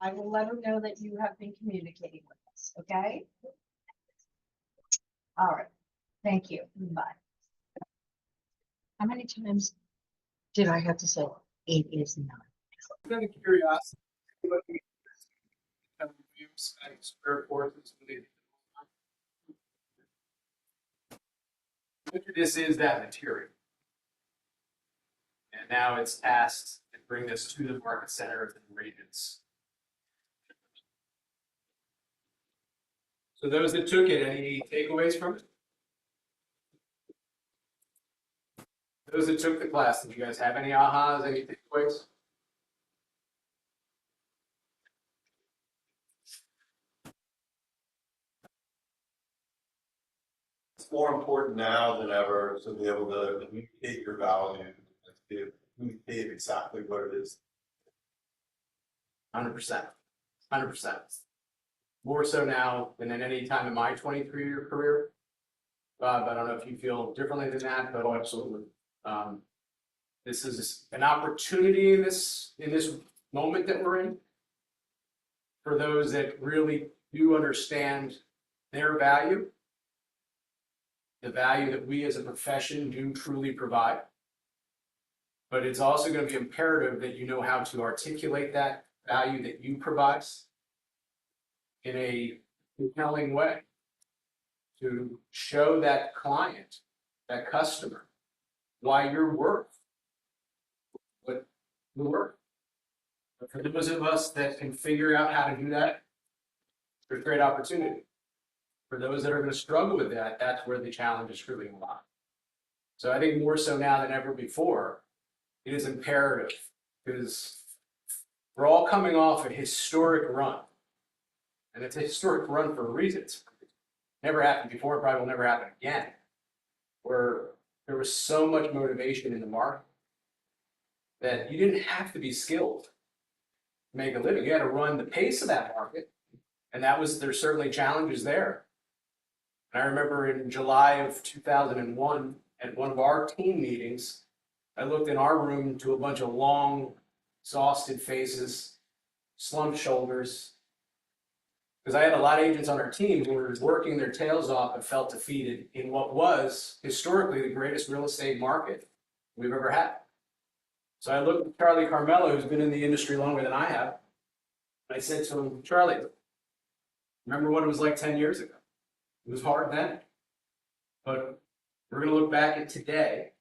I will let her know that you have been communicating with us, okay? All right, thank you, bye. How many times did I have to say it is not? Out of curiosity, looking at reviews and square forces. This is that material. And now it's tasked to bring this to the market center of the regions. So those that took it, any takeaways from it? Those that took the class, did you guys have any ahas, any takeaways? It's more important now than ever to be able to communicate your value and to be able to communicate exactly what it is. 100%. 100%. More so now than at any time in my 23-year career. Bob, I don't know if you feel differently than that, but absolutely. This is an opportunity in this moment that we're in for those that really do understand their value, the value that we as a profession do truly provide. But it's also going to be imperative that you know how to articulate that value that you provide in a compelling way to show that client, that customer, why you're worth what you're worth. But for those of us that can figure out how to do that, there's great opportunity. For those that are going to struggle with that, that's where the challenge is truly a lot. So I think more so now than ever before, it is imperative because we're all coming off a historic run. And it's a historic run for a reason. It's never happened before, probably will never happen again, where there was so much motivation in the market that you didn't have to be skilled to make a living. You had to run the pace of that market. And there's certainly challenges there. And I remember in July of 2001, at one of our team meetings, I looked in our room to a bunch of long, exhausted faces, slumped shoulders, because I had a lot of agents on our team who were working their tails off and felt defeated in what was historically the greatest real estate market we've ever had. So I looked at Charlie Carmelo, who's been in the industry longer than I have. And I said to him, Charlie, remember what it was like 10 years ago? It was hard then. But we're going to look back at today,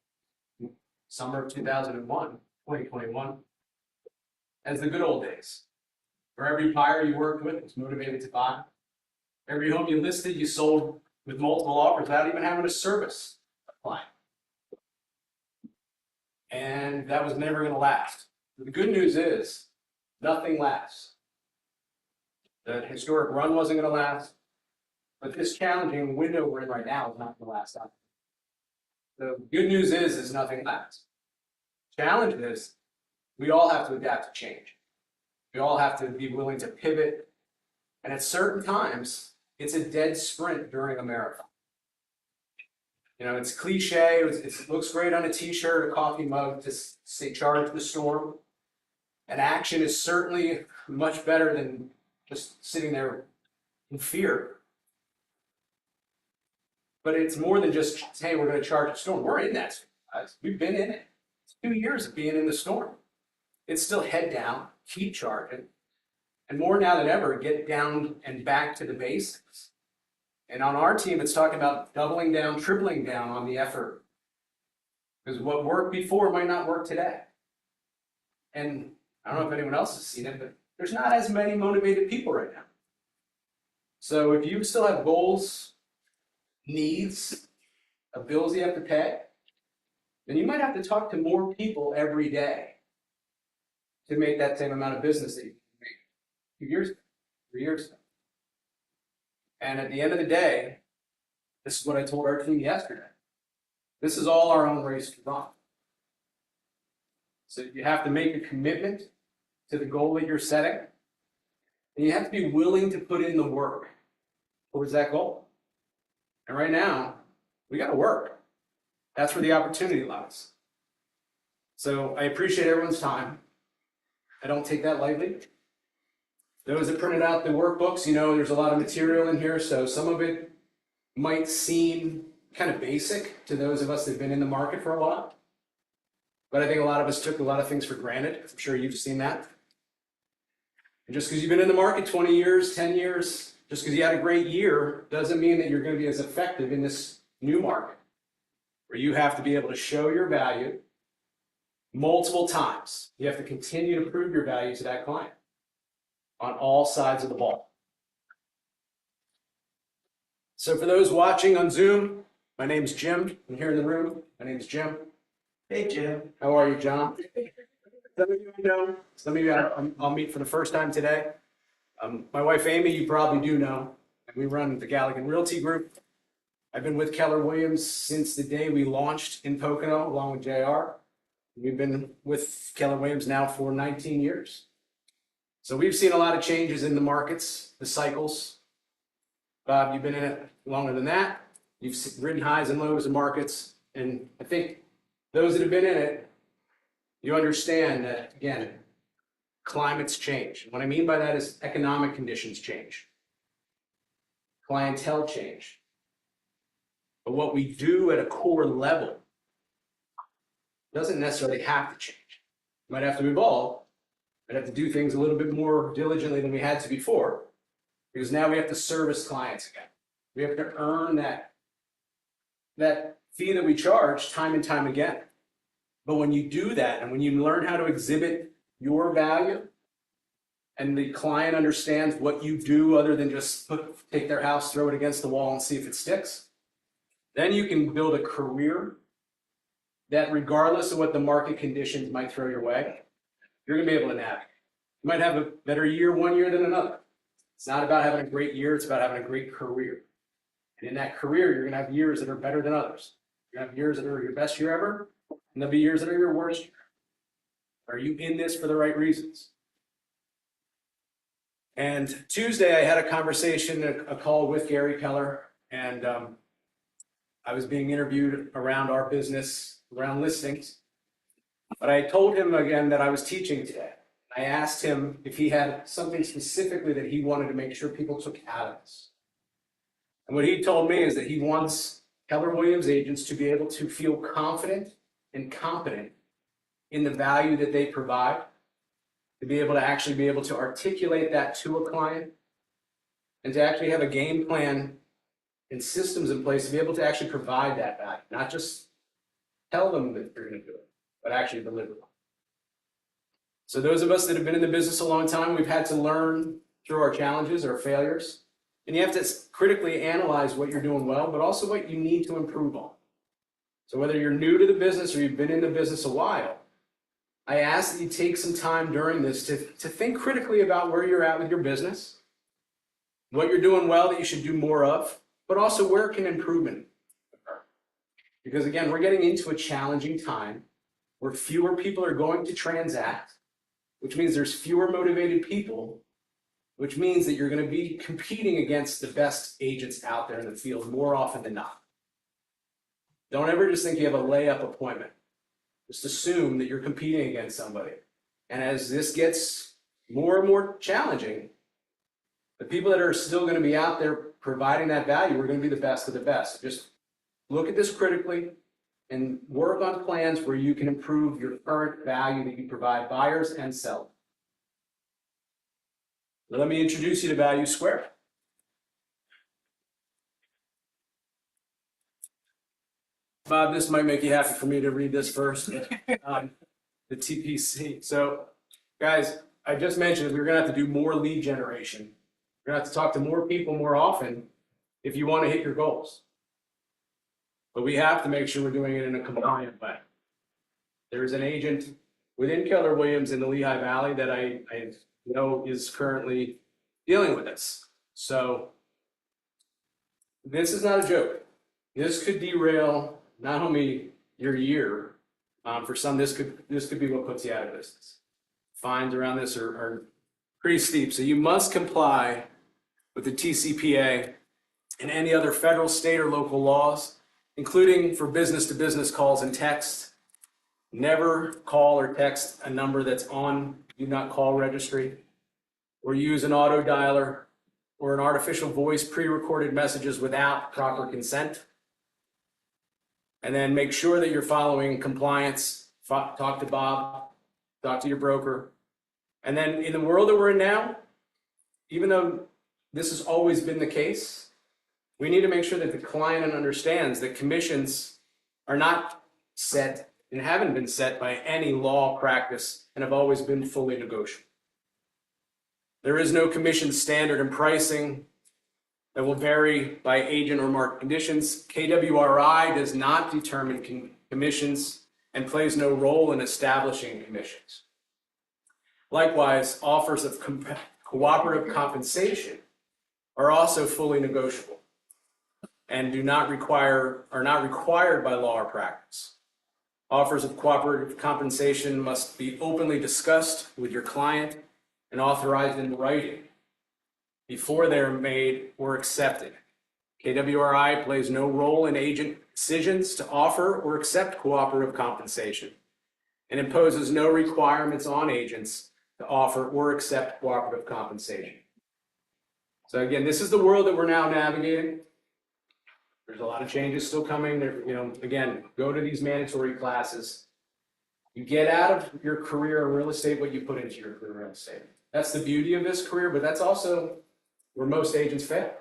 summer of 2021, as the good old days. For every buyer you worked with was motivated to buy. Every home you listed, you sold with multiple offers without even having a service client. And that was never going to last. The good news is nothing lasts. The historic run wasn't going to last, but this challenging window we're in right now is not going to last either. The good news is nothing lasts. Challenge is we all have to adapt to change. We all have to be willing to pivot. And at certain times, it's a dead sprint during a marathon. You know, it's cliche, it looks great on a t-shirt, a coffee mug to say charge the storm. And action is certainly much better than just sitting there in fear. But it's more than just, hey, we're going to charge the storm. We're in that, guys. We've been in it. It's 2 years of being in the storm. It's still head down, keep charging, and more now than ever, get down and back to the basics. And on our team, it's talking about doubling down, tripling down on the effort. Because what worked before might not work today. And I don't know if anyone else has seen it, but there's not as many motivated people right now. So if you still have goals, needs, bills you have to pay, then you might have to talk to more people every day to make that same amount of business that you made 2 years ago, 3 years ago. And at the end of the day, this is what I told our team yesterday. This is all our own race to run. So you have to make a commitment to the goal that you're setting, and you have to be willing to put in the work towards that goal. And right now, we got to work. That's where the opportunity lies. So I appreciate everyone's time. I don't take that lightly. Those that printed out the workbooks, you know, there's a lot of material in here, so some of it might seem kind of basic to those of us that have been in the market for a while. But I think a lot of us took a lot of things for granted. I'm sure you've seen that. And just because you've been in the market 20 years, 10 years, just because you had a great year, doesn't mean that you're going to be as effective in this new market, where you have to be able to show your value multiple times. You have to continue to prove your value to that client on all sides of the ball. So for those watching on Zoom, my name's Jim. I'm here in the room. My name's Jim. Hey, Jim. How are you, John? Some of you I know, some of you I'll meet for the first time today. My wife Amy, you probably do know. We run the Galligan Realty Group. I've been with Keller Williams since the day we launched in Pocono along with JR. We've been with Keller Williams now for 19 years. So we've seen a lot of changes in the markets, the cycles. Bob, you've been in it longer than that. You've ridden highs and lows in markets. And I think those that have been in it, you understand that, again, climates change. What I mean by that is economic conditions change. Clientele change. But what we do at a core level doesn't necessarily have to change. We might have to evolve. Might have to do things a little bit more diligently than we had to before, because now we have to service clients again. We have to earn that fee that we charge time and time again. But when you do that, and when you learn how to exhibit your value, and the client understands what you do other than just take their house, throw it against the wall, and see if it sticks, then you can build a career that, regardless of what the market conditions might throw your way, you're going to be able to navigate. You might have a better year one year than another. It's not about having a great year, it's about having a great career. And in that career, you're going to have years that are better than others. You're going to have years that are your best year ever, and there'll be years that are your worst year. Are you in this for the right reasons? And Tuesday, I had a conversation, a call with Gary Keller, and I was being interviewed around our business, around listings. But I told him again that I was teaching today. I asked him if he had something specifically that he wanted to make sure people took out of this. And what he told me is that he wants Keller Williams agents to be able to feel confident and competent in the value that they provide, to be able to articulate that to a client, and to actually have a game plan and systems in place to be able to actually provide that value, not just tell them that you're going to do it, but actually deliver it. So those of us that have been in the business a long time, we've had to learn through our challenges, our failures, and you have to critically analyze what you're doing well, but also what you need to improve on. So whether you're new to the business or you've been in the business a while, I ask that you take some time during this to think critically about where you're at with your business, what you're doing well that you should do more of, but also where can improvement occur. Because again, we're getting into a challenging time where fewer people are going to transact, which means there's fewer motivated people, which means that you're going to be competing against the best agents out there in the field more often than not. Don't ever just think you have a layup appointment. Just assume that you're competing against somebody. And as this gets more and more challenging, the people that are still going to be out there providing that value are going to be the best of the best. So just look at this critically and work on plans where you can improve your current value that you provide buyers and sellers. Let me introduce you to Value Square. Bob, this might make you happy for me to read this first. The TPC. So, guys, I just mentioned that we're going to have to do more lead generation. We're going to have to talk to more people more often if you want to hit your goals. But we have to make sure we're doing it in a compliant way. There's an agent within Keller Williams in the Lehigh Valley that I know is currently dealing with this. So this is not a joke. This could derail not only your year, for some this could be what puts you out of business. Fines around this are pretty steep. So you must comply with the TCPA and any other federal, state, or local laws, including for business-to-business calls and text. Never call or text a number that's on do not call registry. or use an auto dialer or an artificial voice pre-recorded messages without proper consent. And then make sure that you're following compliance. Talk to Bob, talk to your broker. And then in the world that we're in now, even though this has always been the case, we need to make sure that the client understands that commissions are not set and haven't been set by any law practice and have always been fully negotiable. There is no commission standard in pricing that will vary by agent or market conditions. KWRI does not determine commissions and plays no role in establishing commissions. Likewise, offers of cooperative compensation are also fully negotiable and are not required by law or practice. Offers of cooperative compensation must be openly discussed with your client and authorized in writing before they are made or accepted. KWRI plays no role in agent decisions to offer or accept cooperative compensation and imposes no requirements on agents to offer or accept cooperative compensation. So again, this is the world that we're now navigating. There's a lot of changes still coming. There, again, go to these mandatory classes. You get out of your career in real estate what you put into your career in real estate. That's the beauty of this career, but that's also where most agents fail.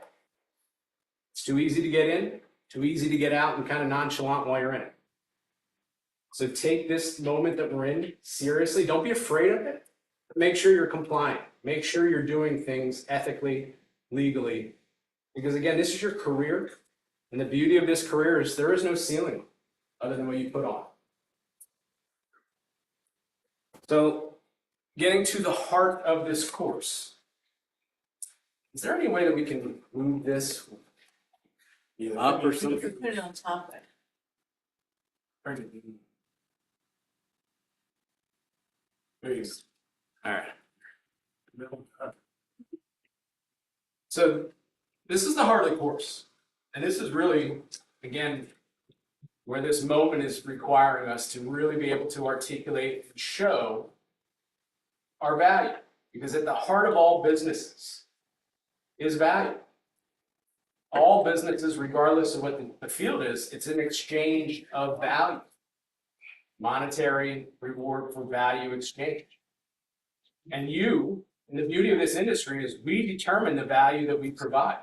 It's too easy to get in, too easy to get out, and kind of nonchalant while you're in it. So take this moment that we're in seriously. Don't be afraid of it. But make sure you're compliant. Make sure you're doing things ethically, legally. Because again, this is your career. And the beauty of this career is there is no ceiling other than what you put on. So getting to the heart of this course. Is there any way that we can move this up or something? Put it on top of it. There you go. All right. So this is the heart of the course. And this is really, again, where this moment is requiring us to really be able to articulate and show our value. Because at the heart of all businesses is value. All businesses, regardless of what the field is, it's an exchange of value. Monetary reward for value exchange. And the beauty of this industry is we determine the value that we provide.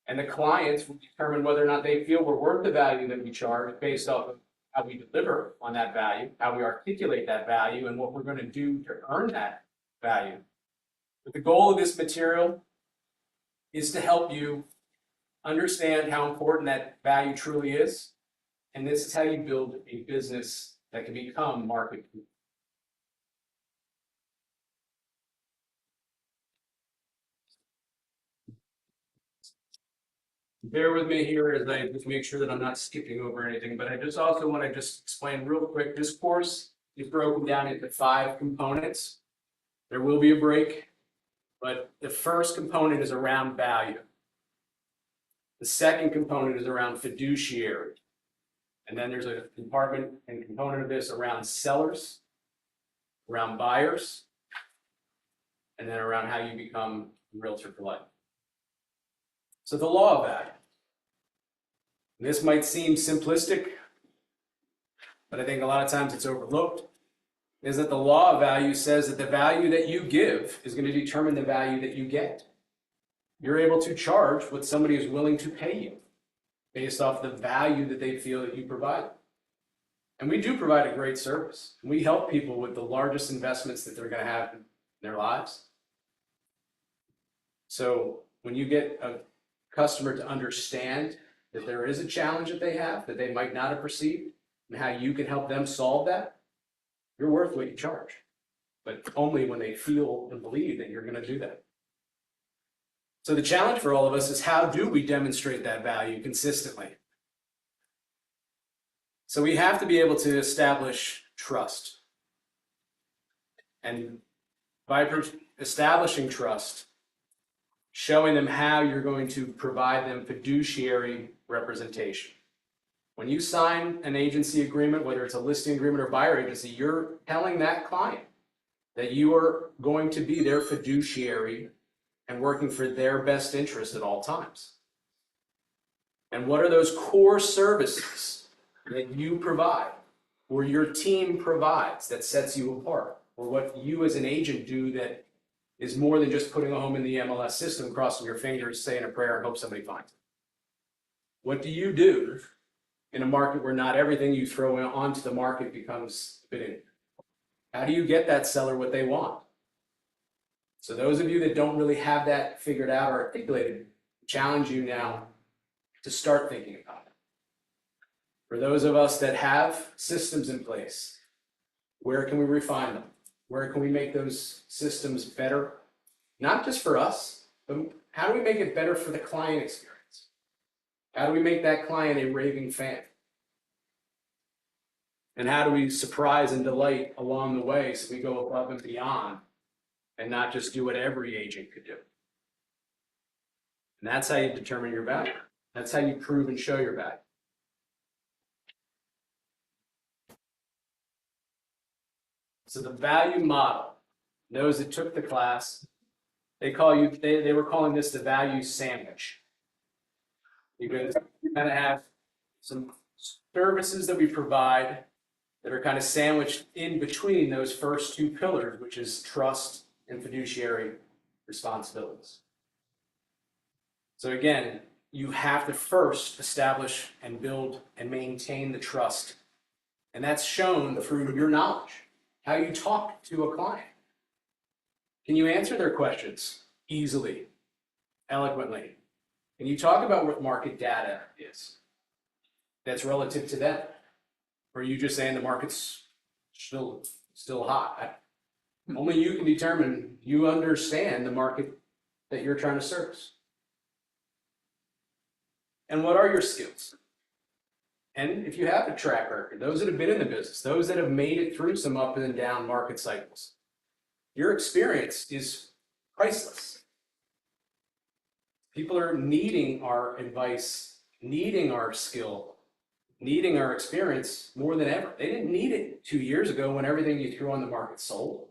And the clients will determine whether or not they feel we're worth the value that we charge based off of how we deliver on that value, how we articulate that value, and what we're going to do to earn that value. But the goal of this material is to help you understand how important that value truly is. And this is how you build a business that can become market-proof. Bear with me here as I just make sure that I'm not skipping over anything, but I just also want to just explain real quick. This course is broken down into 5 components. There will be a break, but the first component is around value. The second component is around fiduciary. And then there's a component of this around sellers, around buyers, and then around how you become a realtor for life. So the law of value. This might seem simplistic, but I think a lot of times it's overlooked, is that the law of value says that the value that you give is going to determine the value that you get. You're able to charge what somebody is willing to pay you based off the value that they feel that you provide. And we do provide a great service. We help people with the largest investments that they're going to have in their lives. So when you get a customer to understand that there is a challenge that they have that they might not have perceived and how you can help them solve that, you're worth what you charge, but only when they feel and believe that you're going to do that. So the challenge for all of us is how do we demonstrate that value consistently? So we have to be able to establish trust. And by establishing trust, showing them how you're going to provide them fiduciary representation. When you sign an agency agreement, whether it's a listing agreement or buyer agency, you're telling that client that you are going to be their fiduciary and working for their best interest at all times. And what are those core services that you provide or your team provides that sets you apart, or what you as an agent do that is more than just putting a home in the MLS system, crossing your fingers, saying a prayer, and hope somebody finds it? What do you do in a market where not everything you throw onto the market becomes bidding? How do you get that seller what they want? So those of you that don't really have that figured out or articulated, challenge you now to start thinking about it. For those of us that have systems in place, where can we refine them? Where can we make those systems better? Not just for us, but how do we make it better for the client experience? How do we make that client a raving fan? And how do we surprise and delight along the way so we go above and beyond and not just do what every agent could do? And that's how you determine your value. That's how you prove and show your value. So the value model, those that took the class, they were calling this the value sandwich. You're going to kind of have some services that we provide that are kind of sandwiched in between those first two pillars, which is trust and fiduciary responsibilities. So again, you have to first establish and build and maintain the trust. And that's shown through your knowledge, how you talk to a client. Can you answer their questions easily, eloquently? Can you talk about what market data is that's relative to them? Or are you just saying the market's still hot? Only you can determine you understand the market that you're trying to service. And what are your skills? And if you have a track record, those that have been in the business, those that have made it through some up and down market cycles, your experience is priceless. People are needing our advice, needing our skill, needing our experience more than ever. They didn't need it 2 years ago when everything you threw on the market sold.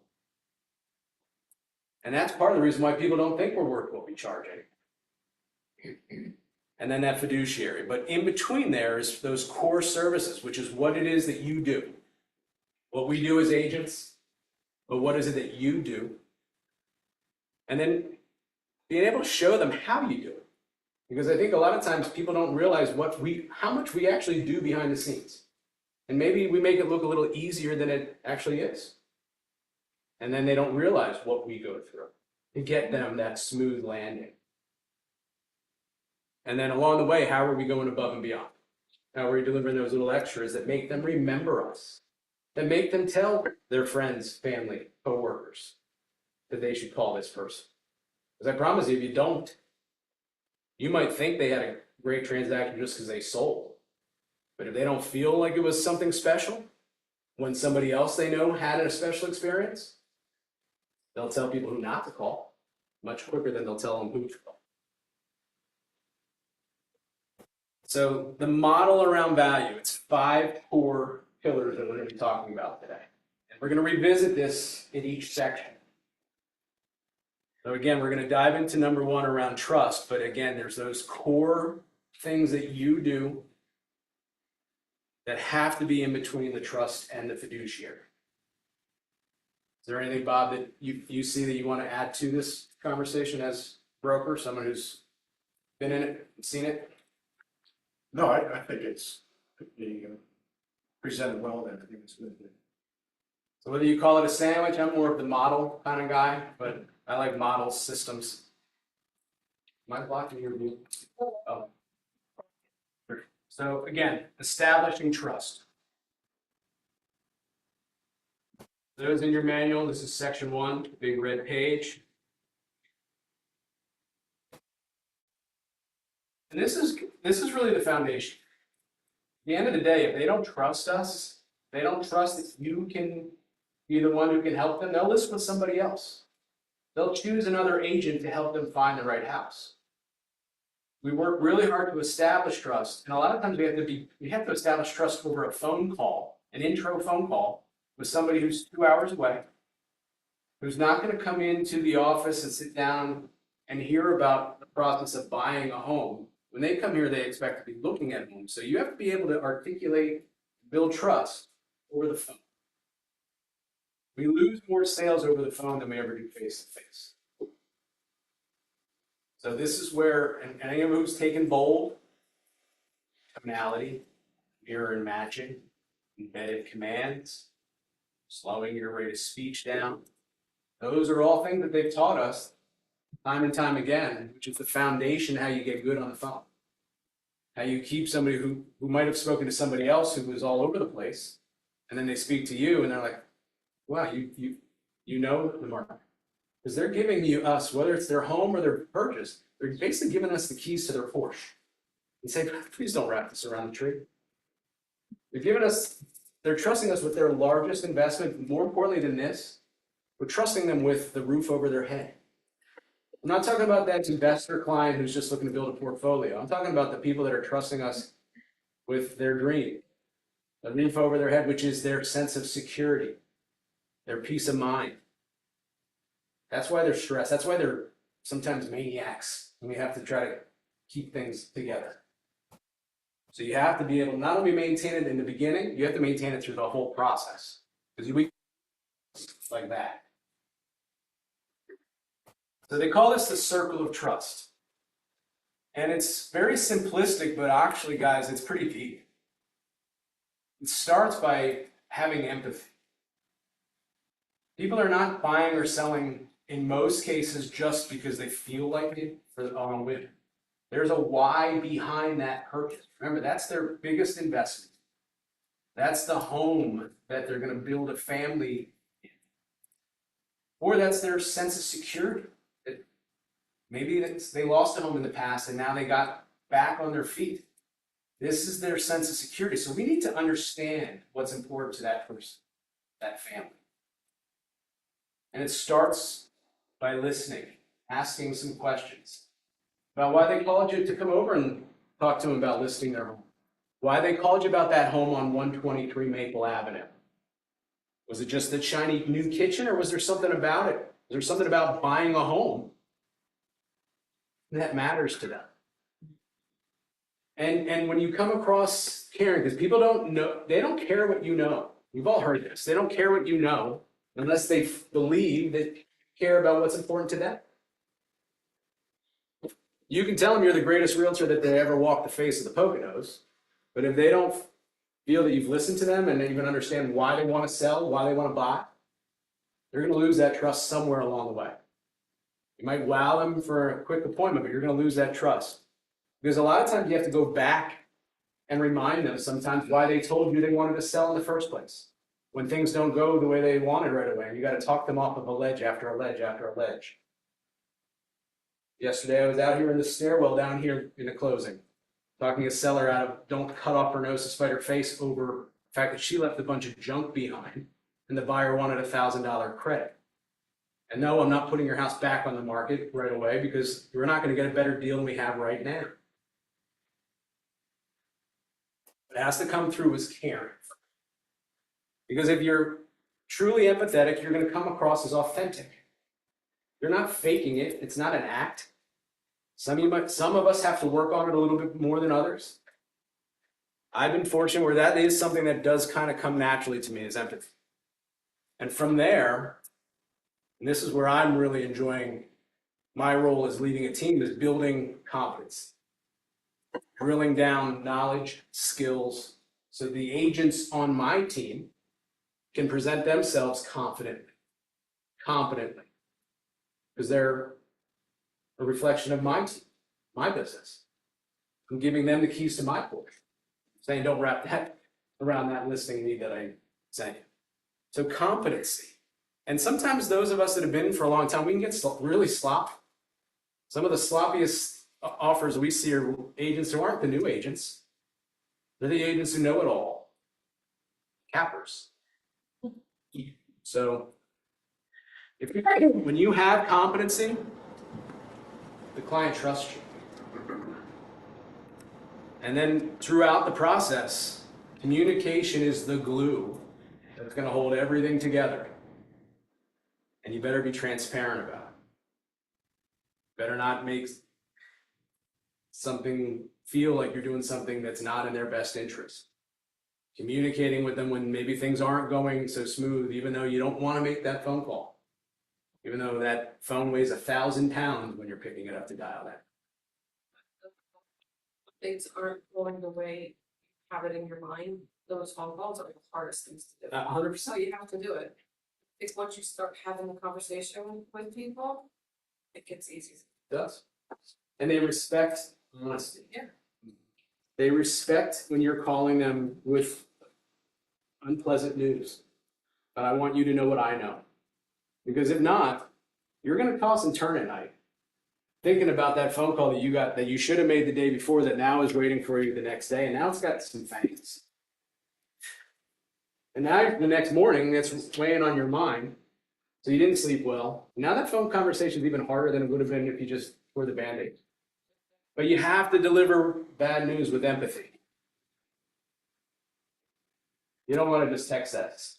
And that's part of the reason why people don't think we're worth what we charge anymore. And then that fiduciary. But in between there is those core services, which is what it is that you do. What we do as agents, but what is it that you do? And then being able to show them how you do it. Because I think a lot of times people don't realize how much we actually do behind the scenes. And maybe we make it look a little easier than it actually is. And then they don't realize what we go through to get them that smooth landing. And then along the way, how are we going above and beyond? How are we delivering those little extras that make them remember us, that make them tell their friends, family, coworkers that they should call this person? Because I promise you, if you don't, you might think they had a great transaction just because they sold. But if they don't feel like it was something special, when somebody else they know had a special experience, they'll tell people who not to call much quicker than they'll tell them who to call. So the model around value, it's 5 core pillars that we're going to be talking about today. And we're going to revisit this in each section. So again, we're going to dive into number 1 around trust, but again, there's those core things that you do that have to be in between the trust and the fiduciary. Is there anything, Bob, that you see that you want to add to this conversation as broker, someone who's been in it, seen it? No, I think it's being presented well there. I think it's good. So whether you call it a sandwich, I'm more of the model kind of guy, but I like models, systems. Am I blocking your view? Oh. So again, establishing trust. Those in your manual, this is section 1, big red page. And this is really the foundation. At the end of the day, if they don't trust us, they don't trust that you can be the one who can help them, they'll list with somebody else. They'll choose another agent to help them find the right house. We work really hard to establish trust, and a lot of times we have to establish trust over a phone call, an intro phone call with somebody who's 2 hours away, who's not going to come into the office and sit down and hear about the process of buying a home. When they come here, they expect to be looking at homes. So you have to be able to articulate, build trust over the phone. We lose more sales over the phone than we ever do face to face. So this is where, and anyone who's taken bold, tonality, mirror and matching, embedded commands, slowing your rate of speech down. Those are all things that they've taught us time and time again, which is the foundation how you get good on the phone. How you keep somebody who might have spoken to somebody else who was all over the place, and then they speak to you and they're like, wow, you know the market. Because they're giving us, whether it's their home or their purchase, they're basically giving us the keys to their Porsche. And say, please don't wrap this around the tree. They're trusting us with their largest investment. More importantly than this, we're trusting them with the roof over their head. I'm not talking about that investor client who's just looking to build a portfolio. I'm talking about the people that are trusting us with their dream, the roof over their head, which is their sense of security, their peace of mind. That's why they're stressed. That's why they're sometimes maniacs, and we have to try to keep things together. So you have to be able to not only maintain it in the beginning, you have to maintain it through the whole process. Because we like that. So they call this the circle of trust. And it's very simplistic, but actually, guys, it's pretty deep. It starts by having empathy. People are not buying or selling, in most cases, just because they feel like it on a whim. There's a why behind that purchase. Remember, that's their biggest investment. That's the home that they're going to build a family in. Or that's their sense of security. Maybe they lost a home in the past and now they got back on their feet. This is their sense of security. So we need to understand what's important to that person, that family. And it starts by listening, asking some questions about why they called you to come over and talk to them about listing their home. Why they called you about that home on 123 Maple Avenue. Was it just the shiny new kitchen, or was there something about it? Was there something about buying a home that matters to them? And when you come across caring, because people don't know, they don't care what you know. You've all heard this. They don't care what you know unless they believe that you care about what's important to them. You can tell them you're the greatest realtor that they ever walked the face of the Poconos, but if they don't feel that you've listened to them and they even understand why they want to sell, why they want to buy, they're going to lose that trust somewhere along the way. You might wow them for a quick appointment, but you're going to lose that trust. Because a lot of times you have to go back and remind them sometimes why they told you they wanted to sell in the first place. When things don't go the way they wanted right away, and you got to talk them off of a ledge after a ledge after a ledge. Yesterday I was out here in the stairwell down here in the closing, talking a seller out of don't cut off her nose to spite her face over the fact that she left a bunch of junk behind and the buyer wanted $1,000 credit. And no, I'm not putting your house back on the market right away because we're not going to get a better deal than we have right now. It has to come through as caring. Because if you're truly empathetic, you're going to come across as authentic. You're not faking it. It's not an act. Some of us have to work on it a little bit more than others. I've been fortunate where that is something that does kind of come naturally to me, is empathy. And from there, and this is where I'm really enjoying my role as leading a team, is building confidence. Drilling down knowledge, skills, so the agents on my team can present themselves confidently, competently, because they're a reflection of my team, my business. I'm giving them the keys to my Porsche, saying don't wrap that around that listing need that I sent you. So competency. And sometimes those of us that have been in for a long time, we can get really sloppy. Some of the sloppiest offers we see are agents who aren't the new agents. They're the agents who know it all. Cappers. So when you have competency, the client trusts you. And then throughout the process, communication is the glue that's going to hold everything together. And you better be transparent about it. Better not make something feel like you're doing something that's not in their best interest. Communicating with them when maybe things aren't going so smooth, even though you don't want to make that phone call. Even though that phone weighs 1,000 pounds when you're picking it up to dial that. Things aren't going the way you have it in your mind, those phone calls are the hardest things to do. 100%. So you have to do it. It's once you start having the conversation with people, it gets easy. Does. And they respect honesty. Yeah. They respect when you're calling them with unpleasant news. But I want you to know what I know. Because if not, you're going to toss and turn at night. Thinking about that phone call that you got that you should have made the day before that now is waiting for you the next day. And now it's got some fangs. And now the next morning, that's weighing on your mind. So you didn't sleep well. Now that phone conversation is even harder than it would have been if you just tore the Band-Aid. But you have to deliver bad news with empathy. You don't want to just text us.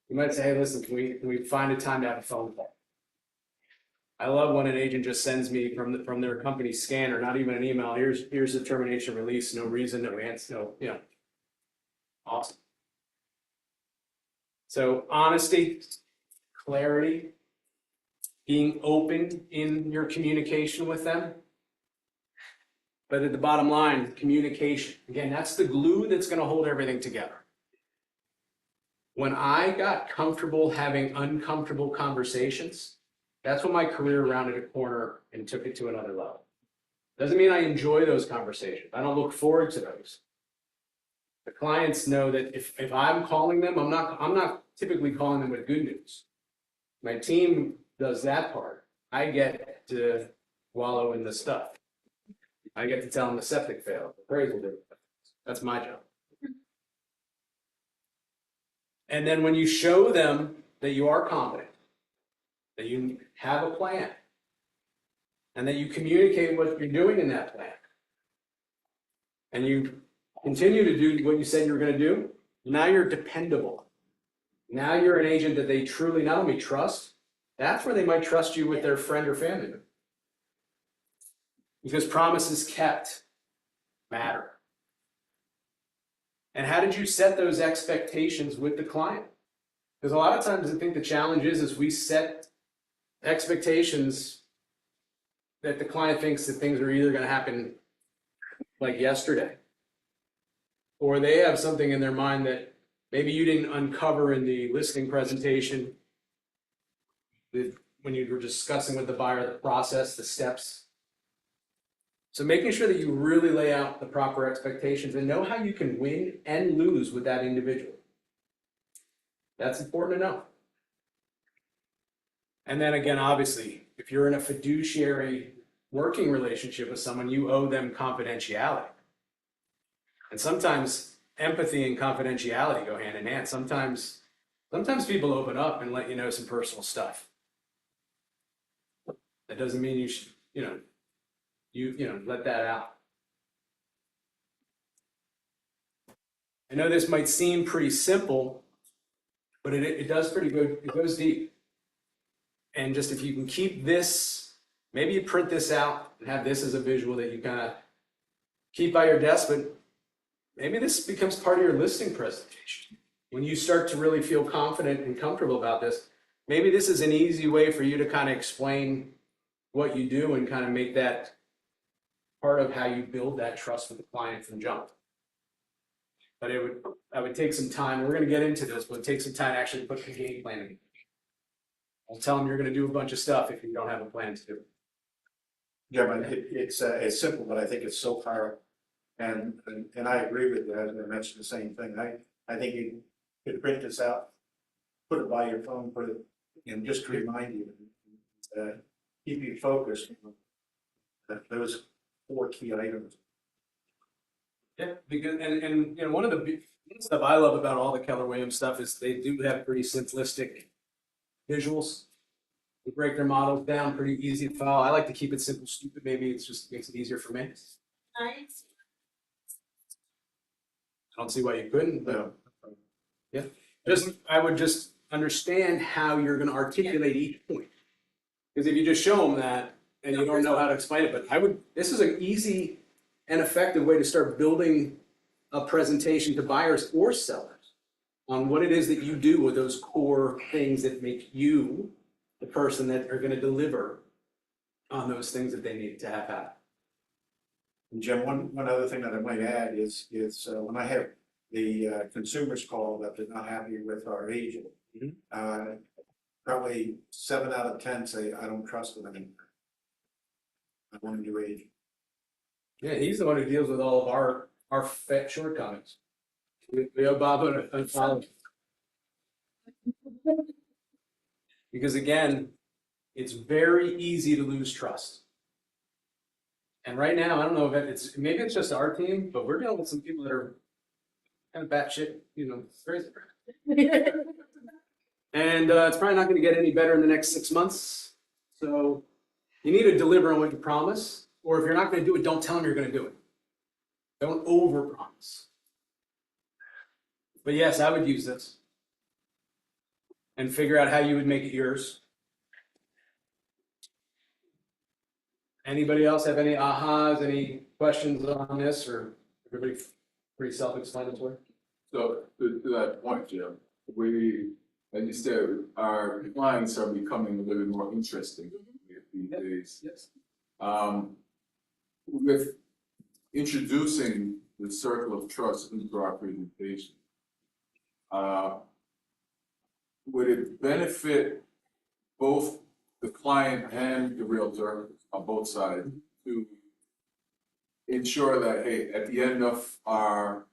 You might say, hey, listen, can we find a time to have a phone call? I love when an agent just sends me from their company scanner, not even an email. Here's the termination release, no reason, no answer, no, awesome. So honesty, clarity, being open in your communication with them. But at the bottom line, communication. Again, that's the glue that's going to hold everything together. When I got comfortable having uncomfortable conversations, that's when my career rounded a corner and took it to another level. Doesn't mean I enjoy those conversations. I don't look forward to those. The clients know that if I'm calling them, I'm not typically calling them with good news. My team does that part. I get to wallow in the stuff. I get to tell them the septic failed, the appraisal did. That's my job. And then when you show them that you are competent, that you have a plan, and that you communicate what you're doing in that plan, and you continue to do what you said you were going to do, now you're dependable. Now you're an agent that they truly not only trust, that's where they might trust you with their friend or family member. Because promises kept matter. And how did you set those expectations with the client? Because a lot of times I think the challenge is we set expectations that the client thinks that things are either going to happen like yesterday, or they have something in their mind that maybe you didn't uncover in the listing presentation when you were discussing with the buyer the process, the steps. So making sure that you really lay out the proper expectations and know how you can win and lose with that individual. That's important to know. And then again, obviously, if you're in a fiduciary working relationship with someone, you owe them confidentiality. And sometimes empathy and confidentiality go hand in hand. Sometimes people open up and let you know some personal stuff. That doesn't mean you should, let that out. I know this might seem pretty simple, but it does pretty good. It goes deep. And just if you can keep this, maybe you print this out and have this as a visual that you kind of keep by your desk, but maybe this becomes part of your listing presentation. When you start to really feel confident and comfortable about this, maybe this is an easy way for you to kind of explain what you do and kind of make that part of how you build that trust with the client from jump. But I would take some time. We're going to get into this, but it takes some time to actually put the game plan in. I'll tell them you're going to do a bunch of stuff if you don't have a plan to do it. Yeah, but it's simple, but I think it's so powerful. And I agree with you. I mentioned the same thing. I think you could print this out, put it by your phone, put it, just to remind you, keep you focused on those 4 key items. Yeah, because and one of the big stuff I love about all the Keller Williams stuff is they do have pretty simplistic visuals. They break their models down pretty easy to follow. I like to keep it simple, stupid. Maybe it's just makes it easier for me. Nice. I don't see why you couldn't, but No. yeah. I would just understand how you're gonna articulate each point. Because if you just show them that and you don't know how to explain it, but this is an easy and effective way to start building a presentation to buyers or sellers on what it is that you do with those core things that make you the person that are gonna deliver on those things that they need to have happen. And Jim, one other thing that I might add is when I have the consumers call that they're not happy with our agent, probably 7 out of 10 say, I don't trust them anymore. I want a new agent. Yeah, he's the one who deals with all of our shortcomings. We owe Bob an apology. Because again, it's very easy to lose trust. And right now, I don't know if maybe it's just our team, but we're dealing with some people that are kind of batshit, crazy. And it's probably not going to get any better in the next 6 months. So you need to deliver on what you promise, or if you're not going to do it, don't tell them you're going to do it. Don't overpromise. But yes, I would use this and figure out how you would make it yours. Anybody else have any ahas, any questions on this, or everybody pretty self-explanatory? So to that point, Jim, as you said, our clients are becoming a little more interesting these days. Yes. With introducing the circle of trust into our presentation, would it benefit both the client and the realtor on both sides to ensure that, hey, at the end of our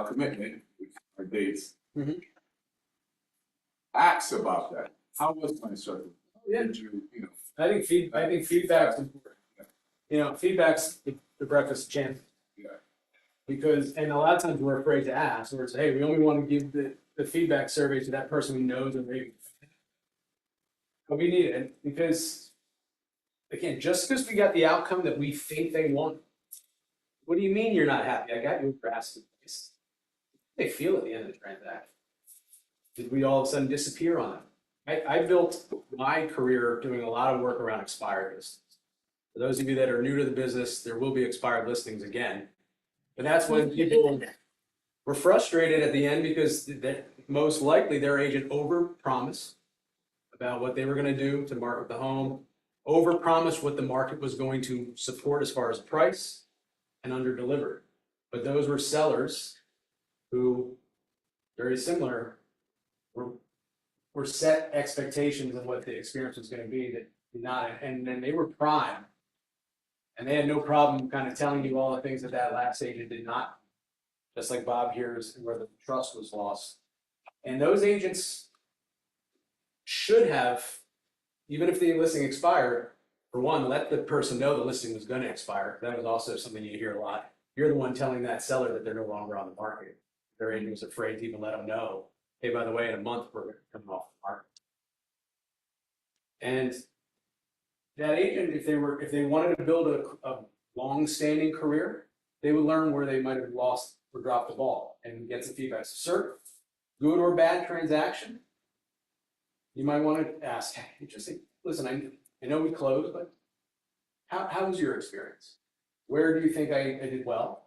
commitment, which are dates, ask about that. How was my circle? Yeah. Did you, I think feedback's important. Feedback's the breakfast champion. Yeah. Because, and a lot of times we're afraid to ask, or say, hey, we only want to give the feedback survey to that person who knows and maybe. But we need it because, again, just because we got the outcome that we think they want, what do you mean you're not happy? I got you a grass. They feel at the end of the transaction. Did we all of a sudden disappear on it? I built my career doing a lot of work around expired listings. For those of you that are new to the business, there will be expired listings again. But that's when people were frustrated at the end because most likely their agent overpromised about what they were going to do to market the home, overpromised what the market was going to support as far as price, and underdelivered. But those were sellers who, very similar, were set expectations of what the experience was going to be that did not, and then they were prime, and they had no problem kind of telling you all the things that last agent did not, just like Bob hears where the trust was lost. And those agents should have, even if the listing expired, for one, let the person know the listing was going to expire. That was also something you hear a lot. You're the one telling that seller that they're no longer on the market. Their agent was afraid to even let them know, hey, by the way, in a month, we're coming off the market. And that agent, if they wanted to build a long-standing career, they would learn where they might have lost or dropped the ball and get some feedback. So, sir, good or bad transaction, you might want to ask, hey, just say, listen, I know we closed, but how was your experience? Where do you think I did well?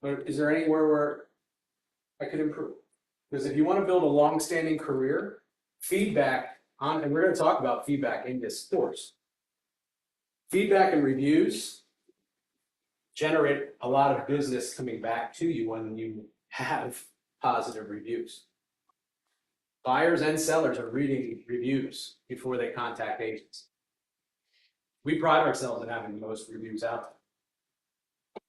But is there anywhere where I could improve? Because if you want to build a long-standing career, feedback on, and we're going to talk about feedback in this course. Feedback and reviews generate a lot of business coming back to you when you have positive reviews. Buyers and sellers are reading reviews before they contact agents. We pride ourselves in having the most reviews out there.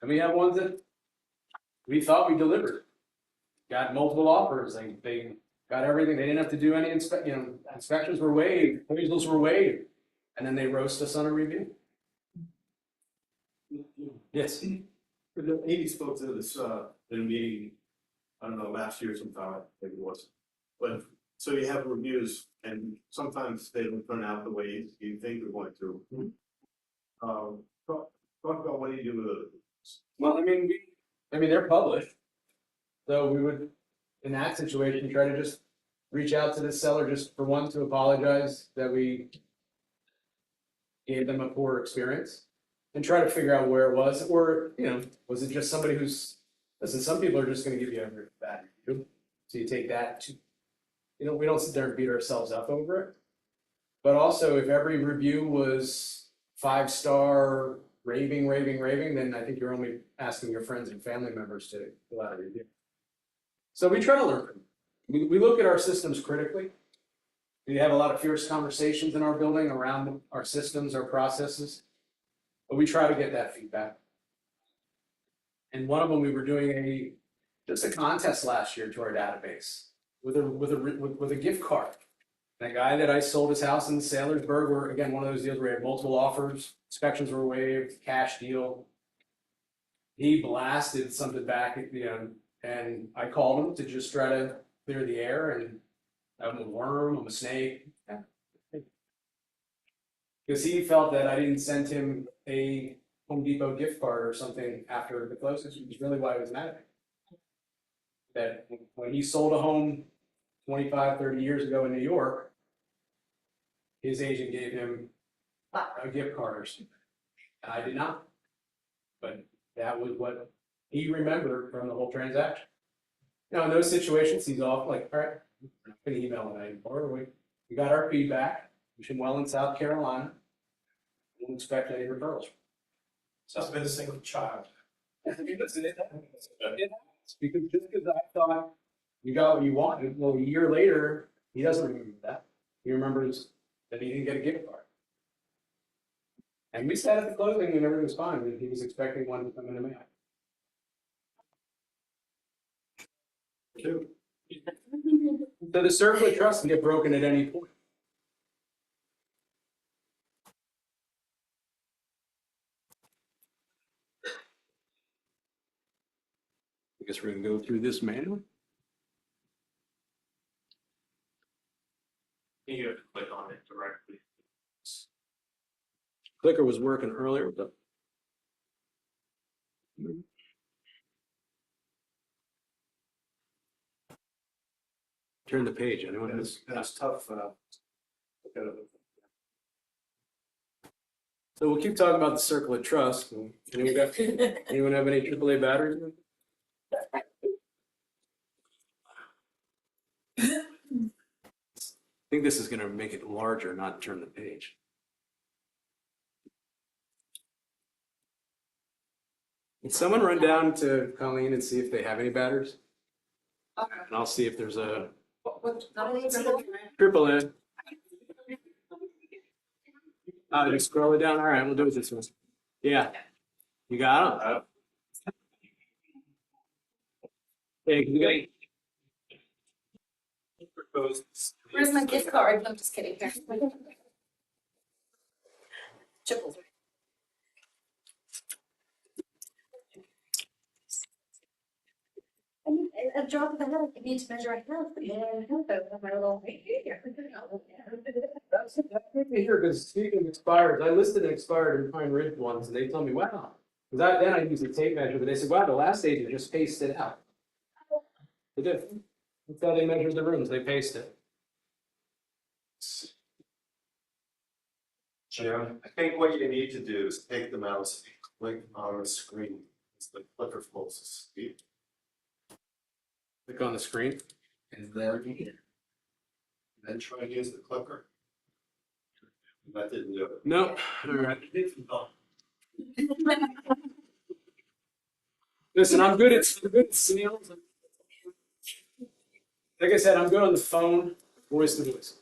And we have ones that we thought we delivered. Got multiple offers. They got everything. They didn't have to do any inspections were waived, appraisals were waived, and then they roast us on a review. Yes. Amy spoke to this in a meeting, I don't know, last year sometime, I think it was. But so you have reviews and sometimes they don't turn out the way you think they're going to. Talk about what you do with it. Well, I mean, they're published. So we would, in that situation, try to just reach out to the seller just for one, to apologize that we gave them a poor experience and try to figure out where it was, or, you know, was it just somebody who's, listen, some people are just gonna give you a bad review. So you take that to, you know, we don't sit there and beat ourselves up over it. But also, if every review was 5-star raving, then I think you're only asking your friends and family members to fill out a review. So we try to learn from it. We look at our systems critically. We have a lot of fierce conversations in our building around our systems, our processes, but we try to get that feedback. And one of them, we were doing just a contest last year to our database with a gift card. That guy that I sold his house in Saylorsburg, were again one of those deals where we had multiple offers, inspections were waived, cash deal. He blasted something back at the end, and I called him to just try to clear the air, and I'm a worm, I'm a snake. Because he felt that I didn't send him a Home Depot gift card or something after the closing, which is really why he was mad at me. That when he sold a home 25, 30 years ago in New York, his agent gave him a gift card or something. And I did not. But that was what he remembered from the whole transaction. Now, in those situations, he's off like, all right, we're not going to email him anymore. We got our feedback. Wish him well in South Carolina. We don't expect any referrals. So it's been a single child. Because I thought you got what you wanted, well, a year later, he doesn't remember that. He remembers that he didn't get a gift card. And we sat at the closing and everything was fine, and he was expecting one to come in the mail. So the circle of trust can get broken at any point. I guess we're gonna go through this manually. You have to click on it directly. Clicker was working earlier, but. Turn the page, anyone has? That's tough, So we'll keep talking about the circle of trust. Anyone have any AAA batteries? I think this is gonna make it larger, not turn the page. Can someone run down to Colleen and see if they have any batteries? And I'll see if there's a triple A. Just scroll it down. All right, we'll do it this way. Yeah. You got them? Hey, can you Where's my gift card? I'm just kidding. Triple. A drop of the hat, I need to measure a house, yeah, I have my little right here. That's good to hear, because speaking of expired, I listed an expired in Pine Ridge once, and they told me, wow. Because then I used a tape measure, but they said, wow, the last agent just pasted it out. They did. That's how they measured the rooms, they paste it. Jim, I think what you need to do is take the mouse and click on the screen. It's the clicker flows to speed. Click on the screen. And then try and use the clicker. That didn't do it. Nope, all right. Listen, I'm good at sales. Like I said, I'm good on the phone, voice to voice.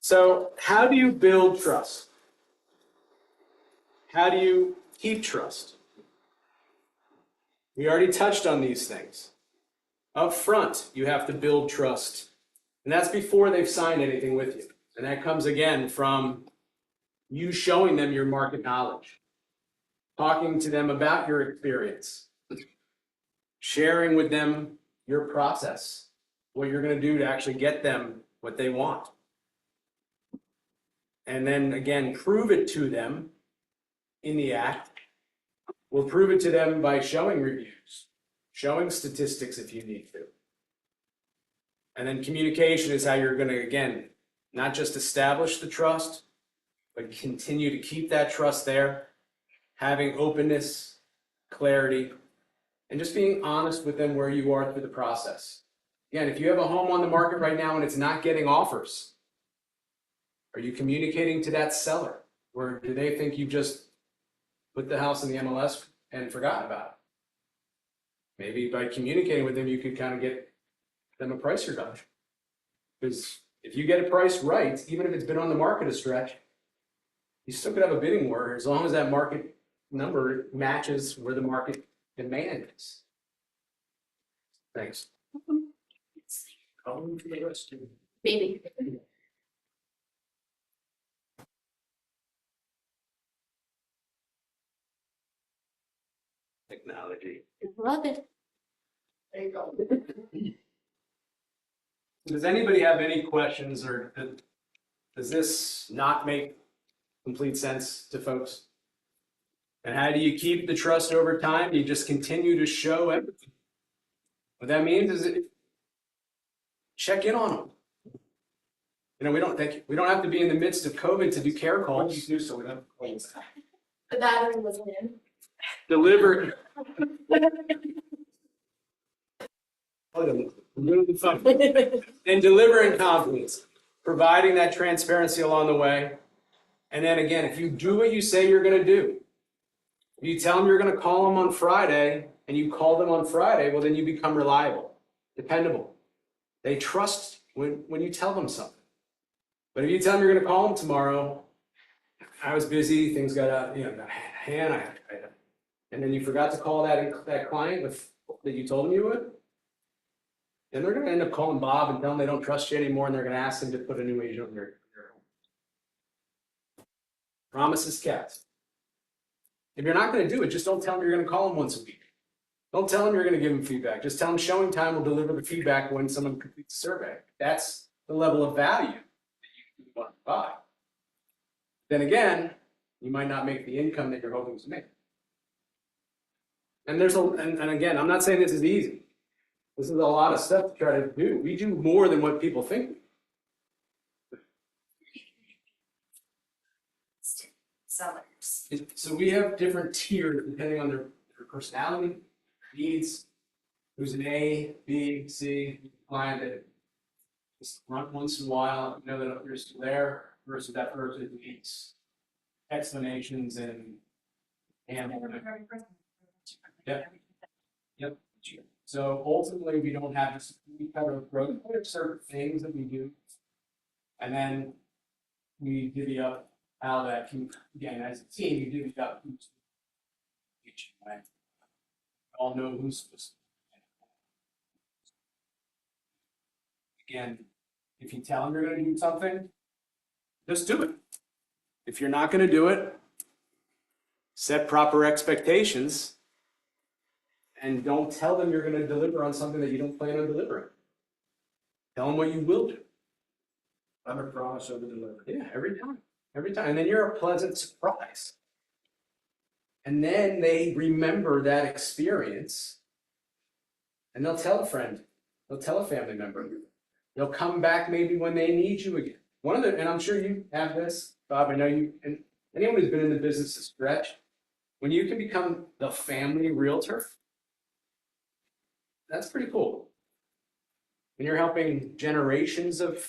So how do you build trust? How do you keep trust? We already touched on these things. Up front, you have to build trust. And that's before they've signed anything with you. And that comes again from you showing them your market knowledge, talking to them about your experience, sharing with them your process, what you're going to do to actually get them what they want. And then again, prove it to them in the act. We'll prove it to them by showing reviews, showing statistics if you need to. And then communication is how you're gonna, again, not just establish the trust, but continue to keep that trust there, having openness, clarity, and just being honest with them where you are through the process. Again, if you have a home on the market right now and it's not getting offers, are you communicating to that seller? Or do they think you just put the house in the MLS and forgot about it? Maybe by communicating with them, you could kind of get them a price reduction. Because if you get a price right, even if it's been on the market a stretch, you still could have a bidding war as long as that market number matches where the market demand is. Thanks. Calling for the rescue. Maybe. Technology. Love it. There you go. Does anybody have any questions, or does this not make complete sense to folks? And how do you keep the trust over time? You just continue to show everything. What that means is check in on them. You know, we don't have to be in the midst of COVID to do care What calls. do you do so we don't have calls? The battery wasn't in. Deliver. And delivering confidence, providing that transparency along the way. And then again, if you do what you say you're going to do, if you tell them you're going to call them on Friday and you call them on Friday, well, then you become reliable, dependable. They trust when you tell them something. But if you tell them you're going to call them tomorrow, I was busy, things got out, got a hand, and then you forgot to call that client that you told them you would, then they're going to end up calling Bob and tell them they don't trust you anymore, and they're going to ask them to put a new agent on their home. Promises kept. If you're not going to do it, just don't tell them you're going to call them once a week. Don't tell them you're going to give them feedback. Just tell them showing time will deliver the feedback when someone completes the survey. That's the level of value that you want to provide. Then again, you might not make the income that you're hoping to make. And and again, I'm not saying this is easy. This is a lot of stuff to try to do. We do more than what people think. Sellers. So we have different tiers depending on their personality, needs, who's an A, B, C client that just run once in a while, know that you're still there, versus that person who needs explanations and. Yep. So ultimately, we don't have this, we cover growth, there are certain things that we do. And then we divvy up how that can, again, as a team, you divvy up who's each way. All know who's supposed to. Again, if you tell them you're going to do something, just do it. If you're not going to do it, set proper expectations. And don't tell them you're going to deliver on something that you don't plan on delivering. Tell them what you will do. Under promise, over deliver. Yeah, every time. And then you're a pleasant surprise. And then they remember that experience and they'll tell a friend, they'll tell a family member. They'll come back maybe when they need you again. And I'm sure you have this, Bob, I know you, and anyone who's been in the business a stretch, when you can become the family realtor, that's pretty cool. When you're helping generations of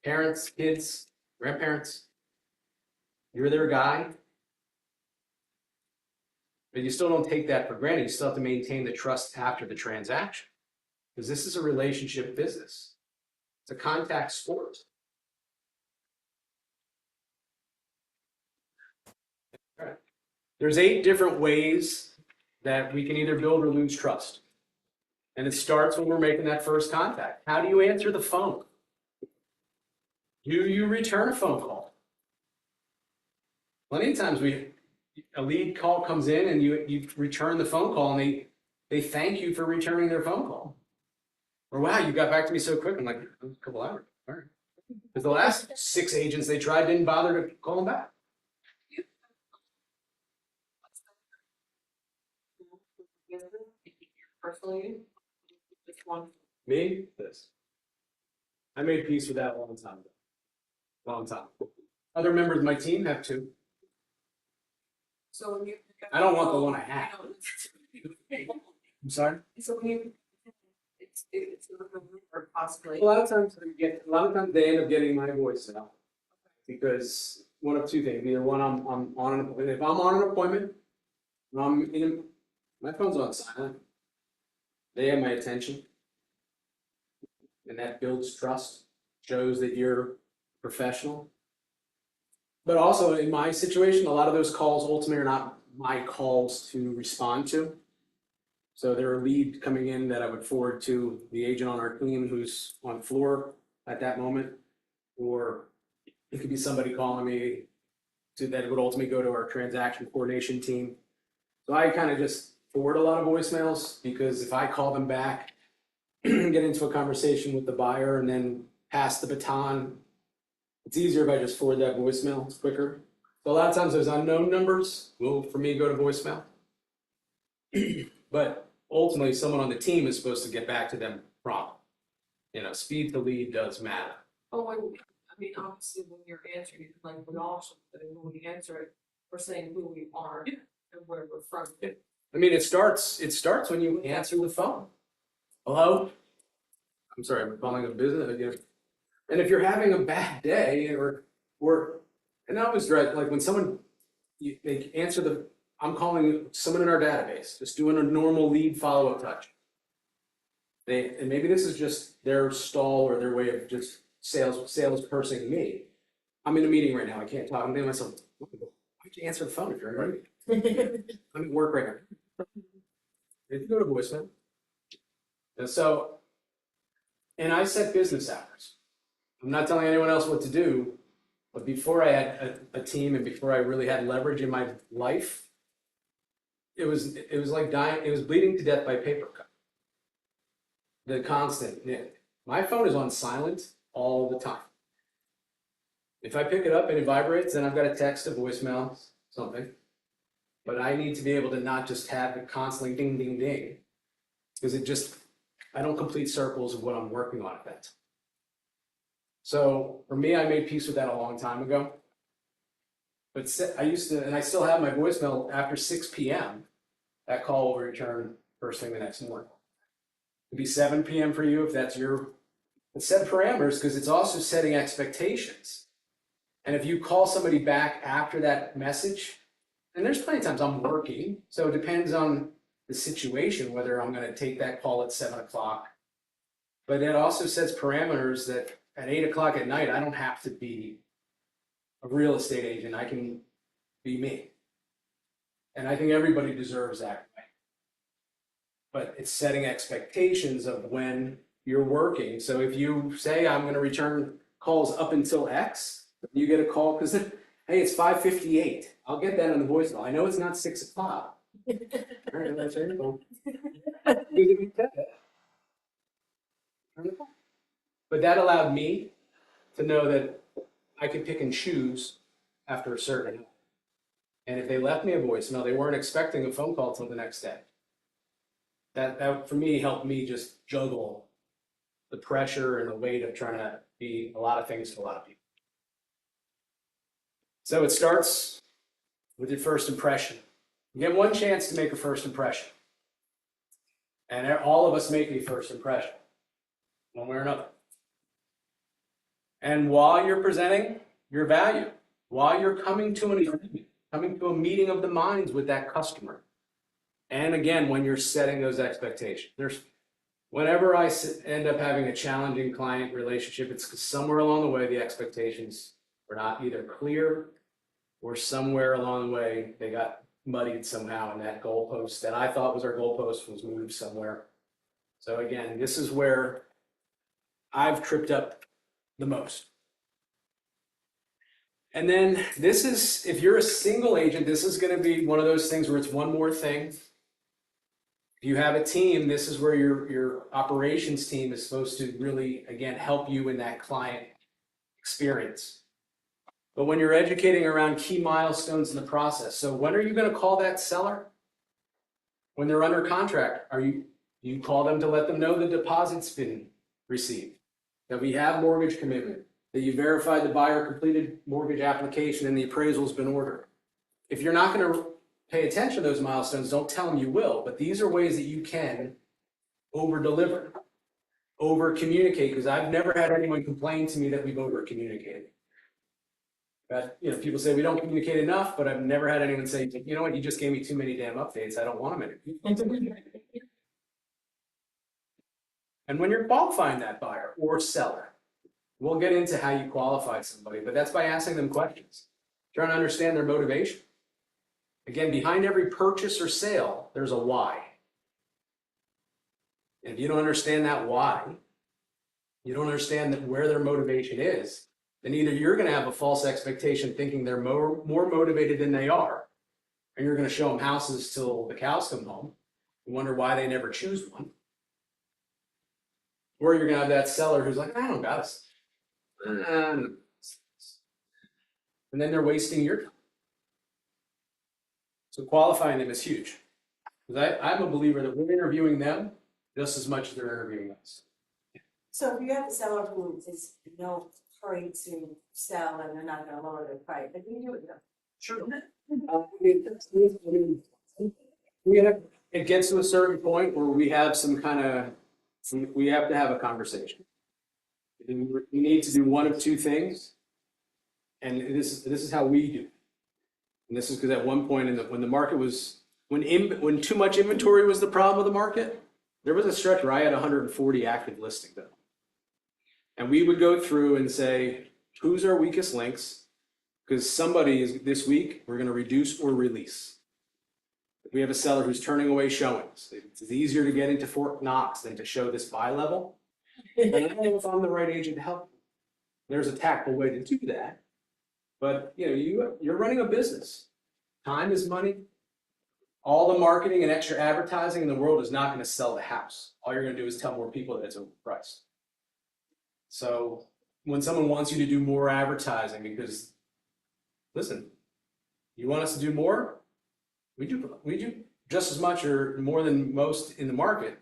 parents, kids, grandparents, you're their guy. But you still don't take that for granted. You still have to maintain the trust after the transaction. Because this is a relationship business. It's a contact sport. All right. There's 8 different ways that we can either build or lose trust. And it starts when we're making that first contact. How do you answer the phone? Do you return a phone call? Plenty of times a lead call comes in and you return the phone call and they thank you for returning their phone call. Or wow, you got back to me so quick. I'm like, a couple hours. All right. Because the last 6 agents they tried didn't bother to call them back. personally? Just one. Me, this. I made peace with that a long time ago. Long time. Other members of my team have too. So when you. I don't want the one I have. have. I'm sorry? So when you. It's not a or possibly. A lot of times they end up getting my voice now. Because one of two things, either one, I'm on an appointment, if I'm on an appointment, and I'm in, my phone's on silent. They have my attention. And that builds trust, shows that you're professional. But also in my situation, a lot of those calls ultimately are not my calls to respond to. So there are leads coming in that I would forward to the agent on our team who's on floor at that moment. Or it could be somebody calling me that would ultimately go to our transaction coordination team. So I kind of just forward a lot of voicemails because if I call them back, get into a conversation with the buyer and then pass the baton, it's easier if I just forward that voicemail. It's quicker. So a lot of times those unknown numbers will, for me, go to voicemail. But ultimately, someone on the team is supposed to get back to them prompt. You know, speed to lead does matter. Oh, I mean, obviously, when you're answering, it, like we all should, when we answer it, we're saying who we are and where we're from. I mean, it starts when you answer the phone. Hello? I'm sorry, I'm calling a business again. And if you're having a bad day or and I always dread, like when someone, they answer I'm calling someone in our database, just doing a normal lead follow-up touch. And maybe this is just their stall or their way of just salespersoning me. I'm in a meeting right now, I can't talk. I'm thinking to myself, why'd you answer the phone if you're in a meeting? I'm at work right now. If you go to voicemail. And so, and I set business hours. I'm not telling anyone else what to do, but before I had a team and before I really had leverage in my life, it was like dying, it was bleeding to death by paper cut. The constant, my phone is on silent all the time. If I pick it up and it vibrates, then I've got a text, a voicemail, something. But I need to be able to not just have it constantly ding, ding, ding, because I don't complete circles of what I'm working on at that time. So for me, I made peace with that a long time ago. But I used to, and I still have my voicemail after 6 p.m. That call will return first thing the next morning. It'd be 7 p.m. for you if that's set parameters because it's also setting expectations. And if you call somebody back after that message, and there's plenty of times I'm working, so it depends on the situation, whether I'm going to take that call at 7 o'clock. But it also sets parameters that at 8 o'clock at night, I don't have to be a real estate agent. I can be me. And I think everybody deserves that. But it's setting expectations of when you're working. So if you say, I'm going to return calls up until X, you get a call because, hey, it's 5:58. I'll get that on the voicemail. I know it's not 6 o'clock. All right, that's your phone. But that allowed me to know that I could pick and choose after a certain hour. And if they left me a voicemail, they weren't expecting a phone call till the next day. That for me helped me just juggle the pressure and the weight of trying to be a lot of things to a lot of people. So it starts with your first impression. You get one chance to make a first impression. And all of us make a first impression, one way or another. And while you're presenting your value, while you're coming to a meeting of the minds with that customer, and again, when you're setting those expectations, whenever I end up having a challenging client relationship, it's because somewhere along the way, the expectations were not either clear or somewhere along the way, they got muddied somehow, and that goalpost that I thought was our goalpost was moved somewhere. So again, this is where I've tripped up the most. And then this is, if you're a single agent, this is going to be one of those things where it's one more thing. If you have a team, this is where your operations team is supposed to really, again, help you in that client experience. But when you're educating around key milestones in the process, so when are you going to call that seller? When they're under contract, You call them to let them know the deposit's been received, that we have mortgage commitment, that you verified the buyer completed mortgage application and the appraisal's been ordered. If you're not gonna pay attention to those milestones, don't tell them you will, but these are ways that you can over-deliver, over-communicate, because I've never had anyone complain to me that we've over-communicated. But, you know, people say we don't communicate enough, but I've never had anyone say, you know what, you just gave me too many damn updates, I don't want them anymore. And when you're qualifying that buyer or seller, we'll get into how you qualify somebody, but that's by asking them questions, trying to understand their motivation. Again, behind every purchase or sale, there's a why. And if you don't understand that why, you don't understand that where their motivation is, then either you're going to have a false expectation thinking they're more motivated than they are, and you're going to show them houses till the cows come home, and wonder why they never choose one. Or you're going to have that seller who's like, I don't got it. And then they're wasting your time. So qualifying them is huge. Because I'm a believer that we're interviewing them just as much as they're interviewing us. So if you have a seller who is in no hurry to sell and they're not gonna lower their price, then you do it with them. Sure. It gets to a certain point where we have some kind of, we have to have a conversation. We need to do one of two things. And this is how we do. And this is because at one point when the market was, when too much inventory was the problem of the market, there was a stretch where I had 140 active listings. And we would go through and say, who's our weakest links? Because somebody is, this week, we're going to reduce or release. If we have a seller who's turning away showings, it's easier to get into Fort Knox than to show this buy level. And I don't know if I'm the right agent to help. There's a tactful way to do that. But you know, you're running a business. Time is money. All the marketing and extra advertising in the world is not going to sell the house. All you're going to do is tell more people that it's overpriced. So when someone wants you to do more advertising because, listen, you want us to do more? We do just as much or more than most in the market.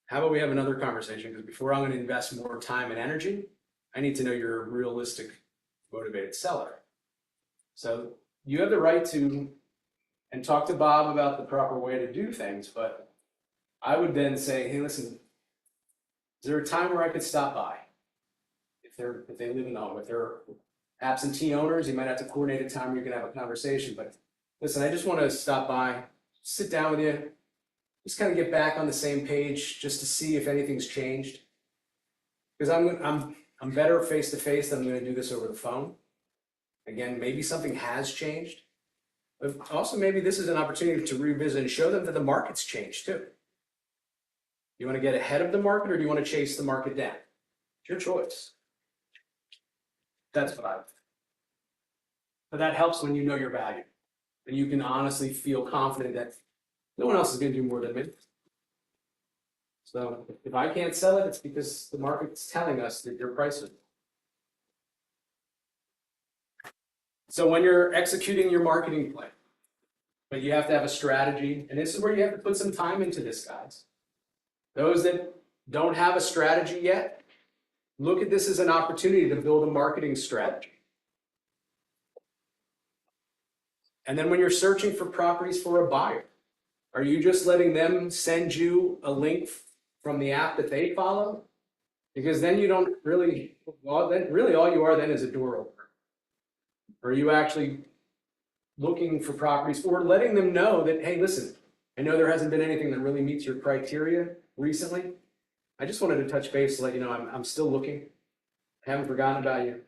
How about we have another conversation? Because before I'm going to invest more time and energy, I need to know you're a realistic, motivated seller. So you have the right to, and talk to Bob about the proper way to do things, but I would then say, hey, listen, is there a time where I could stop by? If they live in the home, if they're absentee owners, you might have to coordinate a time where you can have a conversation, but listen, I just want to stop by, sit down with you, just kind of get back on the same page just to see if anything's changed. Because I'm better face to face than I'm going to do this over the phone. Again, maybe something has changed. But also maybe this is an opportunity to revisit and show them that the market's changed too. You want to get ahead of the market or do you want to chase the market down? It's your choice. That's what I would think. But that helps when you know your value. And you can honestly feel confident that no one else is going to do more than me. So if I can't sell it, it's because the market's telling us that your price is. So when you're executing your marketing plan, but you have to have a strategy, and this is where you have to put some time into this, guys. Those that don't have a strategy yet, look at this as an opportunity to build a marketing strategy. And then when you're searching for properties for a buyer, are you just letting them send you a link from the app that they follow? Because then you don't really, well, then really all you are then is a door opener. Are you actually looking for properties or letting them know that, hey, listen, I know there hasn't been anything that really meets your criteria recently. I just wanted to touch base to let you know I'm still looking. I haven't forgotten about you.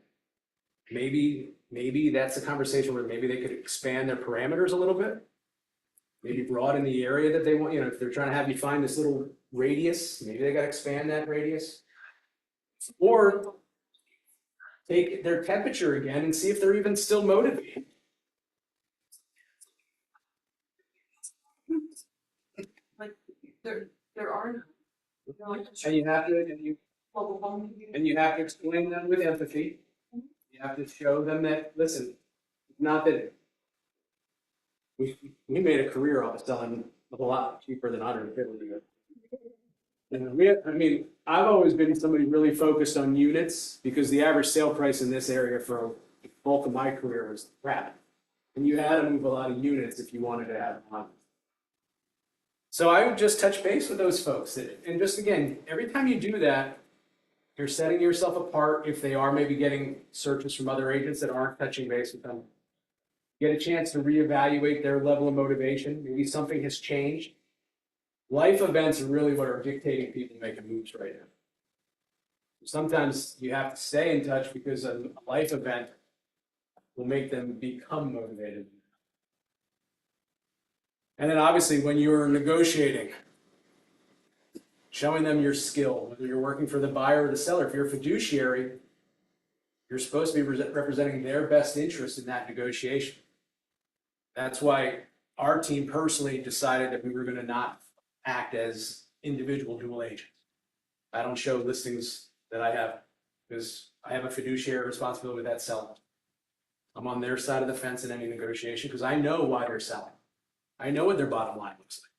Maybe that's a conversation where maybe they could expand their parameters a little bit. Maybe broaden the area that they want, you know, if they're trying to have you find this little radius, maybe they got to expand that radius. Or take their temperature again and see if they're even still motivated. Like, there are no. And you have to, and you have to explain them with empathy. You have to show them that, listen, not that we made a career off of selling a whole lot cheaper than 150. I mean, I've always been somebody really focused on units because the average sale price in this area for the bulk of my career was crap. And you had to move a lot of units if you wanted to have them. So I would just touch base with those folks. And just again, every time you do that, you're setting yourself apart if they are maybe getting searches from other agents that aren't touching base with them. Get a chance to reevaluate their level of motivation. Maybe something has changed. Life events are really what are dictating people making moves right now. Sometimes you have to stay in touch because a life event will make them become motivated. And then obviously when you're negotiating, showing them your skill, whether you're working for the buyer or the seller. If you're a fiduciary, you're supposed to be representing their best interest in that negotiation. That's why our team personally decided that we were going to not act as individual dual agents. I don't show listings that I have because I have a fiduciary responsibility with that seller. I'm on their side of the fence in any negotiation because I know why they're selling. I know what their bottom line looks like.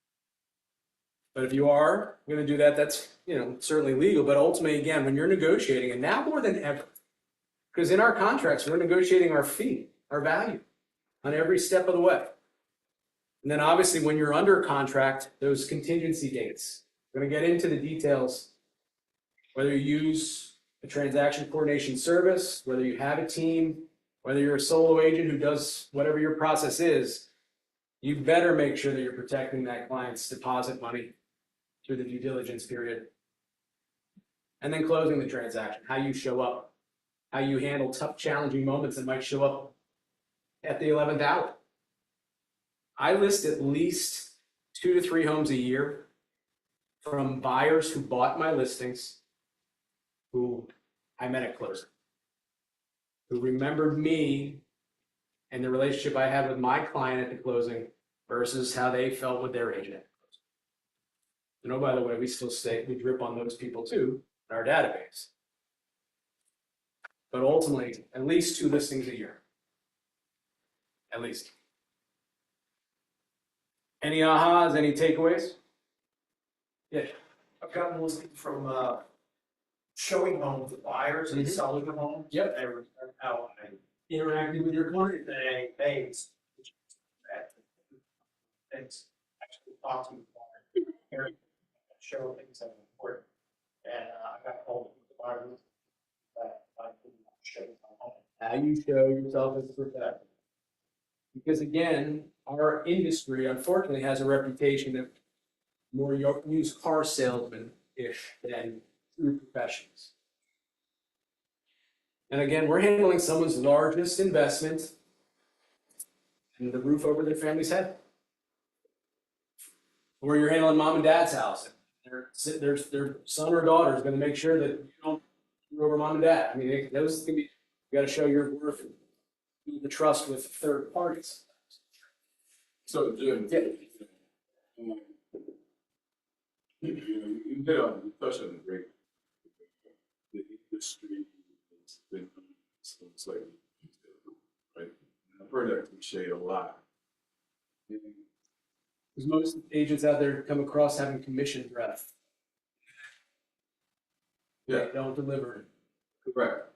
But if you are going to do that, that's certainly legal. But ultimately, again, when you're negotiating, and now more than ever, because in our contracts, we're negotiating our fee, our value on every step of the way. And then obviously when you're under contract, those contingency dates. We're going to get into the details, whether you use a transaction coordination service, whether you have a team, whether you're a solo agent who does whatever your process is, you better make sure that you're protecting that client's deposit money through the due diligence period. And then closing the transaction, how you show up, how you handle tough, challenging moments that might show up at the 11th hour. I list at least 2 to 3 homes a year from buyers who bought my listings, who I met at closing, who remembered me and the relationship I had with my client at the closing versus how they felt with their agent at the closing. And oh, by the way, we drip on those people too in our database. But ultimately, at least 2 listings a year. At least. Any ahas, any takeaways? Yeah. I've gotten listing from showing homes to buyers and selling the homes. Yep. They were out and Interacting with your client. they things actually talk to the buyer, show things that are important. And I got hold of the buyers that I could show my home. How you show yourself as a professional. Because again, our industry unfortunately has a reputation of more used car salesman-ish than true professionals. And again, we're handling someone's largest investment and the roof over their family's head. Or you're handling mom and dad's house. Their son or daughter is going to make sure that you don't screw over mom and dad. I mean, those can be, you got to show your worth and the trust with third parties. So Jim, Yeah. You hit on, you touched on a great, the industry has been, it's like, right? I've heard that cliche a lot. Because most agents out there come across having commission breath. Yeah. They don't deliver. Correct.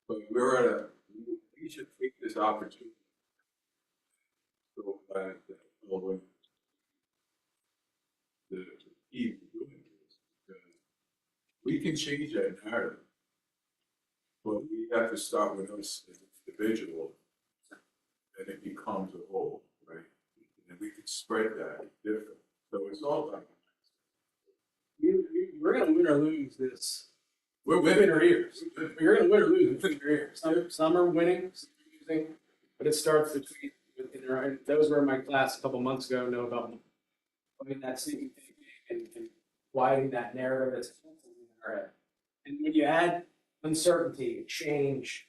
But we're at a, we should take this opportunity. So glad that all women to keep doing this, because we can change that narrative. But we have to start with us as an individual, and it becomes a whole, right? And we can spread that different. So it's all about. We're going to win or lose this. We're Win winning. or ears. You're going to win or lose within your ears. Some are winning, some are losing, but it starts between. Those were in my class a couple months ago. Know about that sneaky thinking and widening that narrative that's in our head. And when you add uncertainty, change,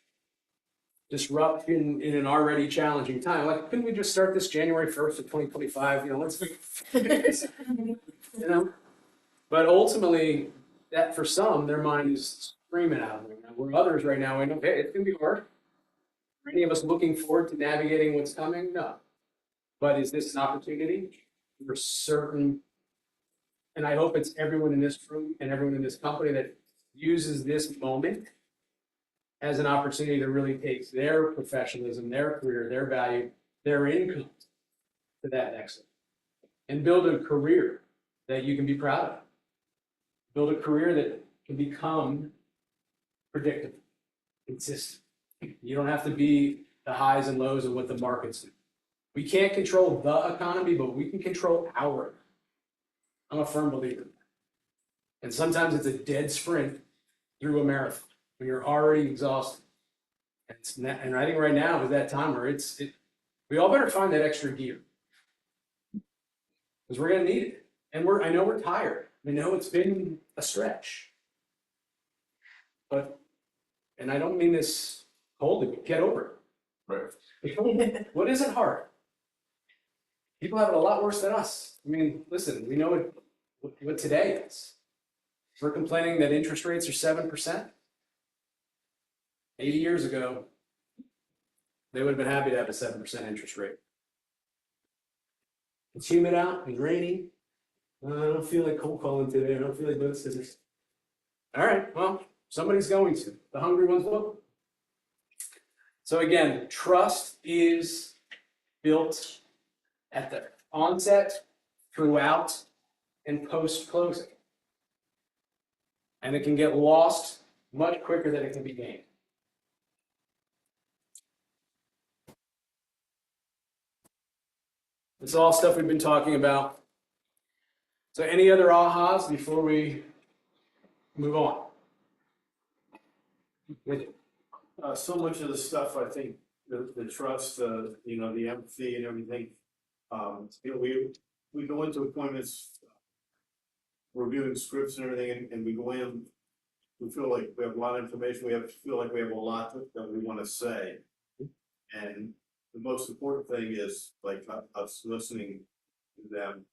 disruption in an already challenging time, like couldn't we just start this January 1st of 2025? Let's But ultimately, that for some, their mind is screaming out of them. Where others right now, okay, it's gonna be hard. Are any of us looking forward to navigating what's coming? No. But is this an opportunity? for certain, and I hope it's everyone in this room and everyone in this company that uses this moment as an opportunity to really take their professionalism, their career, their value, their income to that next level. And build a career that you can be proud of. Build a career that can become predictable, consistent. You don't have to be the highs and lows of what the markets do. We can't control the economy, but we can control our economy. I'm a firm believer. And sometimes it's a dead sprint through a marathon when you're already exhausted. And I think right now is that time where we all better find that extra gear. Because we're gonna need it. And I know we're tired. I know it's been a stretch. And I don't mean this coldly, but get over it. Right. What isn't hard? People have it a lot worse than us. I mean, listen, we know what today is. We're complaining that interest rates are 7%. 80 years ago, they would have been happy to have a 7% interest rate. It's humid out and rainy. I don't feel like cold calling today. I don't feel like doing scissors. All right, well, somebody's going to. The hungry ones will. So again, trust is built at the onset, throughout, and post-closing. And it can get lost much quicker than it can be gained. This is all stuff we've been talking about. So any other ahas before we move on? So much of the stuff, I think, the trust, the empathy and everything. We go into appointments, reviewing scripts and everything, and we go in, we feel like we have a lot of information, feel like we have a lot that we wanna say. And the most important thing is like us listening to them,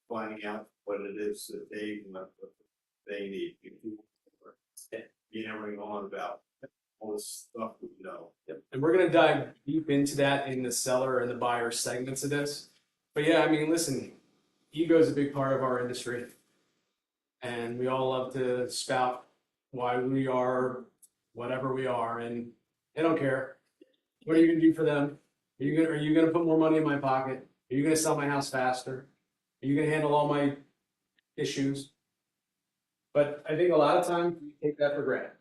finding out what it is that what they need. Being everything on about all this stuff we know. And we're gonna dive deep into that in the seller and the buyer segments of this. But yeah, I mean, listen, ego is a big part of our industry. And we all love to spout why we are whatever we are, and they don't care. What are you gonna do for them? Are you gonna put more money in my pocket? Are you gonna sell my house faster? Are you gonna handle all my issues? But I think a lot of times we take that for granted.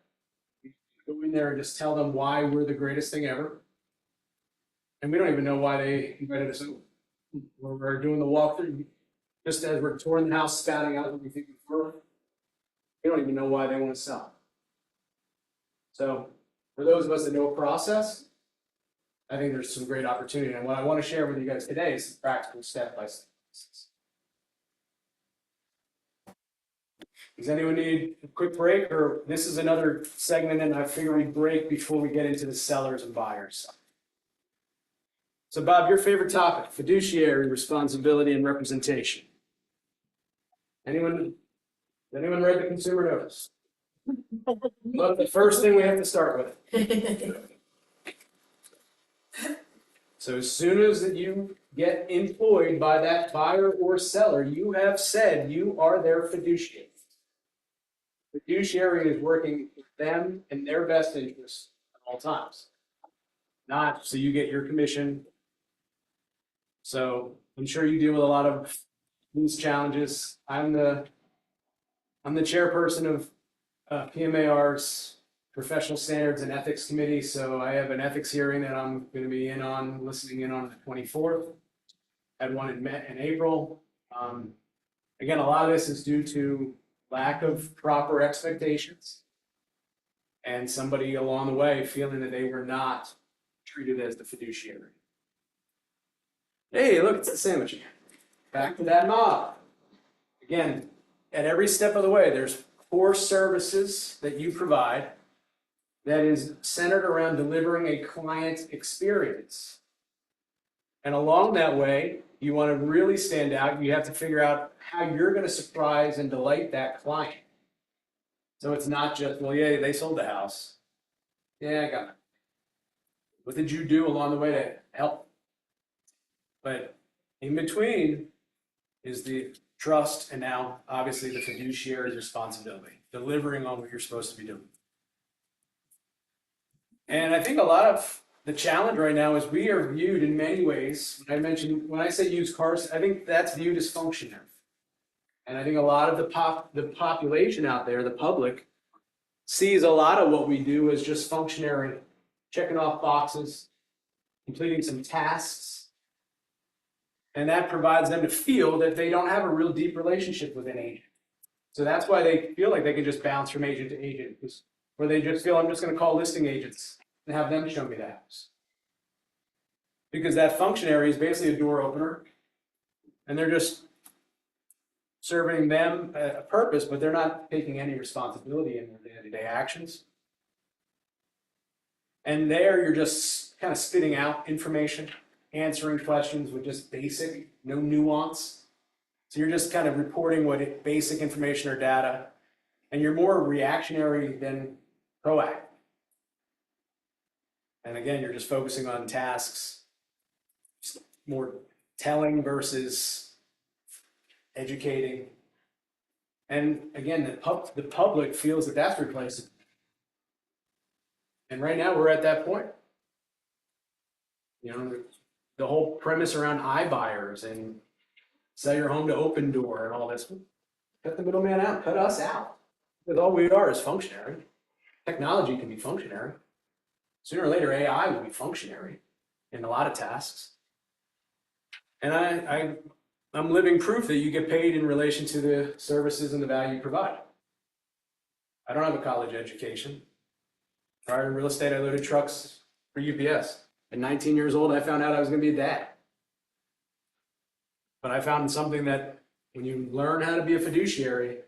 We go in there and just tell them why we're the greatest thing ever. And we don't even know why they invited us over. When we're doing the walkthrough, just as we're touring the house, spouting out what we think it's worth, we don't even know why they want to sell. So for those of us that know a process, I think there's some great opportunity. And what I want to share with you guys today is practical step-by-step. Does anyone need a quick break, or this is another segment and I figure we break before we get into the sellers and buyers? So Bob, your favorite topic, fiduciary responsibility and representation. Anyone read the consumer notice? Well, the first thing we have to start with. So as soon as that you get employed by that buyer or seller, you have said you are their fiduciary. Fiduciary is working with them in their best interest at all times. Not so you get your commission. So I'm sure you deal with a lot of these challenges. I'm the chairperson of PMAR's Professional Standards and Ethics Committee. So I have an ethics hearing that I'm going to be listening in on the 24th. Had one in April. Again, a lot of this is due to lack of proper expectations and somebody along the way feeling that they were not treated as the fiduciary. Hey, look, it's the sandwich again. Back to that mob. Again, at every step of the way, there's core services that you provide that is centered around delivering a client experience. And along that way, you want to really stand out. You have to figure out how you're going to surprise and delight that client. So it's not just, well, yeah, they sold the house. Yeah, I got it. What did you do along the way to help? But in between, is the trust, and now obviously the fiduciary responsibility, delivering on what you're supposed to be doing. And I think a lot of the challenge right now is we are viewed in many ways. When I say used cars, I think that's viewed as functionary. And I think a lot of the population out there, the public, sees a lot of what we do as just functionary, checking off boxes, completing some tasks. And that provides them to feel that they don't have a real deep relationship with an agent. So that's why they feel like they can just bounce from agent to agent, or they just feel, I'm just going to call listing agents and have them show me the house. Because that functionary is basically a door opener, and they're just serving them a purpose, but they're not taking any responsibility in their day-to-day actions. And there you're just kind of spitting out information, answering questions with just basic, no nuance. So you're just kind of reporting what basic information or data, and you're more reactionary than proactive. And again, you're just focusing on tasks, more telling versus educating. And again, the public feels that that's replaceable. And right now we're at that point. You know, the whole premise around iBuyers and sell your home to Open Door and all this, cut the middleman out, cut us out. Because all we are is functionary. Technology can be functionary. Sooner or later, AI will be functionary in a lot of tasks. And I'm living proof that you get paid in relation to the services and the value you provide. I don't have a college education. Prior to real estate, I loaded trucks for UPS. At 19 years old, I found out I was going to be a dad. But I found something that when you learn how to be a fiduciary,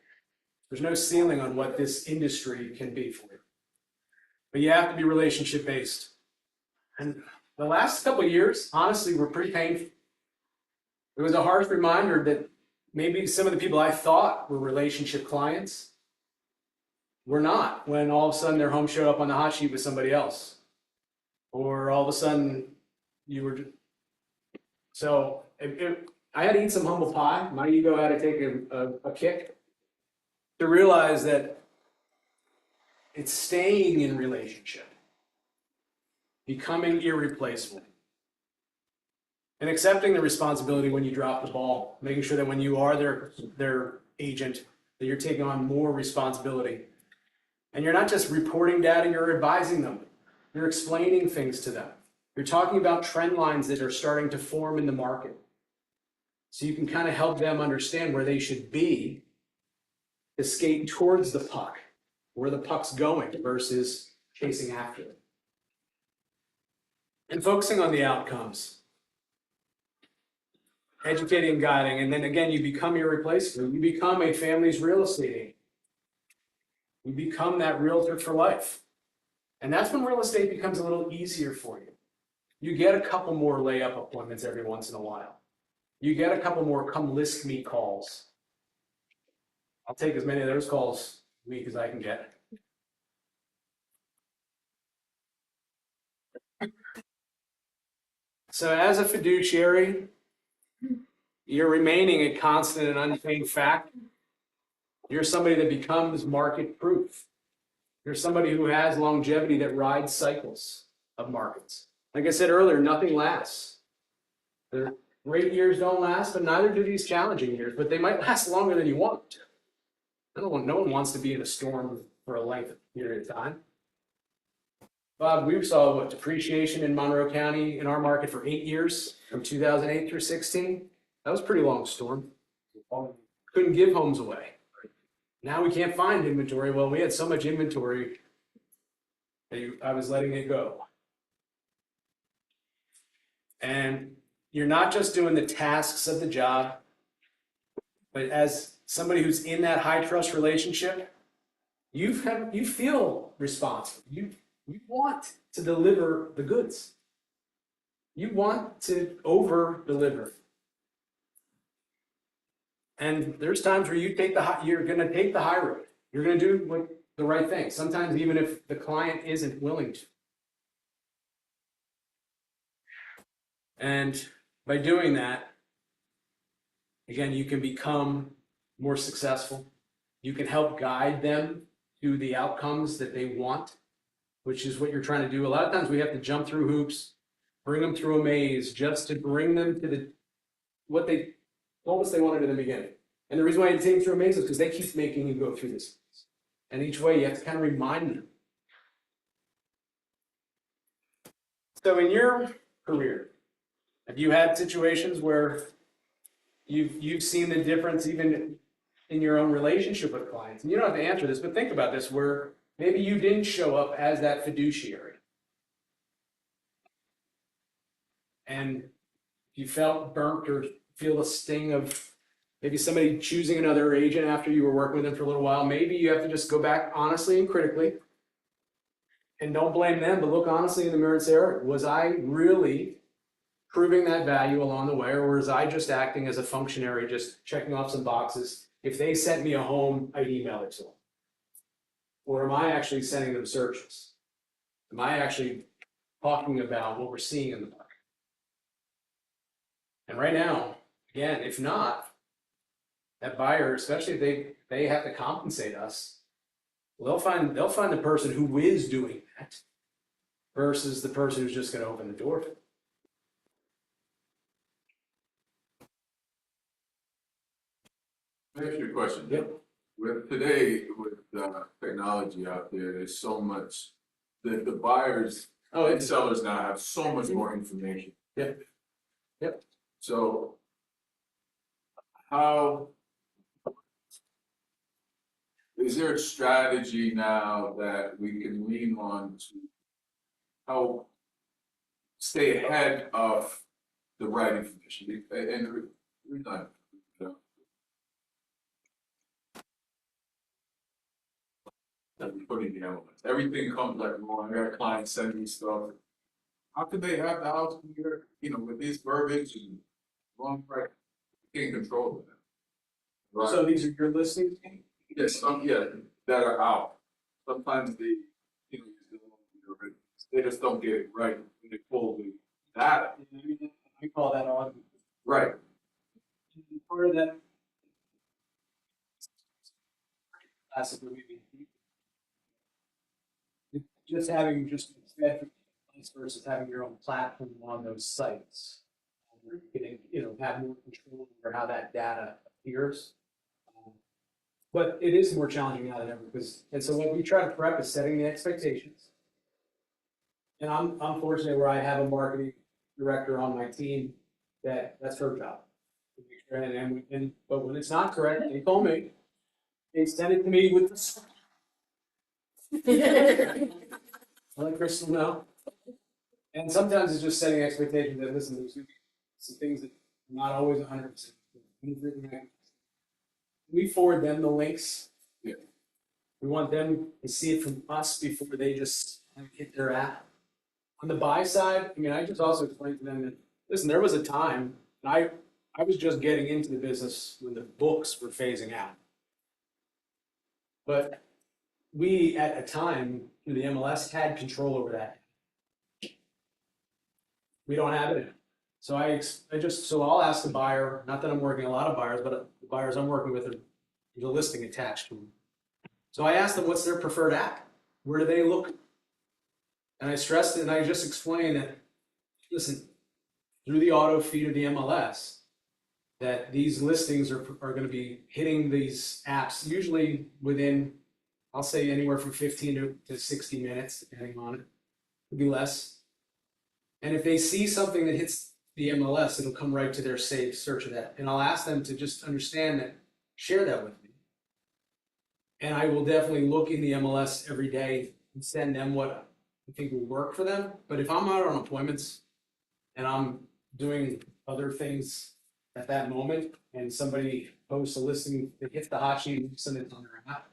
there's no ceiling on what this industry can be for you. But you have to be relationship based. And the last couple of years, honestly, were pretty painful. It was a harsh reminder that maybe some of the people I thought were relationship clients were not, when all of a sudden their home showed up on the hot sheet with somebody else. Or all of a sudden you were. So I had to eat some humble pie. My ego had to take a kick to realize that it's staying in relationship, becoming irreplaceable, and accepting the responsibility when you drop the ball, making sure that when you are their agent, that you're taking on more responsibility. And you're not just reporting data, you're advising them. You're explaining things to them. You're talking about trend lines that are starting to form in the market. So you can kind of help them understand where they should be to skate towards the puck, where the puck's going versus chasing after it. And focusing on the outcomes. Educating and guiding, and then again, you become irreplaceable. You become a family's real estate agent. You become that realtor for life. And that's when real estate becomes a little easier for you. You get a couple more layup appointments every once in a while. You get a couple more come list me calls. I'll take as many of those calls a week as I can get. So as a fiduciary, you're remaining a constant and unchanged fact. You're somebody that becomes market proof. You're somebody who has longevity that rides cycles of markets. Like I said earlier, nothing lasts. The great years don't last, but neither do these challenging years, but they might last longer than you want. No one wants to be in a storm for a length of period of time. Bob, we saw depreciation in Monroe County in our market for 8 years, from 2008 through 16. That was a pretty long storm. Couldn't give homes away. Now we can't find inventory. Well, we had so much inventory that I was letting it go. And you're not just doing the tasks of the job, but as somebody who's in that high trust relationship, you feel responsible. You want to deliver the goods. You want to over deliver. And there's times where you're going to take the high road. You're going to do the right thing. Sometimes even if the client isn't willing to. And by doing that, Again, you can become more successful. You can help guide them to the outcomes that they want, which is what you're trying to do. A lot of times we have to jump through hoops, bring them through a maze just to bring them to what they told us they wanted in the beginning. And the reason why you take them through a maze is because they keep making you go through this. And each way you have to kind of remind them. So in your career, have you had situations where you've seen the difference even in your own relationship with clients? And you don't have to answer this, but think about this, where maybe you didn't show up as that fiduciary. And you felt burnt or feel the sting of maybe somebody choosing another agent after you were working with them for a little while. Maybe you have to just go back honestly and critically. And don't blame them, but look honestly in the mirror and say, all right, was I really proving that value along the way, or was I just acting as a functionary, just checking off some boxes? If they sent me a home, I'd email it to them. Or am I actually sending them searches? Am I actually talking about what we're seeing in the market? And right now, again, if not, that buyer, especially if they have to compensate us, they'll find the person who is doing that versus the person who's just going to open the door. Let me ask you a question. Yep. With today, with technology out there, there's so much, the buyers and sellers now have so much more information. Yep. Yep. So how, is there a strategy now that we can lean on to help stay ahead of the right information? And the reason I'm putting the elements, everything comes like, well, I got clients sending me stuff. How could they have the house here, with these verbiage and wrong price? You can't control that. Right? So these are your listings? Yes, that are out. Sometimes they just don't get it right when they pull the data. We call that on. Right. Part of that classic movie. Just having versus having your own platform on those sites. You're getting, have more control over how that data appears. But it is more challenging now than ever and so what we try to prep is setting the expectations. And I'm fortunate where I have a marketing director on my team that's her job. But when it's not correct, they call me. They send it to me with the I let Crystal know. And sometimes it's just setting expectations that, listen, there's some things that are not always 100%. We forward them the links. Yeah. We want them to see it from us before they just hit their app. On the buy side, I just also explained to them that, listen, there was a time, and I was just getting into the business when the books were phasing out. But we, at a time, through the MLS, had control over that. We don't have it. So I'll ask the buyer, not that I'm working a lot of buyers, but the buyers I'm working with, there's a listing attached to them. So I asked them, what's their preferred app? Where do they look? And I stressed it, and I just explained that, listen, through the auto feed of the MLS, that these listings are going to be hitting these apps usually within, I'll say anywhere from 15 to 60 minutes, depending on it. Could be less. And if they see something that hits the MLS, it'll come right to their saved search of that. And I'll ask them to just understand that, share that with me. And I will definitely look in the MLS every day and send them what I think will work for them. But if I'm out on appointments and I'm doing other things at that moment and somebody posts a listing that hits the hot sheet and send it on their app,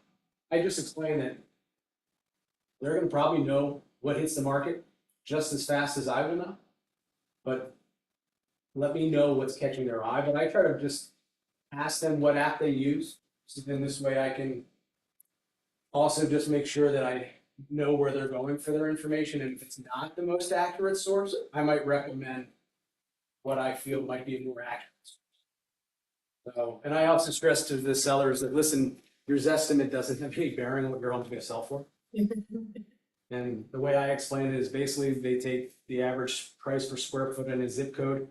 I just explain that they're going to probably know what hits the market just as fast as I would know, but let me know what's catching their eye. But I try to just ask them what app they use, so then this way I can also just make sure that I know where they're going for their information. And if it's not the most accurate source, I might recommend what I feel might be a more accurate source. So, and I also stress to the sellers that, listen, your estimate doesn't have any bearing on what your home's gonna sell for. And the way I explain it is basically they take the average price per square foot in a zip code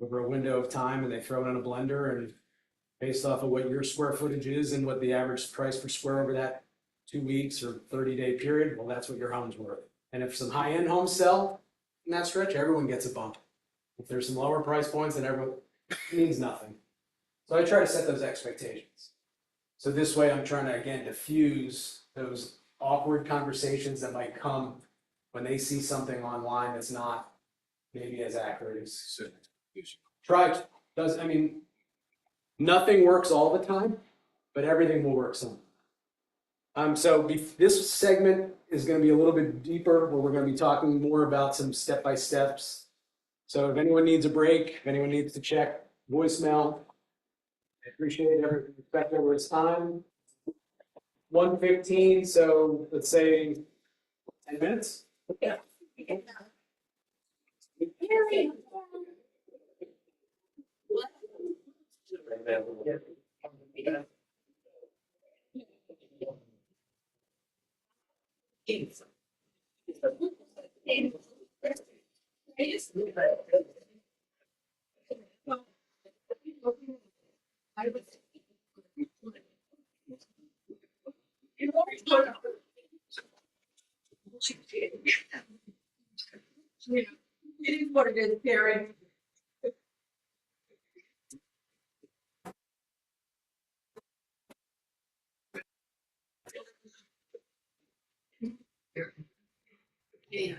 over a window of time and they throw it in a blender, and based off of what your square footage is and what the average price per square over that 2 weeks or 30-day period, well, that's what your home's worth. And if some high-end homes sell in that stretch, everyone gets a bump. If there's some lower price points, then everyone, it means nothing. So I try to set those expectations. So this way I'm trying to, again, diffuse those awkward conversations that might come when they see something online that's not maybe as accurate as try does. I mean, nothing works all the time, but everything will work some. This segment is going to be a little bit deeper, where we're going to be talking more about some step-by-steps. So if anyone needs a break, if anyone needs to check voicemail, I appreciate respect everyone's time. 1:15, so let's say 10 minutes. Yeah. It is what it is, Karen. Yeah.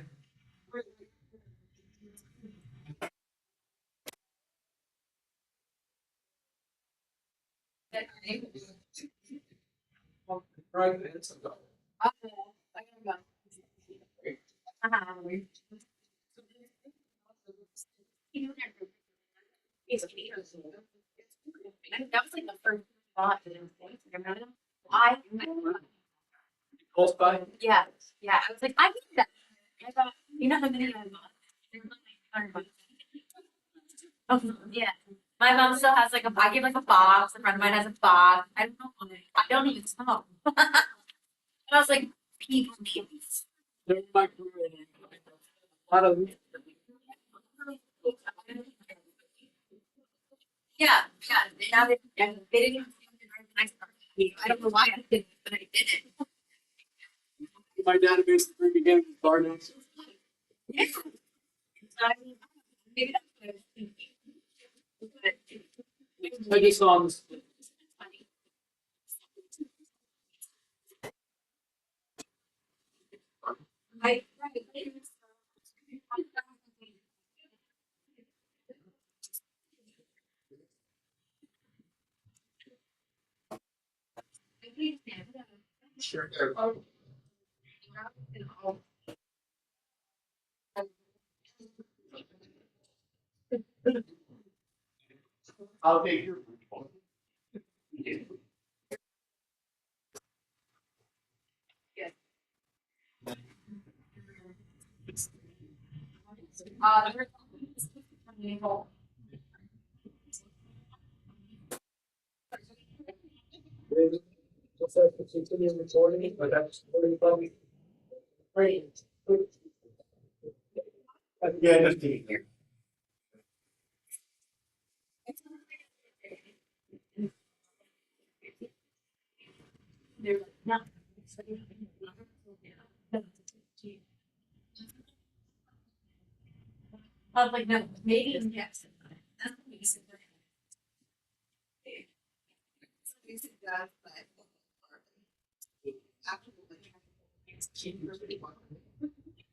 Right, it's That was like the first thought that I was thinking. I close by. yeah, I was like, I need that. I thought, you know how many I bought? Oh, yeah. My mom still has like I gave like a box. A friend of mine has a box. I don't know why. I don't even smoke. And I was like, people need these. They're my career. A lot of Yeah. Now they didn't even I don't know why I did it, but I did it. my database at the very beginning was bar notes. Yeah. I mean, maybe that's what I was thinking. But I just saw on this. it's funny. Sure. I'll take your. Looks like it's continuing recording, but that's really funny. Great. Yeah, just keep it. I was like, no, maybe in Jackson. That's what we said.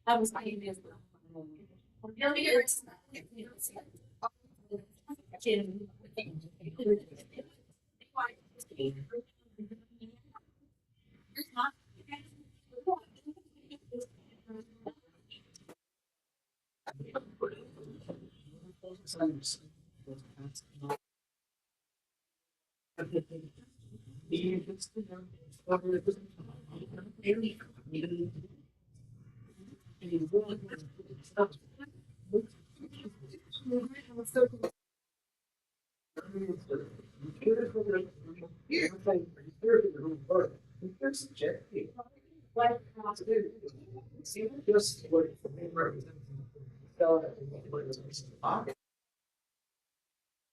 That was my idea as well.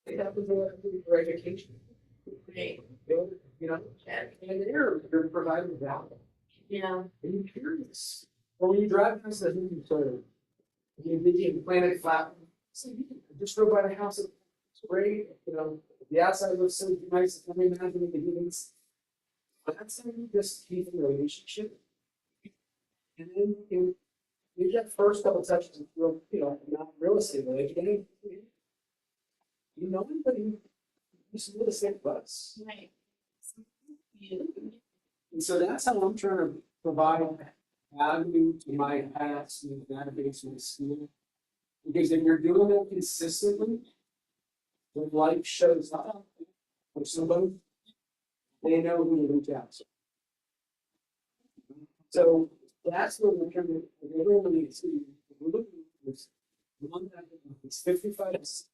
They have to go for education. You know, and they're providing value. Yeah. Are you curious? Or when you drive past the movie theater, you Planet Flat, so you can just go by the house, it's great, you know, the outside looks so nice, I can imagine the beginnings. But that's how you just keep a relationship. And then you get first couple touches of real, you know, not real estate related, you know anybody who used to live the same place. Right. And so that's how I'm trying to provide value to my past and the database and the school. Because if you're doing it consistently, when life shows up for somebody, they know who to reach out to. So that's what we're trying to, we're really see, we're looking at this. One that it's 55. It's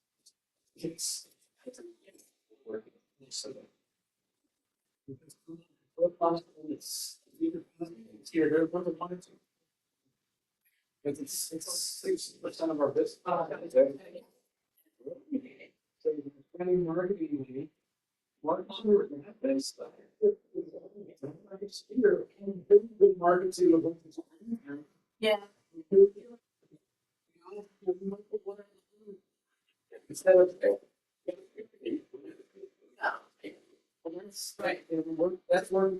here, they're one of one or two. But it's 6% of our business. So spending marketing, marketing that base. Good market to Yeah. Instead of. That's right, that's where we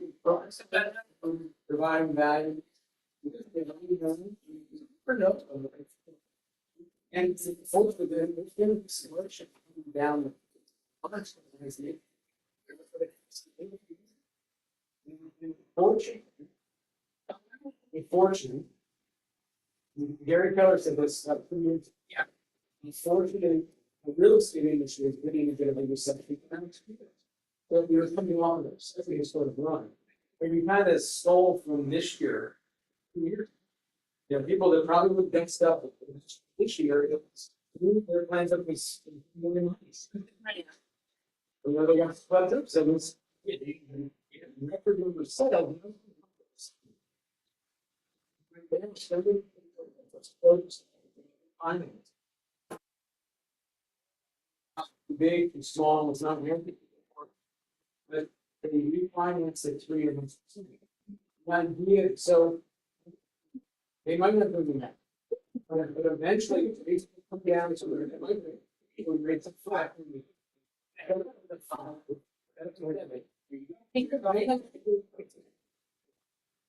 providing value. And hopefully then there's going to be selection down the Unfortunately, Gary Keller said this 2 years ago. Yeah. Unfortunately, the real estate industry is getting a bit of a reception. So you're coming on this, every sort of run. But you kind of stole from this year, 2 years. You know, people that probably would get stuff this year, their plans up was million money. Right. You know, they got swept up, so it's record number sale. Big and small, it's not really. But they refinance it 3 years. One year, so they might not do that. But eventually, it's come down to where they might be. When rates are flat.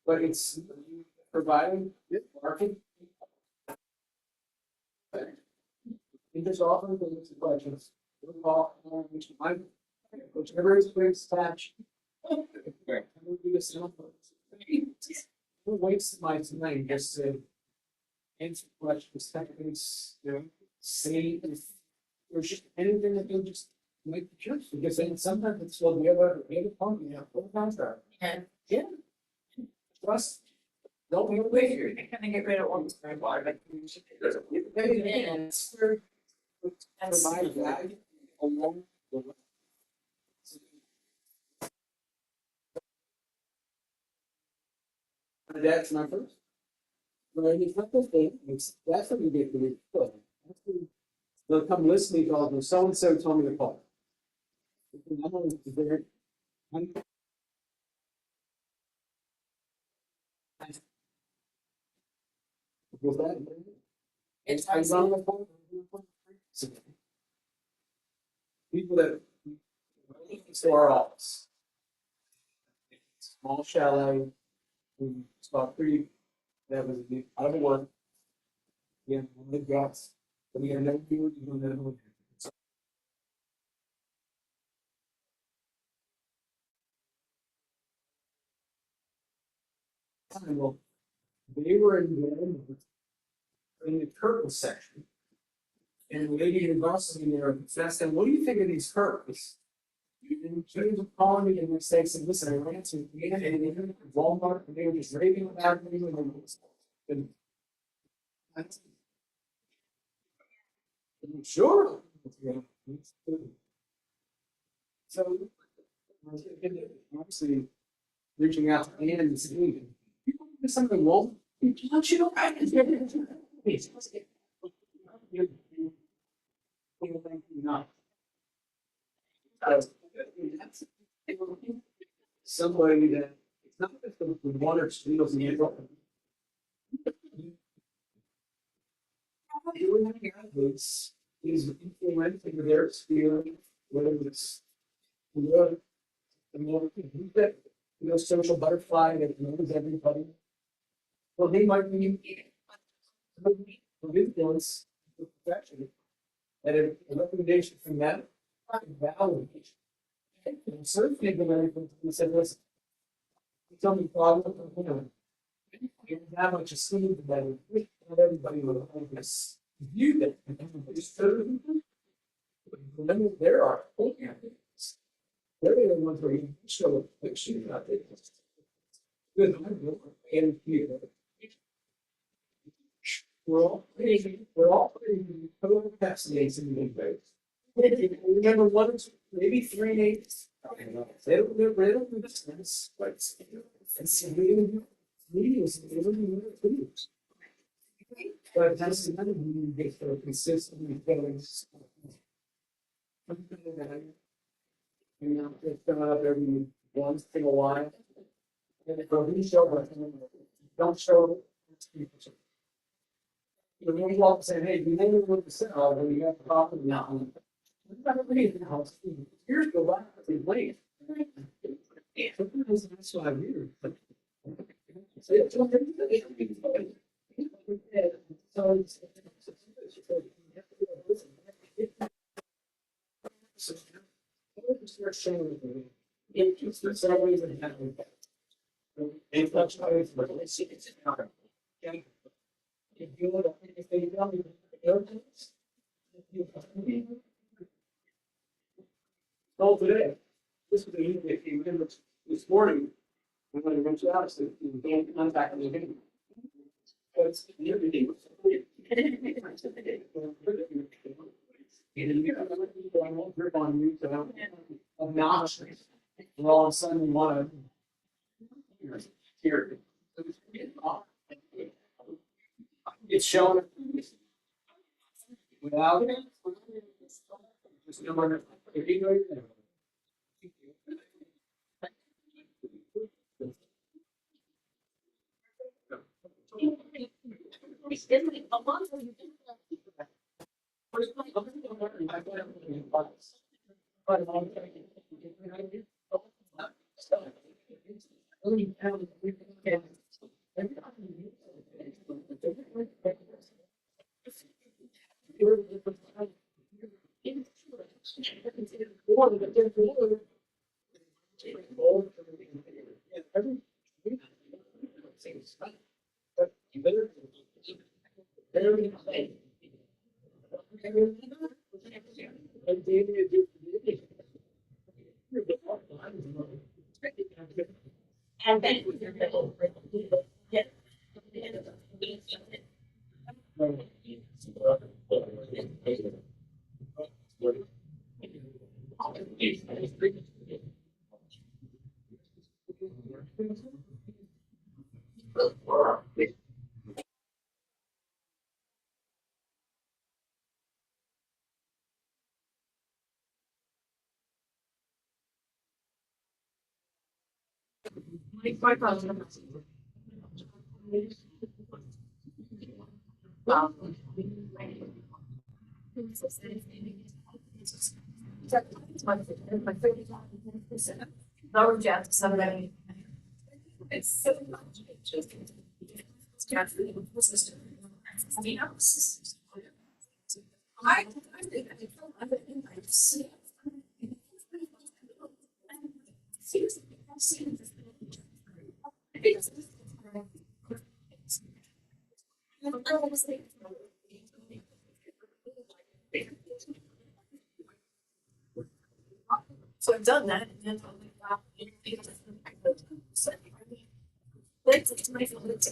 But it's providing market. You just offer things to questions. Whichever is quick attach. Who wastes my time just to answer questions, techniques, you know, say if there's just anything that they just make the choice, because then sometimes it's well, we have a pump, you have full contract. Yeah. Trust. Don't be away here. They're gonna get rid of one. Provide value along the way. That's my first. But it's not the thing, it's definitely get the report. They'll come listen to me call them, so and so told me to call. Was that? It's I run the phone. People that to our office. Small chalet, we saw 3, that was out of work. Yeah, the gas, but we had no food, you know, well, they were in the curtain section. And the lady in Boston there asked them, what do you think of these curtains? And she was calling me and they said, listen, I ran to Walmart and they were just raving about me and sure. So, obviously, reaching out to Ann and saying, you want to do something wrong? Don't you know? Not. Somebody that, it's not just the one or two of the doing this is implementing their experience, whether it's the social butterfly that knows everybody. Well, they might be influence the profession. And a recommendation from them, validation. And certainly the management said, listen, you tell me problem, you know, you don't have much esteem for that. Not everybody will always view that. Remember, there are candidates. They're the ones where you show a picture about it. Good, and here. We're all pretty co-fascinates in the ways. Remember one, maybe 3 names. They don't do this, but it's meetings, they don't do it. But that's another meeting they feel consistently going. You know, they come out every once in a while. And if we show up, don't show up. You know, you all say, hey, you never went to sell when you got the property now. Here's the last late. Sometimes that's 5 years. Oh, today, this was a few minutes this morning. I'm going to reach out to gain contact with him. But it's the other day. I won't grip on you, so I'm not. And all of a sudden, you want to hear it. It's shown without it. Just no one. If you know your and then no reject somebody. It's so much. I think so I've done that. And then it's my fault. It's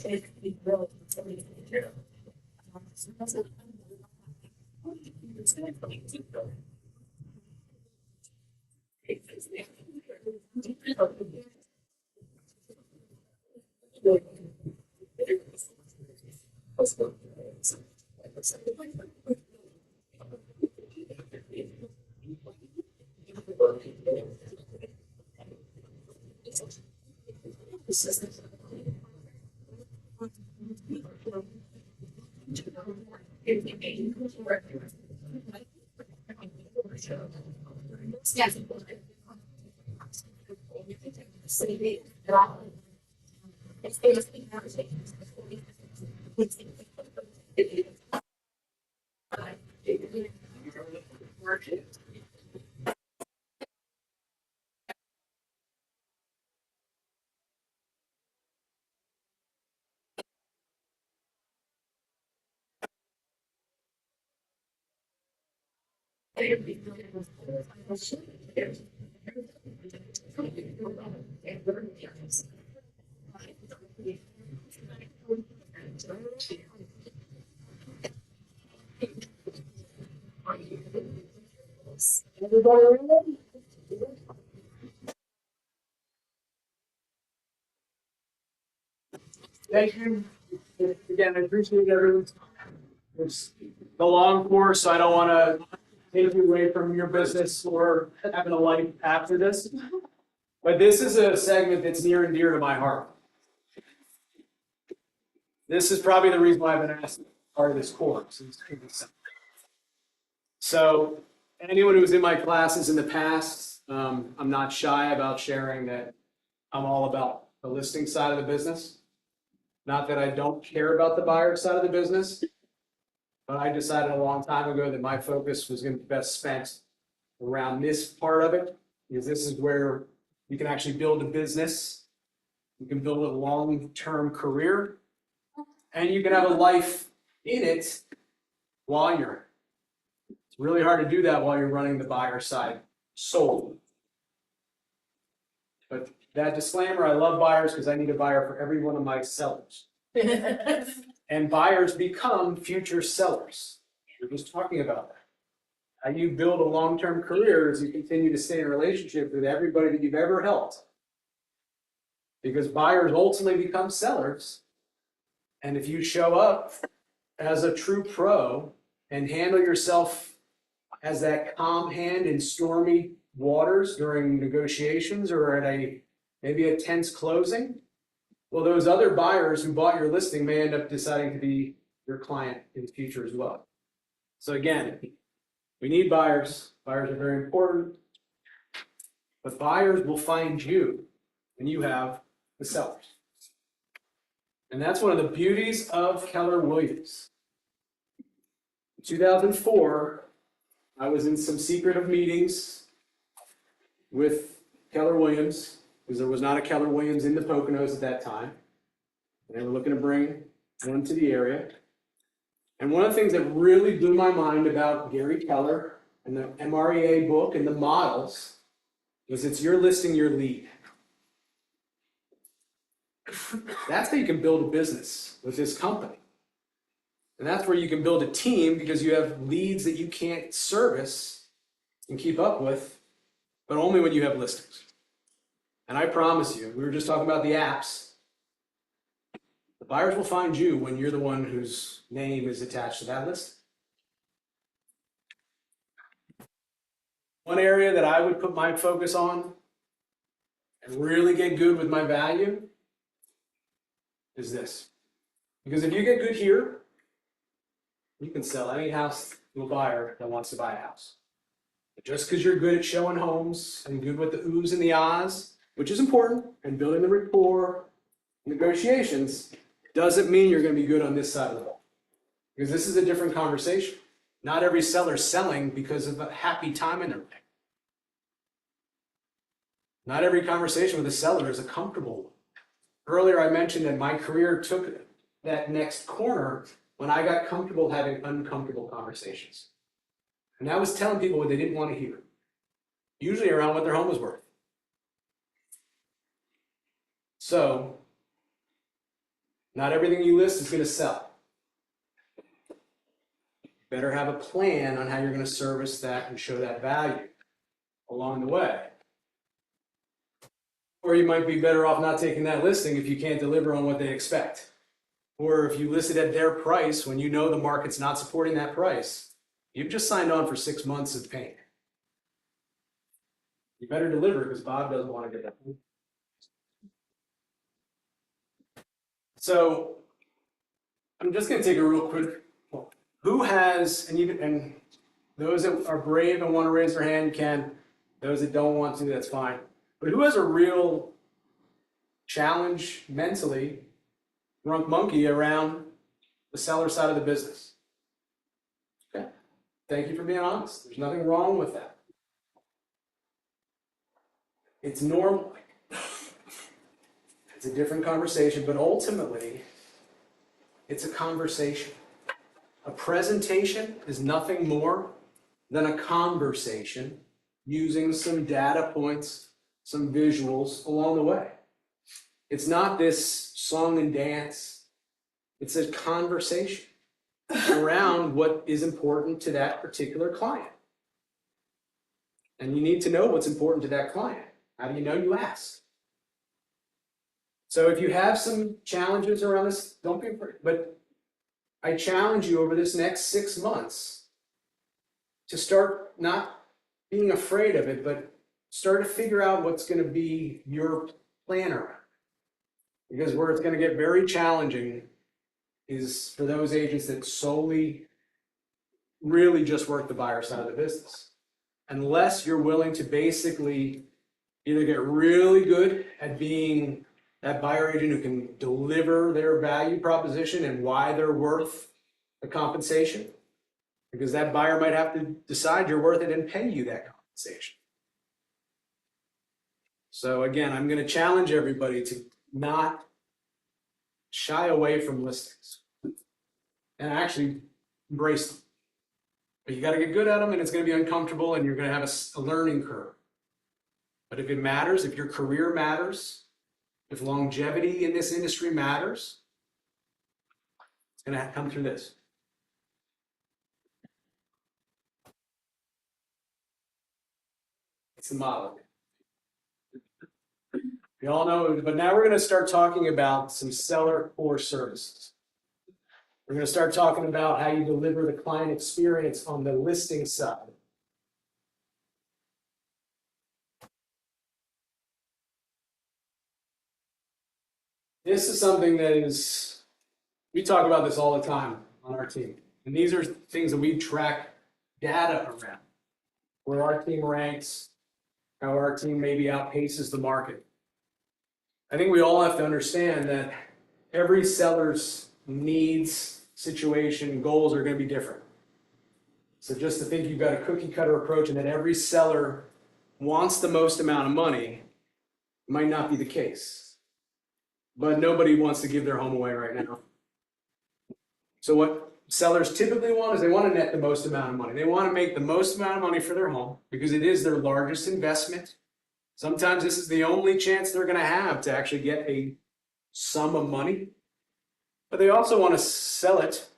Thank you. Again, I appreciate everyone's. It's the long course, so I don't want to take you away from your business or having a life after this. But this is a segment that's near and dear to my heart. This is probably the reason why I've been asked to be part of this course. So anyone who was in my classes in the past, I'm not shy about sharing that I'm all about the listing side of the business. Not that I don't care about the buyer side of the business, but I decided a long time ago that my focus was going to be best spent around this part of it, because this is where you can actually build a business, you can build a long-term career, and you can have a life in it while you're. It's really hard to do that while you're running the buyer side solely. But that disclaimer, I love buyers because I need a buyer for every one of my sellers. And buyers become future sellers. We're just talking about that. How you build a long-term career is you continue to stay in a relationship with everybody that you've ever helped. Because buyers ultimately become sellers. And if you show up as a true pro and handle yourself as that calm hand in stormy waters during negotiations or at maybe a tense closing, well, those other buyers who bought your listing may end up deciding to be your client in the future as well. So again, we need buyers. Buyers are very important. But buyers will find you when you have the sellers. And that's one of the beauties of Keller Williams. In 2004, I was in some secretive meetings with Keller Williams, because there was not a Keller Williams in the Poconos at that time. And they were looking to bring one to the area. And one of the things that really blew my mind about Gary Keller and the MREA book and the models was it's your listing, your lead. That's how you can build a business with this company. And that's where you can build a team because you have leads that you can't service and keep up with, but only when you have listings. And I promise you, we were just talking about the apps. The buyers will find you when you're the one whose name is attached to that list. One area that I would put my focus on and really get good with my value is this. Because if you get good here, you can sell any house to a buyer that wants to buy a house. But just because you're good at showing homes and good with the oohs and the ahs, which is important, and building the rapport, negotiations, doesn't mean you're going to be good on this side of the ball. Because this is a different conversation. Not every seller's selling because of a happy time in their life. Not every conversation with a seller is a comfortable one. Earlier I mentioned that my career took that next corner when I got comfortable having uncomfortable conversations. And that was telling people what they didn't want to hear. Usually around what their home was worth. So, not everything you list is going to sell. You better have a plan on how you're going to service that and show that value along the way. Or you might be better off not taking that listing if you can't deliver on what they expect. Or if you list it at their price when you know the market's not supporting that price, you've just signed on for 6 months of pain. You better deliver because Bob doesn't want to get that. So I'm just going to take a real quick. Who has, and those that are brave and want to raise their hand, you can. Those that don't want to, that's fine. But who has a real challenge mentally, drunk monkey, around the seller side of the business? Okay. Thank you for being honest. There's nothing wrong with that. It's normal. It's a different conversation, but ultimately, it's a conversation. A presentation is nothing more than a conversation using some data points, some visuals along the way. It's not this song and dance. It's a conversation around what is important to that particular client. And you need to know what's important to that client. How do you know? You ask. So if you have some challenges around this, don't be afraid. But I challenge you over this next 6 months to start not being afraid of it, but start to figure out what's going to be your plan around it. Because where it's going to get very challenging is for those agents that solely really just work the buyer side of the business. Unless you're willing to basically either get really good at being that buyer agent who can deliver their value proposition and why they're worth the compensation, because that buyer might have to decide you're worth it and pay you that compensation. So again, I'm going to challenge everybody to not shy away from listings and actually embrace them. But you got to get good at them, and it's going to be uncomfortable, and you're going to have a learning curve. But if it matters, if your career matters, if longevity in this industry matters, it's going to come through this. It's the model. We all know, but now we're going to start talking about some seller core services. We're going to start talking about how you deliver the client experience on the listing side. This is something that is, we talk about this all the time on our team. And these are things that we track data around, where our team ranks, how our team maybe outpaces the market. I think we all have to understand that every seller's needs, situation, goals are going to be different. So just to think you've got a cookie cutter approach and that every seller wants the most amount of money might not be the case. But nobody wants to give their home away right now. So what sellers typically want is they want to net the most amount of money. They want to make the most amount of money for their home because it is their largest investment. Sometimes this is the only chance they're going to have to actually get a sum of money. But they also want to sell it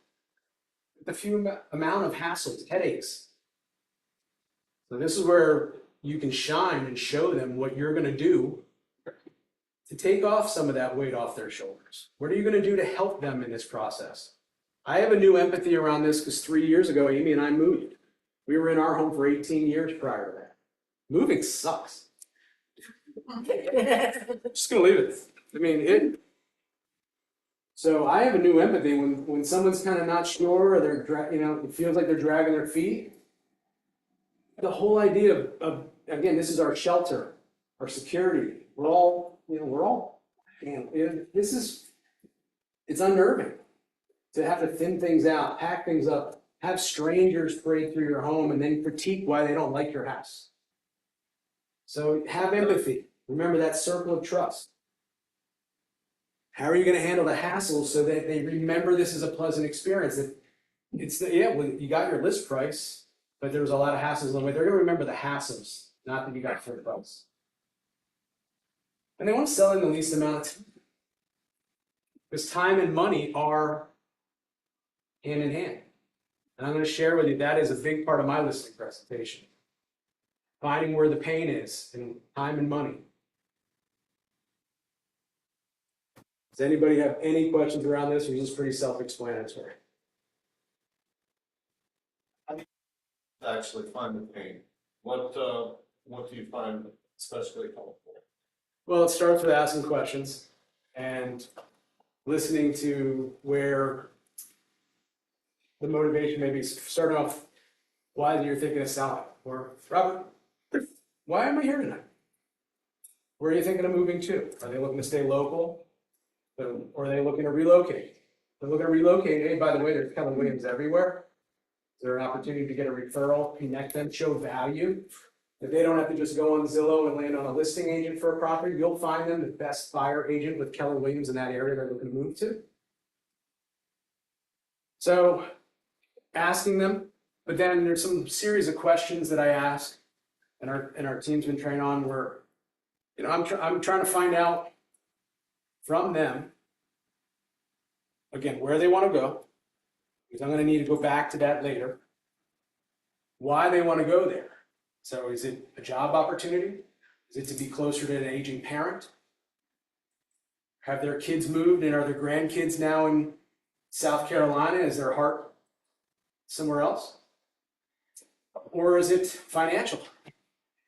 with a few amount of hassles, headaches. So this is where you can shine and show them what you're going to do to take off some of that weight off their shoulders. What are you going to do to help them in this process? I have a new empathy around this because 3 years ago, Amy and I moved. We were in our home for 18 years prior to that. Moving sucks. Just gonna leave it. I mean, so I have a new empathy when someone's kind of not sure or they're, it feels like they're dragging their feet. The whole idea of again, this is our shelter, our security. We're all, it's unnerving to have to thin things out, pack things up, have strangers parade through your home and then critique why they don't like your house. So have empathy. Remember that circle of trust. How are you going to handle the hassles so that they remember this is a pleasant experience? That you got your list price, but there was a lot of hassles along the way. They're going to remember the hassles, not that you got for the price. And they want to sell in the least amount of time. Because time and money are hand in hand. And I'm going to share with you, that is a big part of my listing presentation. Finding where the pain is in time and money. Does anybody have any questions around this, or is this pretty self-explanatory? Actually find the pain. What do you find especially helpful? Well, it starts with asking questions and listening to where the motivation may be. Starting off, why you're thinking of selling, or Robert, why am I here tonight? Where are you thinking of moving to? Are they looking to stay local? Or are they looking to relocate? If they're looking to relocate, hey, by the way, there's Keller Williams everywhere. Is there an opportunity to get a referral, connect them, show value? If they don't have to just go on Zillow and land on a listing agent for a property, you'll find them the best buyer agent with Keller Williams in that area they're looking to move to. So asking them, but then there's some series of questions that I ask, and our team's been trained on where, you know, I'm trying to find out from them, again, where they want to go, because I'm going to need to go back to that later, why they want to go there. So is it a job opportunity? Is it to be closer to an aging parent? Have their kids moved and are their grandkids now in South Carolina? Is their heart somewhere else? Or is it financial?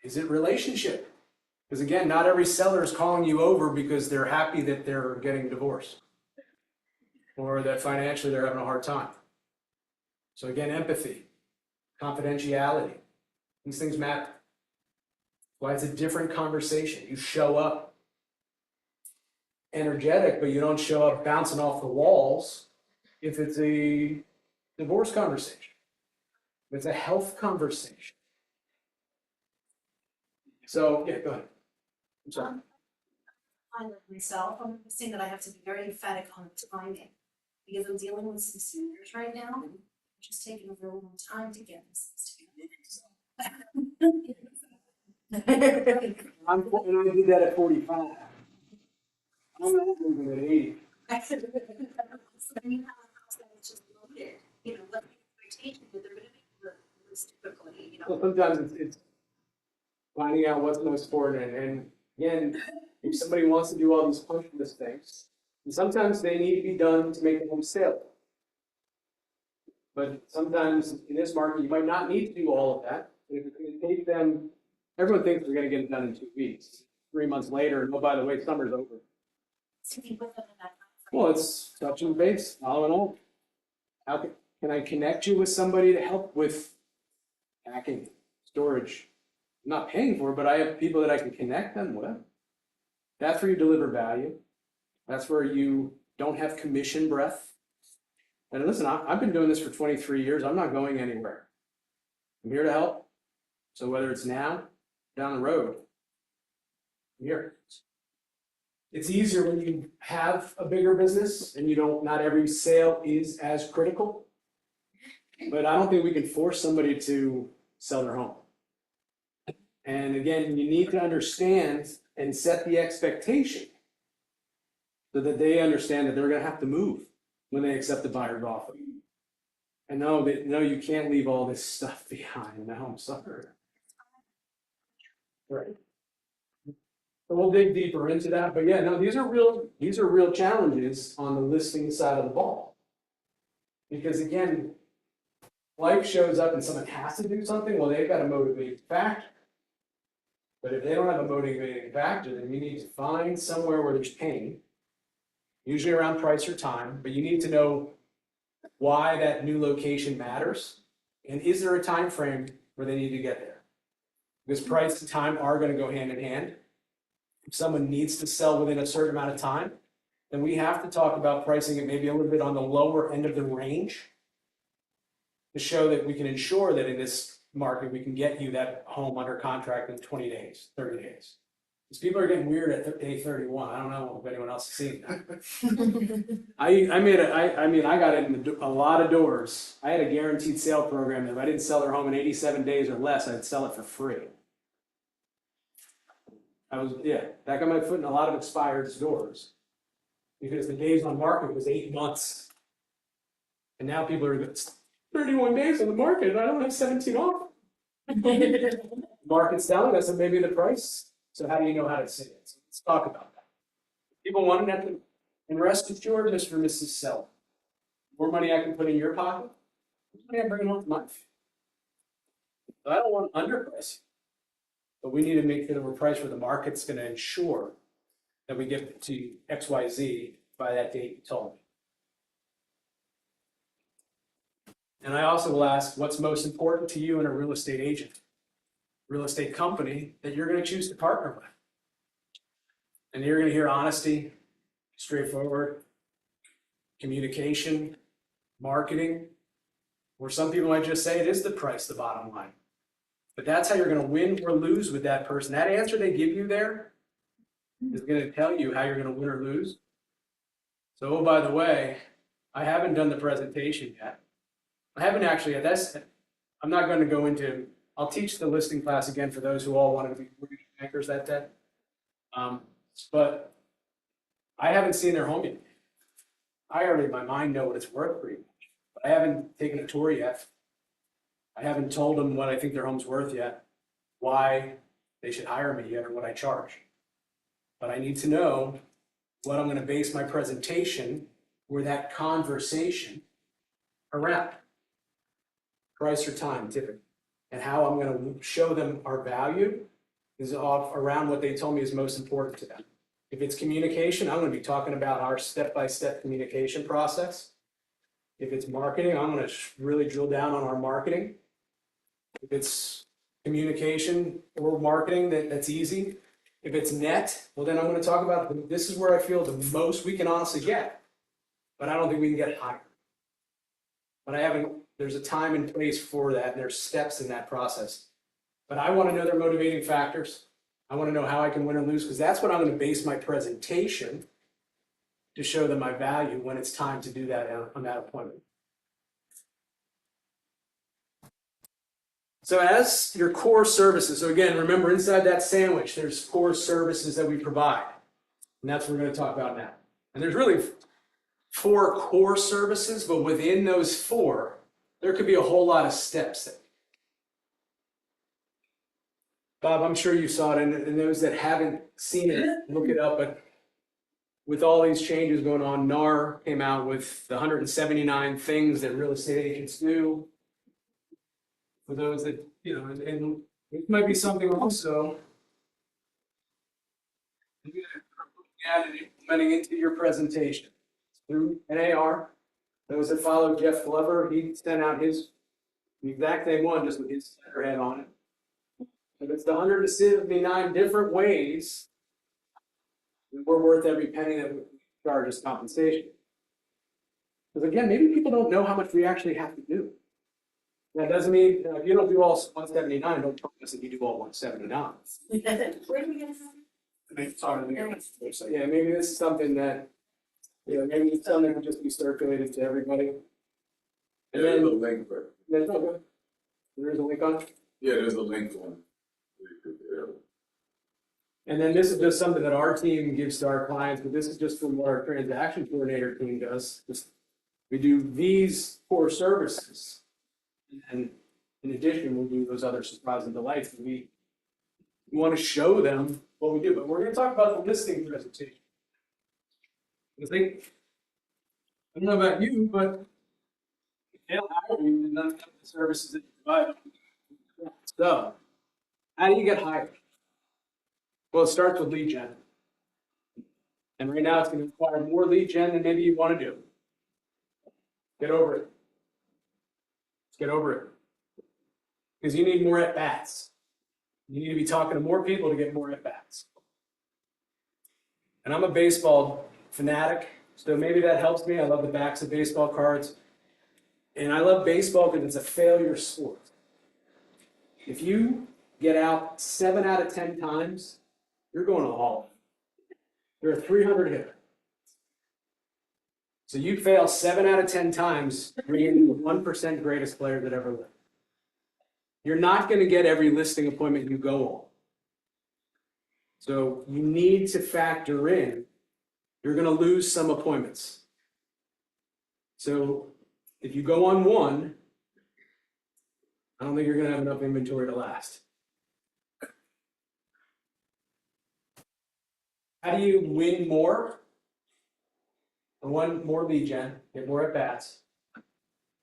Is it relationship? Because again, not every seller is calling you over because they're happy that they're getting divorced or that financially they're having a hard time. So again, empathy, confidentiality, these things matter. Why it's a different conversation. You show up energetic, but you don't show up bouncing off the walls if it's a divorce conversation. If it's a health conversation. So, yeah, go ahead. I'm sorry. I like myself, I'm saying that I have to be very emphatic on timing, because I'm dealing with some seniors right now, and it's just taking a real long time to get this together. And I did that at 45. I'm not moving at 80. I mean, how it's just loaded, you know, what the expectation that they're gonna make this typically, you know. Well, sometimes it's finding out what's most important. And again, if somebody wants to do all these punch list things, and sometimes they need to be done to make the home sale. But sometimes in this market, you might not need to do all of that. If it's going to take them, everyone thinks they're going to get it done in 2 weeks. 3 months later, and oh, by the way, summer's over. To be with them in that timeframe. Well, it's touching base, following up. How can I connect you with somebody to help with packing, storage? I'm not paying for it, but I have people that I can connect them with. That's where you deliver value. That's where you don't have commission breath. And listen, I've been doing this for 23 years. I'm not going anywhere. I'm here to help. So whether it's now, down the road, I'm here. It's easier when you have a bigger business and you don't, not every sale is as critical. But I don't think we can force somebody to sell their home. And again, you need to understand and set the expectation so that they understand that they're going to have to move when they accept the buyer's offer. And no, you can't leave all this stuff behind. No, I'm sorry. Right. So we'll dig deeper into that, but yeah, no, these are real challenges on the listing side of the ball. Because again, life shows up and someone has to do something, well, they've got a motivating factor. But if they don't have a motivating factor, then you need to find somewhere where there's pain, usually around price or time, but you need to know why that new location matters, and is there a time frame where they need to get there? Because price and time are going to go hand in hand. If someone needs to sell within a certain amount of time, then we have to talk about pricing it maybe a little bit on the lower end of the range to show that we can ensure that in this market, we can get you that home under contract in 20 days, 30 days. Because people are getting weird at day 31. I don't know if anyone else has seen that. I got in a lot of doors. I had a guaranteed sale program that if I didn't sell their home in 87 days or less, I'd sell it for free. That got my foot in a lot of expired doors. Because the days on market was 8 months. And now people are 31 days on the market and I don't have 17 off. Market's telling us that maybe the price. So how do you know how to say it? So let's talk about that. People want And rest assured, Mr. and Mrs. Seller, more money I can put in your pocket, more money I'm bringing home to my family. I don't want to underprice you, but we need to make sure that we're priced where the market's going to ensure that we get to XYZ by that date you told me. And I also will ask, what's most important to you in a real estate agent, real estate company that you're going to choose to partner with? And you're going to hear honesty, straightforward, communication, marketing, or some people might just say it is the price, the bottom line. But that's how you're going to win or lose with that person. That answer they give you there is going to tell you how you're going to win or lose. So, oh, by the way, I haven't done the presentation yet. I haven't actually, I'm not going to go into, I'll teach the listing class again for those who all wanted to be mortgage bankers that day. But I haven't seen their home yet. I already in my mind know what it's worth pretty much, but I haven't taken a tour yet. I haven't told them what I think their home's worth yet, why they should hire me yet, or what I charge. But I need to know what I'm going to base my presentation or that conversation around. Price or time, typically. And how I'm going to show them our value is off around what they told me is most important to them. If it's communication, I'm going to be talking about our step-by-step communication process. If it's marketing, I'm going to really drill down on our marketing. If it's communication or marketing, that's easy. If it's net, well, then I'm going to talk about this is where I feel the most we can honestly get, but I don't think we can get higher. But there's a time and place for that, and there's steps in that process. But I want to know their motivating factors. I want to know how I can win or lose, because that's what I'm going to base my presentation to show them my value when it's time to do that on that appointment. So as your core services, so again, remember inside that sandwich, there's core services that we provide. And that's what we're going to talk about now. And there's really 4 core services, but within those 4, there could be a whole lot of steps. Bob, I'm sure you saw it, and those that haven't seen it, look it up. But with all these changes going on, NAR came out with the 179 things that real estate agents do. For those that, and it might be something also you're looking at and implementing into your presentation. Through NAR, those that follow Jeff Glover, he sent out the exact same one, just with his letterhead on it. But it's the 179 different ways that we're worth every penny that we charge as compensation. Because again, maybe people don't know how much we actually have to do. That doesn't mean, if you don't do all 179, don't promise that you do all 179. Where do we get it from? Yeah, maybe this is something that, maybe it's something that would just be circulated to everybody. And There's a then, link for it. there's a link on it. Yeah, there's a link on it. And then this is just something that our team gives to our clients, but this is just from what our transaction coordinator team does. We do these core services. And in addition, we'll do those other surprise and delights. We want to show them what we do, but we're going to talk about the listing presentation. I don't know about you, but they'll hire you and none of the services that you provide. So, how do you get hired? Well, it starts with lead gen. And right now it's going to require more lead gen than maybe you want to do. Get over it. Let's get over it. Because you need more at-bats. You need to be talking to more people to get more at-bats. And I'm a baseball fanatic, so maybe that helps me. I love the backs of baseball cards. And I love baseball because it's a failure sport. If you get out 7 out of 10 times, you're going to the Hall. You're a 300 hitter. So you fail 7 out of 10 times, you're the 1% greatest player that ever lived. You're not going to get every listing appointment you go on. So you need to factor in, you're going to lose some appointments. So if you go on one, I don't think you're going to have enough inventory to last. How do you win more? one more lead gen, get more at bats,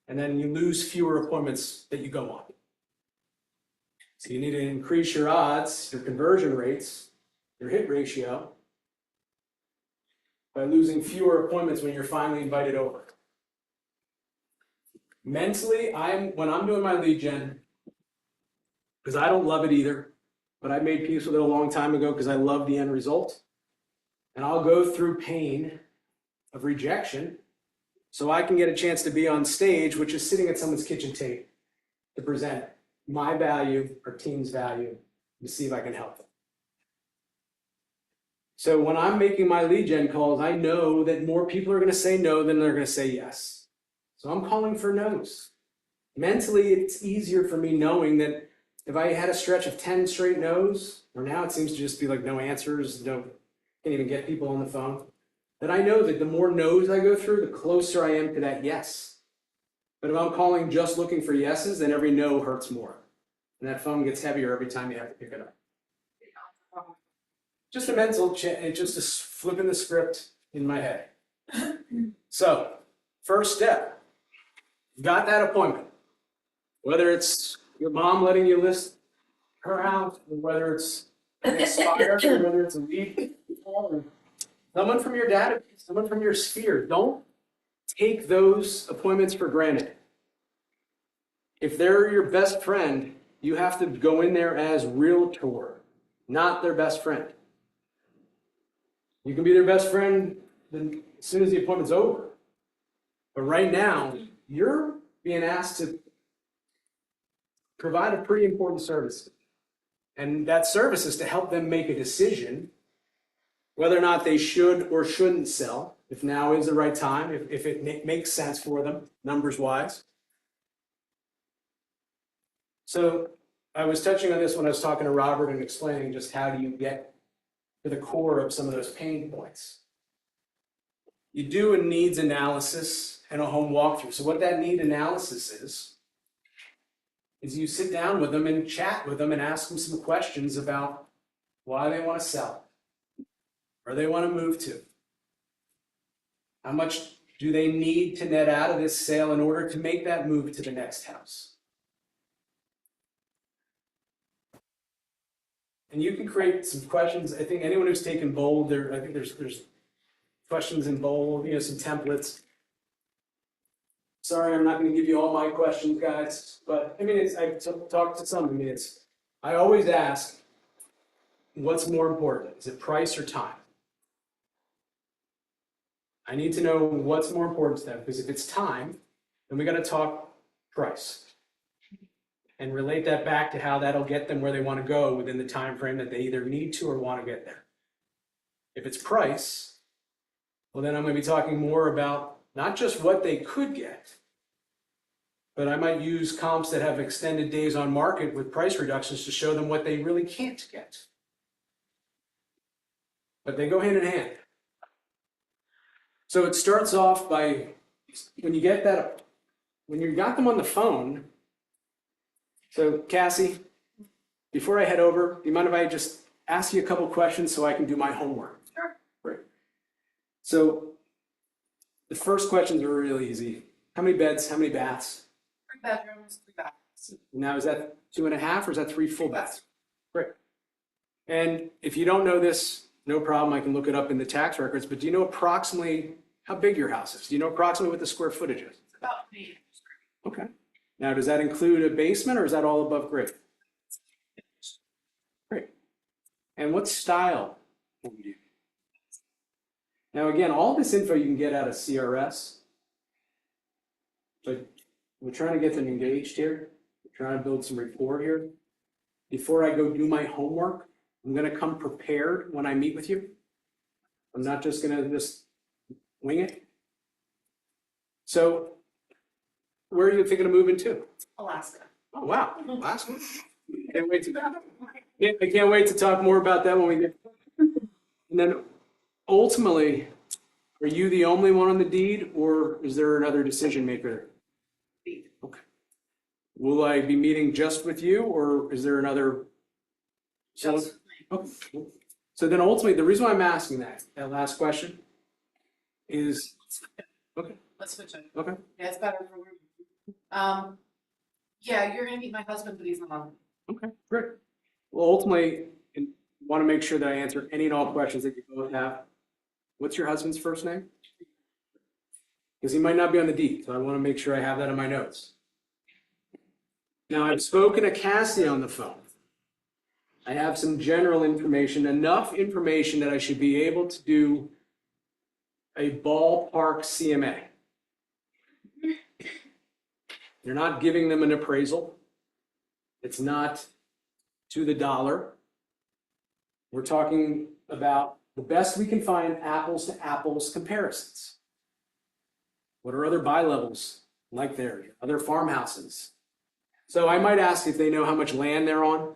and then you lose fewer appointments that you go on. So you need to increase your odds, your conversion rates, your hit ratio by losing fewer appointments when you're finally invited over. Mentally, when I'm doing my lead gen, because I don't love it either, but I made peace with it a long time ago because I love the end result. And I'll go through pain of rejection so I can get a chance to be on stage, which is sitting at someone's kitchen table, to present my value or team's value to see if I can help them. So when I'm making my lead gen calls, I know that more people are going to say no than they're going to say yes. So I'm calling for no's. Mentally, it's easier for me knowing that if I had a stretch of 10 straight no's, or now it seems to just be like no answers, can't even get people on the phone, that I know that the more no's I go through, the closer I am to that yes. But if I'm calling just looking for yeses, then every no hurts more. And that phone gets heavier every time you have to pick it up. Just a mental change, just a flipping the script in my head. So, first step, you got that appointment. Whether it's your mom letting you list her house, or whether it's an Expire, or whether it's a lead, or someone from your database, someone from your sphere. Don't take those appointments for granted. If they're your best friend, you have to go in there as realtor, not their best friend. You can be their best friend as soon as the appointment's over. But right now, you're being asked to provide a pretty important service. And that service is to help them make a decision whether or not they should or shouldn't sell, if now is the right time, if it makes sense for them, numbers-wise. So I was touching on this when I was talking to Robert and explaining just how do you get to the core of some of those pain points. You do a needs analysis and a home walkthrough. So what that need analysis is you sit down with them and chat with them and ask them some questions about why they want to sell, or they want to move to. How much do they need to net out of this sale in order to make that move to the next house? And you can create some questions. I think anyone who's taken bold, I think there's questions in bold, some templates. Sorry, I'm not going to give you all my questions, guys, but I've talked to some. I always ask, what's more important? Is it price or time? I need to know what's more important to them, because if it's time, then we got to talk price and relate that back to how that'll get them where they want to go within the time frame that they either need to or want to get there. If it's price, well, then I'm going to be talking more about not just what they could get, but I might use comps that have extended days on market with price reductions to show them what they really can't get. But they go hand in hand. So it starts off by, when you got them on the phone. So Cassie, before I head over, do you mind if I just ask you a couple questions so I can do my homework? Sure. Great. So the first questions are really easy. How many beds, how many baths? 3 bedrooms, 3 baths. Now, is that 2.5 or is that 3 full baths? Great. And if you don't know this, no problem, I can look it up in the tax records, but do you know approximately how big your house is? Do you know approximately what the square footage is? It's about 8 acres. Okay. Now, does that include a basement or is that all above grade? Great. And what style will you do? Now, again, all this info you can get out of CRS, but we're trying to get them engaged here. We're trying to build some rapport here. Before I go do my homework, I'm going to come prepared when I meet with you. I'm not just going to just wing it. So, where are you thinking of moving to? Alaska. Oh, wow. Alaska. I can't wait to talk more about that when we get. And then ultimately, are you the only one on the deed, or is there another decision maker? Deed. Okay. Will I be meeting just with you, or is there another? Just Okay. So then ultimately, the reason why I'm asking that last question is Okay. Let's switch it. Okay. Yeah, it's better for women. Yeah, you're gonna meet my husband, but he's not. Okay, great. Well, ultimately, I want to make sure that I answer any and all questions that you both have. What's your husband's first name? Because he might not be on the deed, so I want to make sure I have that in my notes. Now, I've spoken to Cassie on the phone. I have some general information, enough information that I should be able to do a ballpark CMA. You're not giving them an appraisal. It's not to the dollar. We're talking about the best we can find apples to apples comparisons. What are other buy levels like there? Other farmhouses? So I might ask if they know how much land they're on.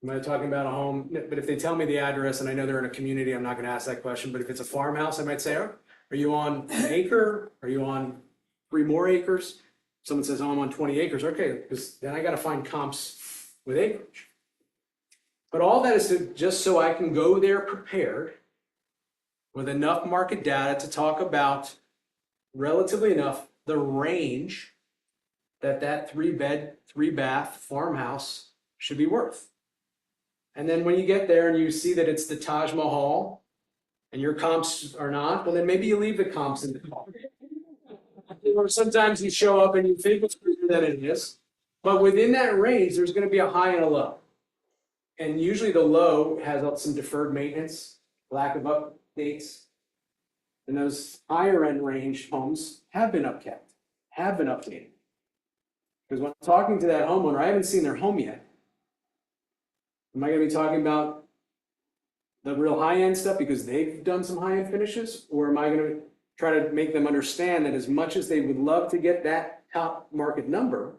Am I talking about a home? But if they tell me the address and I know they're in a community, I'm not going to ask that question. But if it's a farmhouse, I might say, oh, are you on an acre? Are you on 3 more acres? Someone says, oh, I'm on 20 acres. Okay, because then I got to find comps with acreage. But all that is just so I can go there prepared with enough market data to talk about relatively enough the range that 3-bed, 3-bath farmhouse should be worth. And then when you get there and you see that it's the Taj Mahal and your comps are not, well, then maybe you leave the comps in the car. Or sometimes you show up and you think it's bigger than it is. But within that range, there's going to be a high and a low. And usually the low has some deferred maintenance, lack of updates. And those higher end range homes have been upkept, have been updated. Because when I'm talking to that homeowner, I haven't seen their home yet. Am I going to be talking about the real high-end stuff because they've done some high-end finishes? Or am I going to try to make them understand that as much as they would love to get that top market number,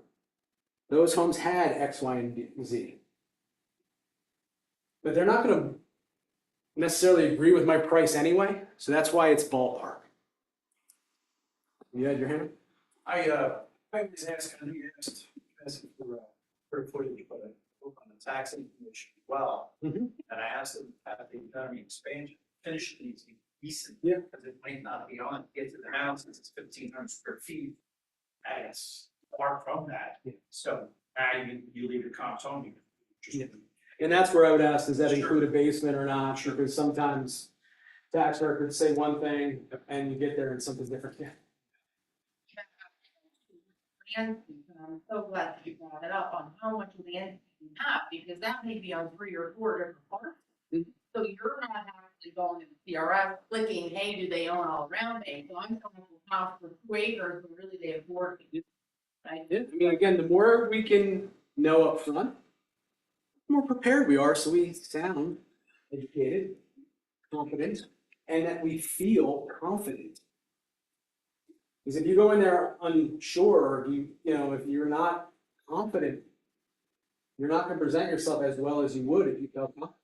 those homes had X, Y, and Z. But they're not going to necessarily agree with my price anyway, so that's why it's ballpark. You had your hand up? I was asking, I know you asked for footage, but I look on the tax information as well. Mhm. And I asked them, have they done any expansion, finish these decent? Yeah. Because it might not be on, get to the house, it's 1,500 square feet. And it's far from that. Yeah. So now you leave the comps on you. Yeah. And that's where I would ask, does that Sure. include a basement or not? Because sometimes tax records say one thing and you get there and something different. Yeah. And I'm so glad that you brought it up on how much land you have, because that may be on 3 or 4 different parts. Mhm. So you're not actually going to the CRF clicking, hey, do they own all around me? So I'm coming to a house for 2 acres, but really they have 4. Right? Yeah, I mean, again, the more we can know up front, the more prepared we are, so we sound educated, confident, and that we feel confident. Because if you go in there unsure, or if you're not confident, you're not going to present yourself as well as you would if you felt confident.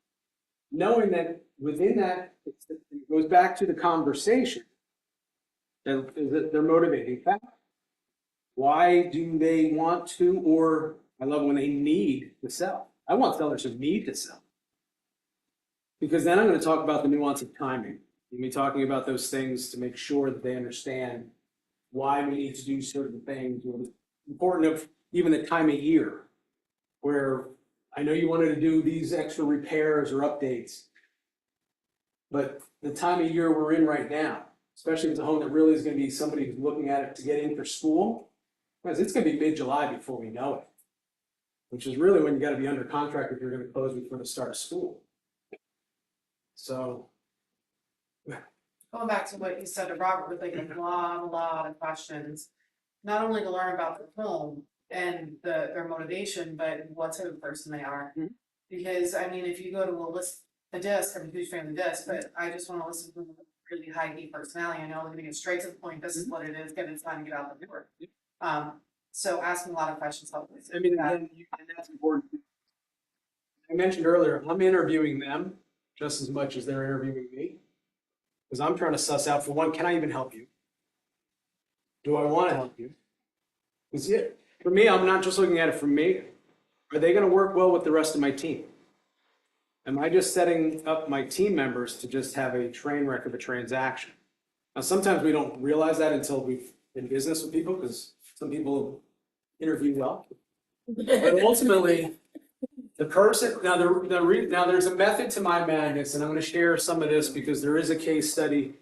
Knowing that within that, it goes back to the conversation. Is it their motivating factor? Why do they want to, or I love when they need to sell. I want sellers who need to sell. Because then I'm going to talk about the nuance of timing. I'm going to be talking about those things to make sure that they understand why we need to do certain things. Or the important of even the time of year, where I know you wanted to do these extra repairs or updates, but the time of year we're in right now, especially if it's a home that really is going to be somebody who's looking at it to get in for school, because it's going to be mid-July before we know it, which is really when you got to be under contract if you're going to close before the start of school. So. Going back to what you said to Robert, with like a lot of questions, not only to learn about the home and their motivation, but what type of person they are. Mhm. Because I mean, if you go to a disc, I'm a huge fan of the disc, but I just want to listen to a really high key personality. I know I'm gonna get straight to the point. This is what it is. Get it done and get out the door. So asking a lot of questions helps. I mean, and that's important. I mentioned earlier, I'm interviewing them just as much as they're interviewing me. Because I'm trying to suss out, for one, can I even help you? Do I want to help you? Because for me, I'm not just looking at it from me. Are they going to work well with the rest of my team? Am I just setting up my team members to just have a train wreck of a transaction? Now, sometimes we don't realize that until we've been in business with people, because some people interview well. But ultimately, the person, now there's a method to my madness, and I'm gonna share some of this because there is a case study.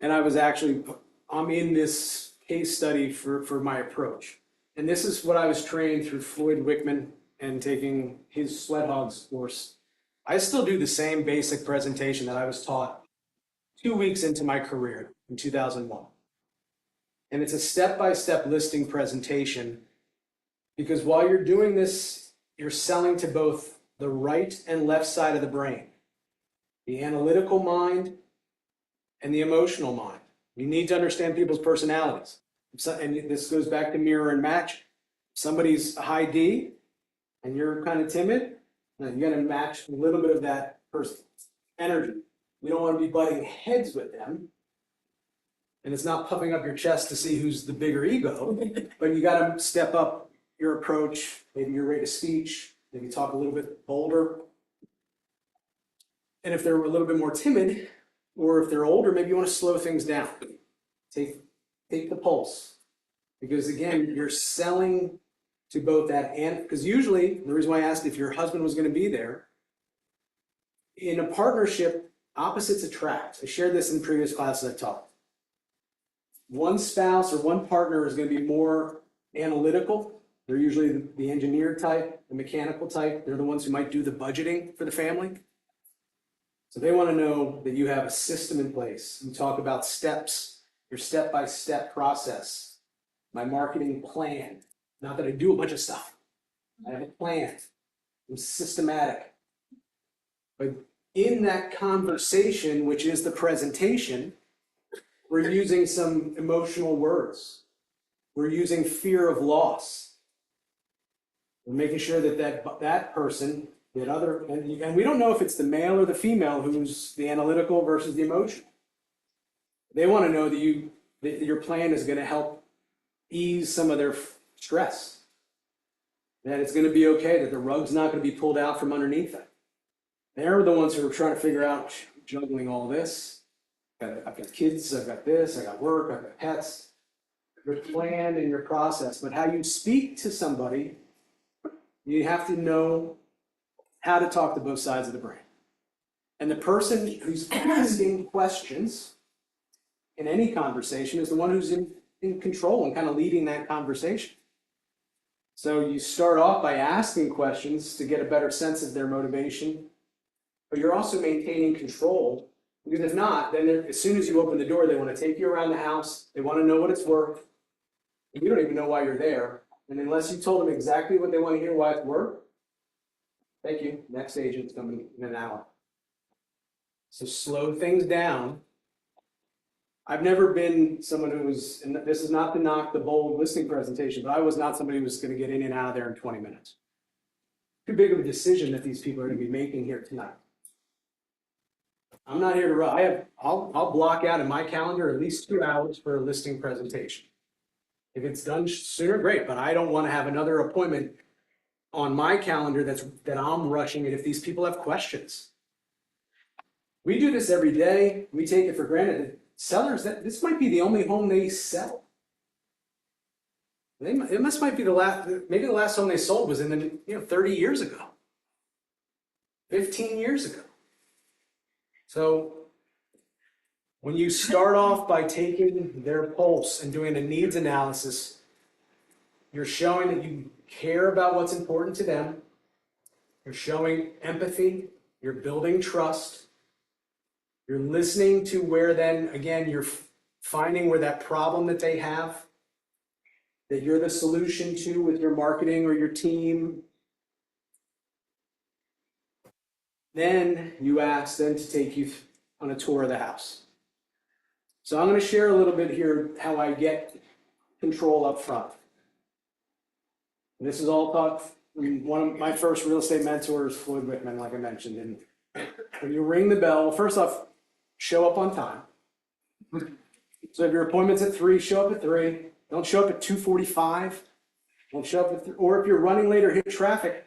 And I'm in this case study for my approach. And this is what I was trained through Floyd Wickman and taking his Sweat Hogs course. I still do the same basic presentation that I was taught 2 weeks into my career in 2001. And it's a step-by-step listing presentation, because while you're doing this, you're selling to both the right and left side of the brain, the analytical mind and the emotional mind. You need to understand people's personalities. And this goes back to mirror and match. If somebody's a high D and you're kind of timid, then you're gonna match a little bit of that person's energy. We don't want to be butting heads with them. And it's not puffing up your chest to see who's the bigger ego, but you gotta step up your approach, maybe your rate of speech, maybe talk a little bit bolder. And if they're a little bit more timid, or if they're older, maybe you want to slow things down. Take the pulse. Because again, you're selling to both that and, because usually, the reason why I asked if your husband was going to be there, in a partnership, opposites attract. I shared this in previous classes I've taught. One spouse or one partner is going to be more analytical. They're usually the engineer type, the mechanical type. They're the ones who might do the budgeting for the family. So they want to know that you have a system in place. You talk about steps, your step-by-step process, my marketing plan. Not that I do a bunch of stuff. I have a plan. I'm systematic. But in that conversation, which is the presentation, we're using some emotional words. We're using fear of loss. We're making sure that person, and we don't know if it's the male or the female who's the analytical versus the emotional. They want to know that your plan is going to help ease some of their stress. That it's going to be okay, that the rug's not going to be pulled out from underneath them. They're the ones who are trying to figure out juggling all this. I've got kids, I've got this, I got work, I've got pets. Your plan and your process, but how you speak to somebody, you have to know how to talk to both sides of the brain. And the person who's asking questions in any conversation is the one who's in control and kind of leading that conversation. So you start off by asking questions to get a better sense of their motivation, but you're also maintaining control, because if not, then as soon as you open the door, they want to take you around the house, they want to know what it's worth, and you don't even know why you're there. And unless you told them exactly what they want to hear, why it's worth, thank you, next agent's coming in an hour. So slow things down. I've never been someone who was, and this is not to knock the bold listing presentation, but I was not somebody who was going to get in and out of there in 20 minutes. Too big of a decision that these people are going to be making here tonight. I'm not here to rush. I'll block out in my calendar at least 2 hours for a listing presentation. If it's done sooner, great, but I don't want to have another appointment on my calendar that I'm rushing, and if these people have questions. We do this every day. We take it for granted that sellers, this might be the only home they sell. It might be maybe the last home they sold was in 30 years ago, 15 years ago. So when you start off by taking their pulse and doing a needs analysis, you're showing that you care about what's important to them. You're showing empathy. You're building trust. You're listening to where then, again, you're finding where that problem that they have, that you're the solution to with your marketing or your team. Then you ask them to take you on a tour of the house. So I'm going to share a little bit here how I get control up front. And this is all taught from one of my first real estate mentors, Floyd Wickman, like I mentioned. And when you ring the bell, first off, show up on time. So if your appointment's at 3, show up at 3. Don't show up at 2:45. Don't show up at 3. Or if you're running late or hit traffic,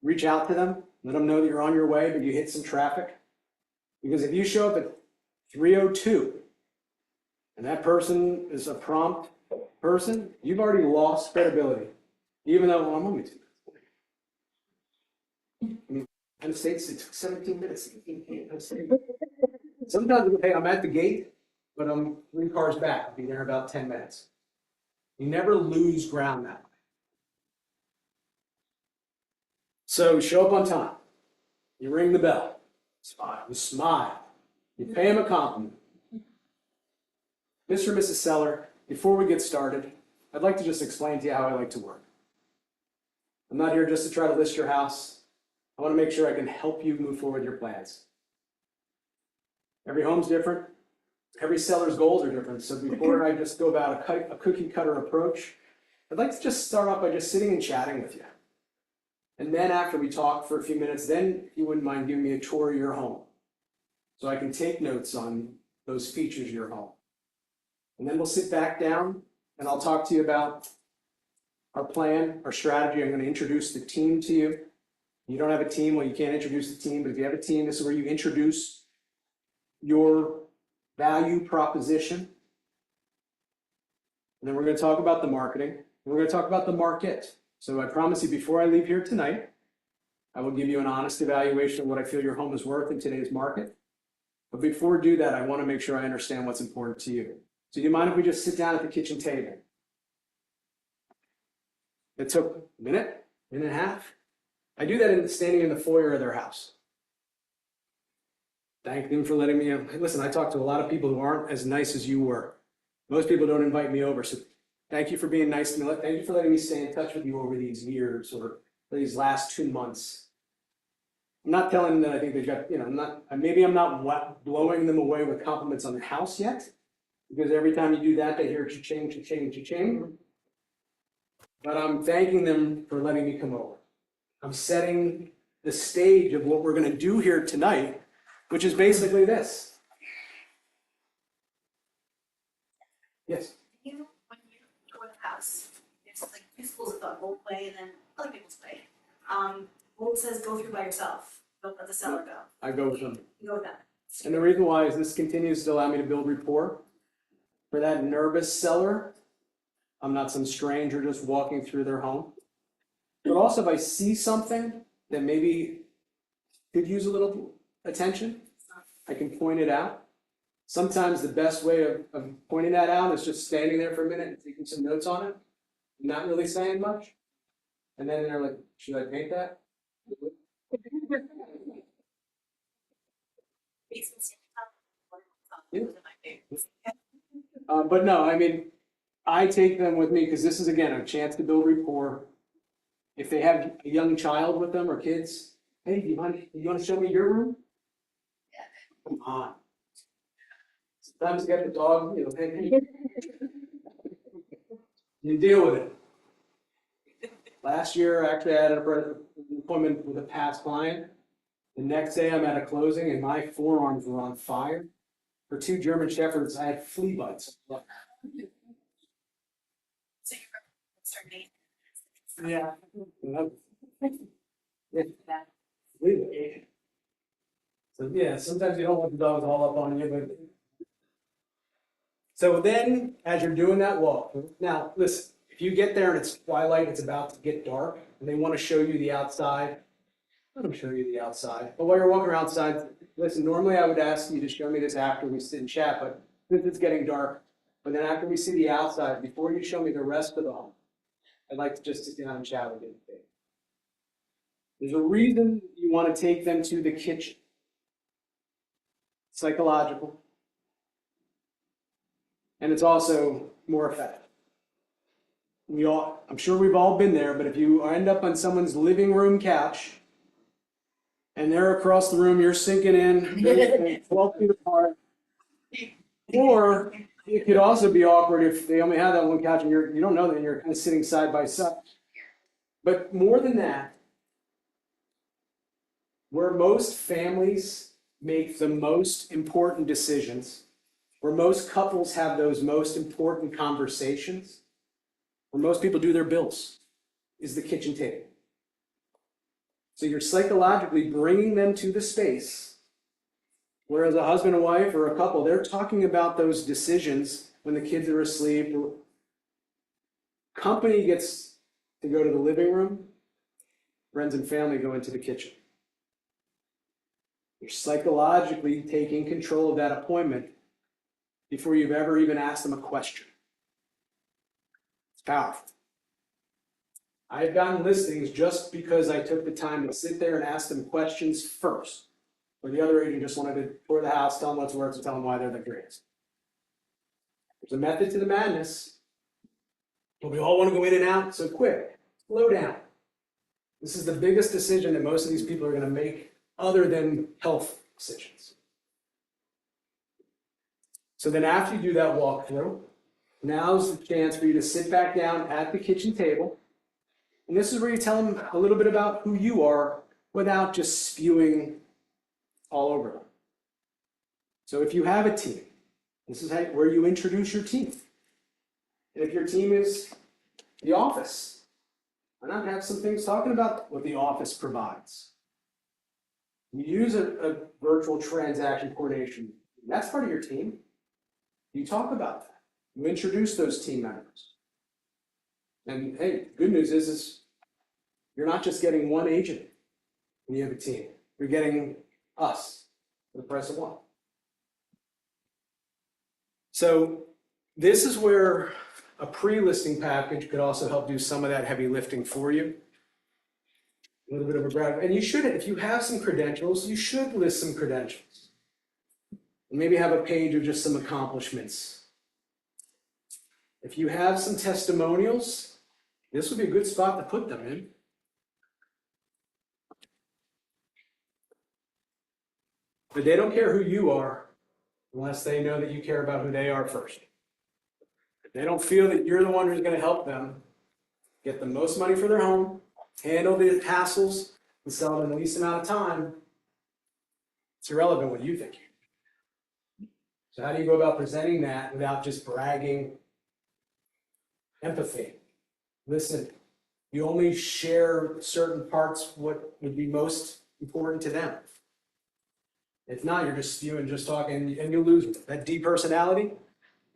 reach out to them. Let them know that you're on your way, but you hit some traffic. Because if you show up at 3:02 and that person is a prompt person, you've already lost credibility, even though, well, I'm only 2 minutes. I mean, in the States, it took 17 minutes. Sometimes, hey, I'm at the gate, but I'm 3 cars back. I'll be there in about 10 minutes. You never lose ground that way. So show up on time. You ring the bell. Smile. You smile. You pay him a compliment. Mr. and Mrs. Seller, before we get started, I'd like to just explain to you how I like to work. I'm not here just to try to list your house. I want to make sure I can help you move forward with your plans. Every home's different. Every seller's goals are different. So before I just go about a cookie cutter approach, I'd like to just start off by just sitting and chatting with you. And then after we talk for a few minutes, then if you wouldn't mind giving me a tour of your home so I can take notes on those features of your home. And then we'll sit back down and I'll talk to you about our plan, our strategy. I'm going to introduce the team to you. You don't have a team, well, you can't introduce the team, but if you have a team, this is where you introduce your value proposition. And then we're going to talk about the marketing. And we're going to talk about the market. So I promise you, before I leave here tonight, I will give you an honest evaluation of what I feel your home is worth in today's market. But before we do that, I want to make sure I understand what's important to you. So do you mind if we just sit down at the kitchen table? It took a minute and a half. I do that standing in the foyer of their house. Thank them for letting me in. Listen, I talk to a lot of people who aren't as nice as you were. Most people don't invite me over, so thank you for being nice to me. Thank you for letting me stay in touch with you over these years or these last 2 months. I'm not telling them that I think they've got, maybe I'm not blowing them away with compliments on the house yet, because every time you do that, they hear cha-ching, cha-ching, cha-ching. But I'm thanking them for letting me come over. I'm setting the stage of what we're going to do here tonight, which is basically this. Yes? You, when you tour the house, there's like 2 schools of thought, Bolt way and then other people's way. Bolt says go through by yourself, don't let the seller go. I go with them. You go with them. And the reason why is this continues to allow me to build rapport. For that nervous seller, I'm not some stranger just walking through their home. But also if I see something that maybe could use a little attention, I can point it out. Sometimes the best way of pointing that out is just standing there for a minute and taking some notes on it, not really saying much. And then they're like, should I paint that? Yeah. But no, I mean, I take them with me because this is, again, a chance to build rapport. If they have a young child with them or kids, hey, do you want to show me your room? Yeah. Come on. Sometimes you got the dog, hey, you deal with it. Last year, actually, I had an appointment with a past client. The next day, I'm at a closing and my forearms were on fire. For 2 German Shepherds, I had flea bites. So you're start dating. Yeah. So yeah, sometimes you don't want the dogs all up on you, but. So then, as you're doing that walk, now listen, if you get there and it's twilight, it's about to get dark, and they want to show you the outside, let them show you the outside. But while you're walking around outside, listen, normally I would ask you to show me this after we sit and chat, but since it's getting dark, but then after we see the outside, before you show me the rest of the home, I'd like to just sit down and chat with you. There's a reason you want to take them to the kitchen. Psychological. And it's also more effective. I'm sure we've all been there, but if you end up on someone's living room couch and they're across the room, you're sinking in, they're 12 feet apart. Or it could also be awkward if they only have that one couch and you don't know that, and you're kind of sitting side by side. But more than that, where most families make the most important decisions, where most couples have those most important conversations, where most people do their bills, is the kitchen table. So you're psychologically bringing them to the space, whereas a husband and wife or a couple, they're talking about those decisions when the kids are asleep. Company gets to go to the living room, friends and family go into the kitchen. You're psychologically taking control of that appointment before you've ever even asked them a question. It's powerful. I've gotten listings just because I took the time to sit there and ask them questions first. Where the other agent just wanted to tour the house, tell them what's worth, and tell them why they're the greatest. There's a method to the madness, but we all want to go in and out so quick. Slow down. This is the biggest decision that most of these people are going to make other than health decisions. So then after you do that walkthrough, now's the chance for you to sit back down at the kitchen table. And this is where you tell them a little bit about who you are without just spewing all over them. So if you have a team, this is where you introduce your team. And if your team is the office, why not have some things talking about what the office provides? You use a virtual transaction coordination. That's part of your team. You talk about that. You introduce those team members. And hey, good news is you're not just getting one agent when you have a team. You're getting us for the price of one. So this is where a pre-listing package could also help do some of that heavy lifting for you. A little bit of a brag. And you should, if you have some credentials, you should list some credentials. And maybe have a page of just some accomplishments. If you have some testimonials, this would be a good spot to put them in. But they don't care who you are unless they know that you care about who they are first. If they don't feel that you're the one who's going to help them get the most money for their home, handle the hassles, and sell it in the least amount of time, it's irrelevant what you think. So how do you go about presenting that without just bragging? Empathy. Listen, you only share certain parts what would be most important to them. If not, you're just spewing, just talking, and you lose it. That D personality,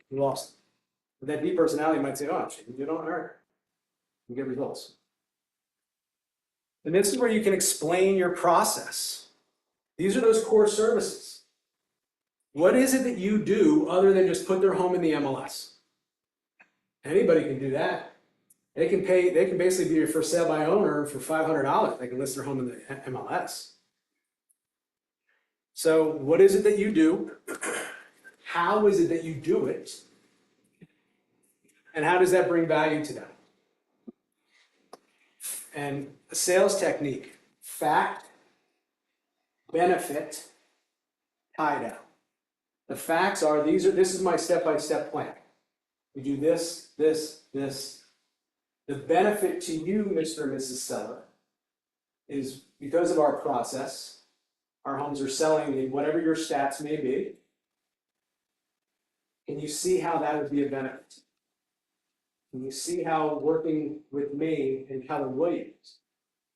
you lost it. But that D personality might say, oh, you don't hurt her. You get results. And this is where you can explain your process. These are those core services. What is it that you do other than just put their home in the MLS? Anybody can do that. They can basically be your for sale by owner for $500. They can list their home in the MLS. So what is it that you do? How is it that you do it? And how does that bring value to them? And a sales technique: fact, benefit, tie down. The facts are, this is my step-by-step plan. We do this, this, this. The benefit to you, Mr. and Mrs. Seller, is because of our process, our homes are selling in whatever your stats may be. Can you see how that would be a benefit? Can you see how working with me and Keller Williams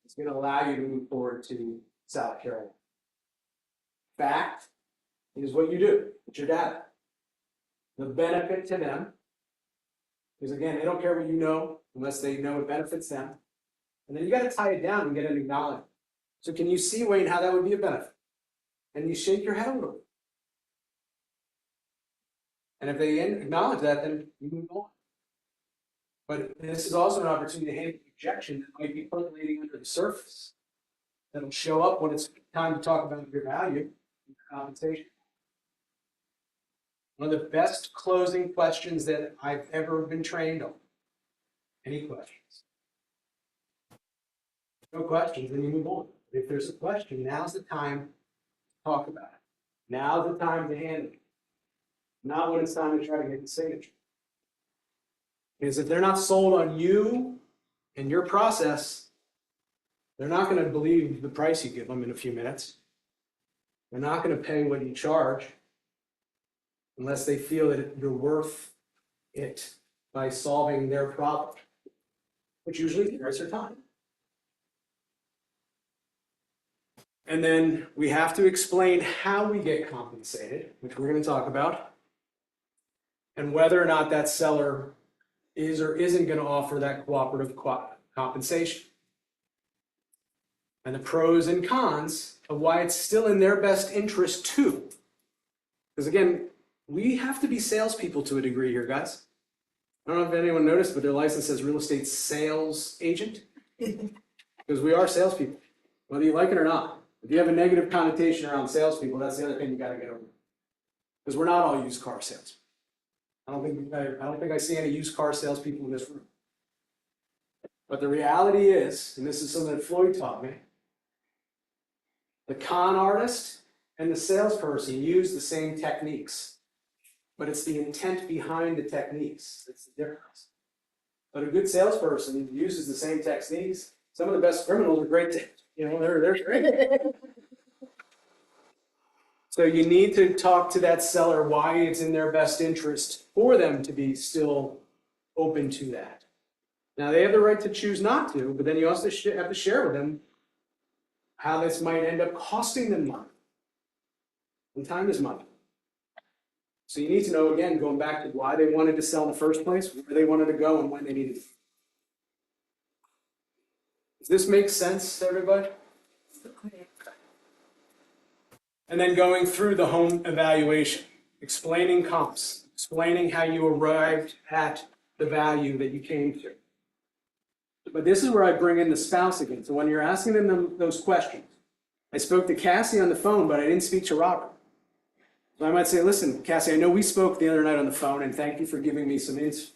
is going to allow you to move forward to South Carolina? Fact is what you do. It's your data. The benefit to them, because again, they don't care what you know unless they know it benefits them. And then you got to tie it down and get it acknowledged. So can you see, Wayne, how that would be a benefit? And you shake your head a little bit. And if they acknowledge that, then you move on. But this is also an opportunity to handle objection that might be percolating under the surface. That'll show up when it's time to talk about your value and compensation. One of the best closing questions that I've ever been trained on. Any questions? No questions, then you move on. If there's a question, now's the time to talk about it. Now's the time to handle it. Not when it's time to try to get the signature. Because if they're not sold on you and your process, they're not going to believe the price you give them in a few minutes. They're not going to pay what you charge unless they feel that you're worth it by solving their problem, which usually takes their time. And then we have to explain how we get compensated, which we're going to talk about. and whether or not that seller is or isn't going to offer that cooperative compensation. And the pros and cons of why it's still in their best interest too. Because again, we have to be salespeople to a degree here, guys. I don't know if anyone noticed, but their license says real estate sales agent. Because we are salespeople, whether you like it or not. If you have a negative connotation around salespeople, that's the other thing you gotta get over. Because we're not all used car salesmen. I don't think I see any used car salespeople in this room. But the reality is, and this is something that Floyd taught me, the con artist and the salesperson use the same techniques, but it's the intent behind the techniques that's the difference. But a good salesperson uses the same techniques. Some of the best criminals are great, they're great. So you need to talk to that seller why it's in their best interest for them to be still open to that. Now, they have the right to choose not to, but then you also have to share with them how this might end up costing them money. And time is money. So you need to know, again, going back to why they wanted to sell in the first place, where they wanted to go, and when they needed to. Does this make sense to everybody? And then going through the home evaluation, explaining comps, explaining how you arrived at the value that you came to. But this is where I bring in the spouse again. So when you're asking them those questions, I spoke to Cassie on the phone, but I didn't speak to Robert. So I might say, listen, Cassie, I know we spoke the other night on the phone, and thank you for giving me some insight.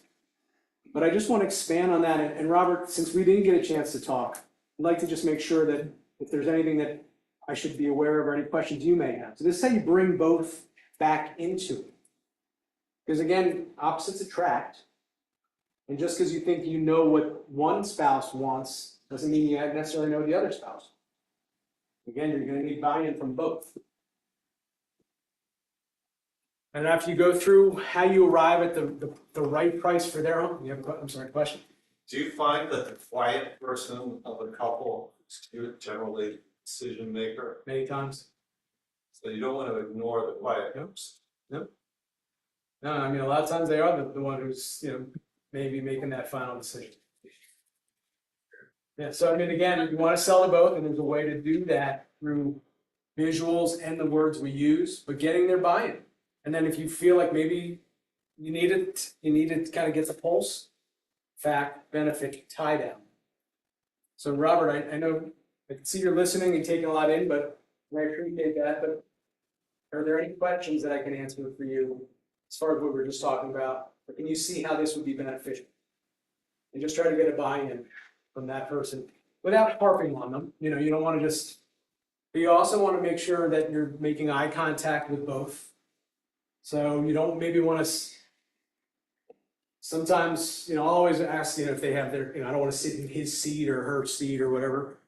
But I just want to expand on that. And Robert, since we didn't get a chance to talk, I'd like to just make sure that if there's anything that I should be aware of or any questions you may have. So this is how you bring both back into it. Because again, opposites attract. And just because you think you know what one spouse wants doesn't mean you necessarily know the other spouse. Again, you're going to need buy-in from both. And after you go through how you arrive at the right price for their home, you have a question? Do you find that the quiet person of a couple is generally decision maker? Many times. So you don't want to ignore the quiet person. Nope. No, I mean, a lot of times they are the one who's, maybe making that final decision. Yeah, so I mean, again, you want to sell to both, and there's a way to do that through visuals and the words we use, but getting their buy-in. And then if you feel like maybe you need to kind of get the pulse, fact, benefit, tie down. So Robert, I know, I can see you're listening and taking a lot in, but I appreciate that, but are there any questions that I can answer for you as far as what we were just talking about? Or can you see how this would be beneficial? And just try to get a buy-in from that person without harping on them. You don't want to just, but you also want to make sure that you're making eye contact with both. So you don't maybe want to, sometimes, I'll always ask, if they have their, I don't want to sit in his seat or her seat or whatever.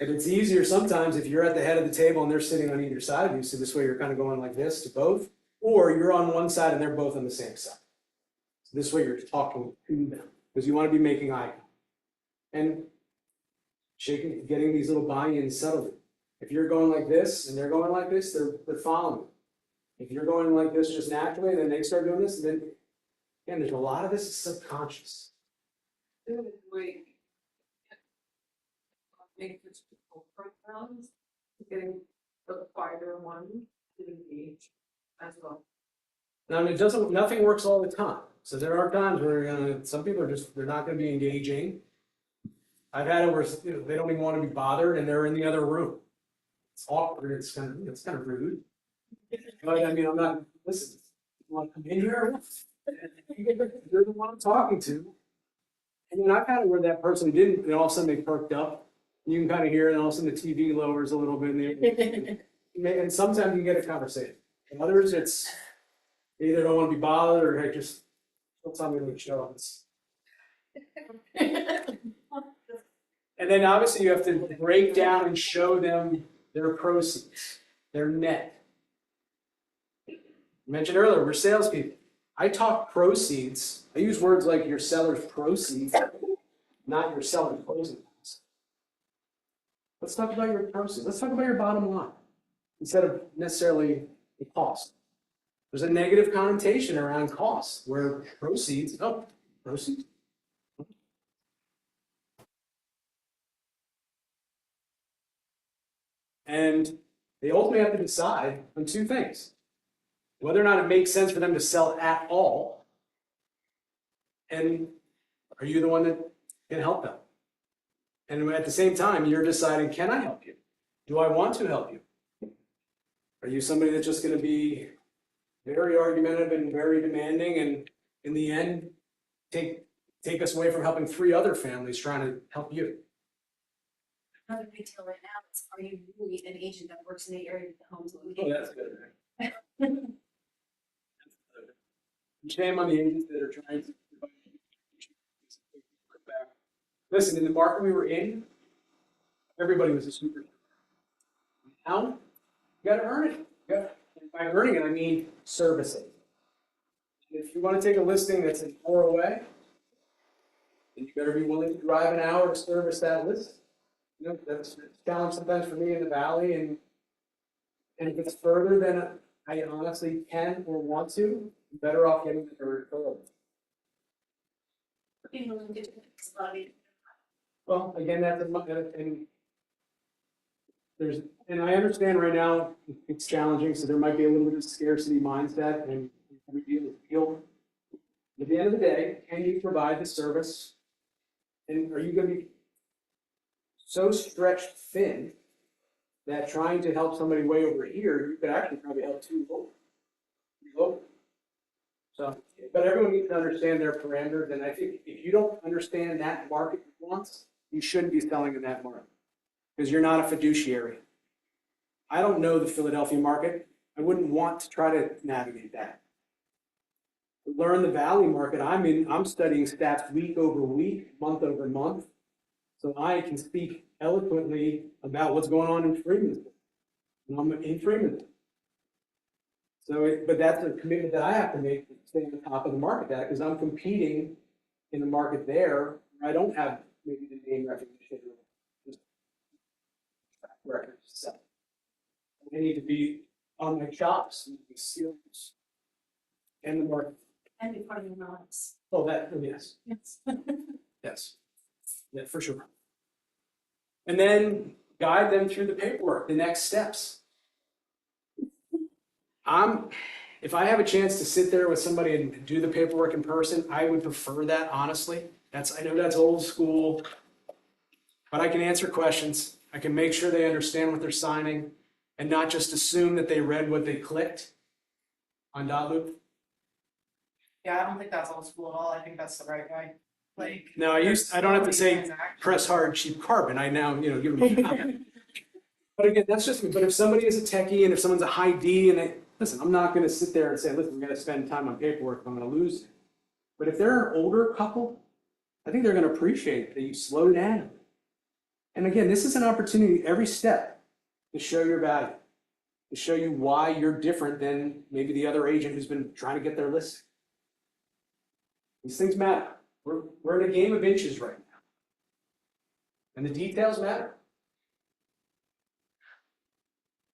And it's easier sometimes if you're at the head of the table and they're sitting on either side of you, so this way you're kind of going like this to both, or you're on one side and they're both on the same side. So this way you're talking to them, because you want to be making eye contact. And getting these little buy-ins settled. If you're going like this and they're going like this, they're following you. If you're going like this just naturally, and then they start doing this, and then, again, there's a lot of this is subconscious. Getting the quieter one to engage as well. Now, nothing works all the time. So there are times where some people they're not going to be engaging. I've had it where they don't even want to be bothered, and they're in the other room. It's awkward. It's kind of rude. But I mean, I'm not. Listen, you want to come in here? You're the one I'm talking to. And then I've had it where that person didn't, and all of a sudden they perked up. You can kind of hear it, and all of a sudden the TV lowers a little bit. And sometimes you get a conversation. And others, it's they either don't want to be bothered or hey, just don't tell me to show up. And then obviously you have to break down and show them their proceeds, their net. I mentioned earlier, we're salespeople. I talk proceeds. I use words like your seller's proceeds, not your seller's closing costs. Let's talk about your proceeds. Let's talk about your bottom line instead of necessarily the cost. there's a negative connotation around costs where proceeds. And they ultimately have to decide on two things. Whether or not it makes sense for them to sell at all, and are you the one that can help them? And at the same time, you're deciding, can I help you? Do I want to help you? Are you somebody that's just going to be very argumentative and very demanding, and in the end, take us away from helping 3 other families trying to help you? Another retail right now, is, are you really an agent that works in the area of the homes? Oh, that's good. Shame on the agents that are trying to provide. Listen, in the market we were in, everybody was a superstar. Now, you got to earn it. And by earning it, I mean servicing. If you want to take a listing that's an hour away, then you better be willing to drive an hour to service that list. You know, that's a challenge sometimes for me in the valley, and if it's further than I honestly can or want to, I'm better off getting the referral. Being willing to do it, 'cause a lot of it- Well, again, that's and I understand right now it's challenging, so there might be a little bit of scarcity mindset, and we deal with appeal. At the end of the day, can you provide the service? And are you going to be so stretched thin that trying to help somebody way over here, you could actually probably help too low. So, but everyone needs to understand their parameters, and I think if you don't understand that market wants, you shouldn't be selling in that market because you're not a fiduciary. I don't know the Philadelphia market. I wouldn't want to try to navigate that. To learn the Valley market, I'm studying stats week over week, month over month, so I can speak eloquently about what's going on in Freeman. And I'm in Freeman. So, but that's a commitment that I have to make to stay on top of the market, because I'm competing in the market there where I don't have maybe the name recognition or just track record to sell. I need to be on my chops, the skills, and the market. And be part of the knowledge. Oh, yes. Yes. Yes. Yeah, for sure. And then guide them through the paperwork, the next steps. If I have a chance to sit there with somebody and do the paperwork in person, I would prefer that, honestly. I know that's old school, but I can answer questions. I can make sure they understand what they're signing and not just assume that they read what they clicked on Dotloop. Yeah, I don't think that's old school at all. I think that's the right way. Like. No, I don't have to say press hard, cheap carbon. I now, give them. But again, that's just me. But if somebody is a techie and if someone's a high D and listen, I'm not going to sit there and say, listen, we're going to spend time on paperwork if I'm going to lose it. But if they're an older couple, I think they're going to appreciate that you slow down. And again, this is an opportunity every step to show your value, to show you why you're different than maybe the other agent who's been trying to get their listing. These things matter. We're in a game of inches right now. And the details matter.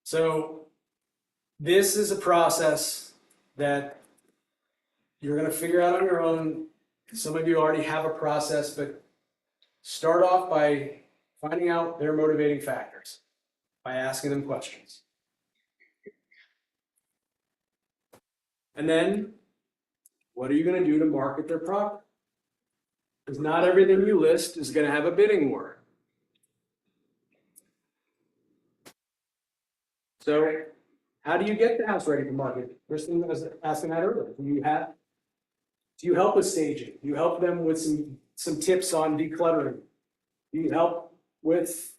So this is a process that you're going to figure out on your own. Some of you already have a process, but start off by finding out their motivating factors by asking them questions. And then, what are you going to do to market their property? Because not everything you list is going to have a bidding war. So, how do you get the house ready for market? Kristen was asking that earlier. Do you help with staging? Do you help them with some tips on decluttering? Do you help with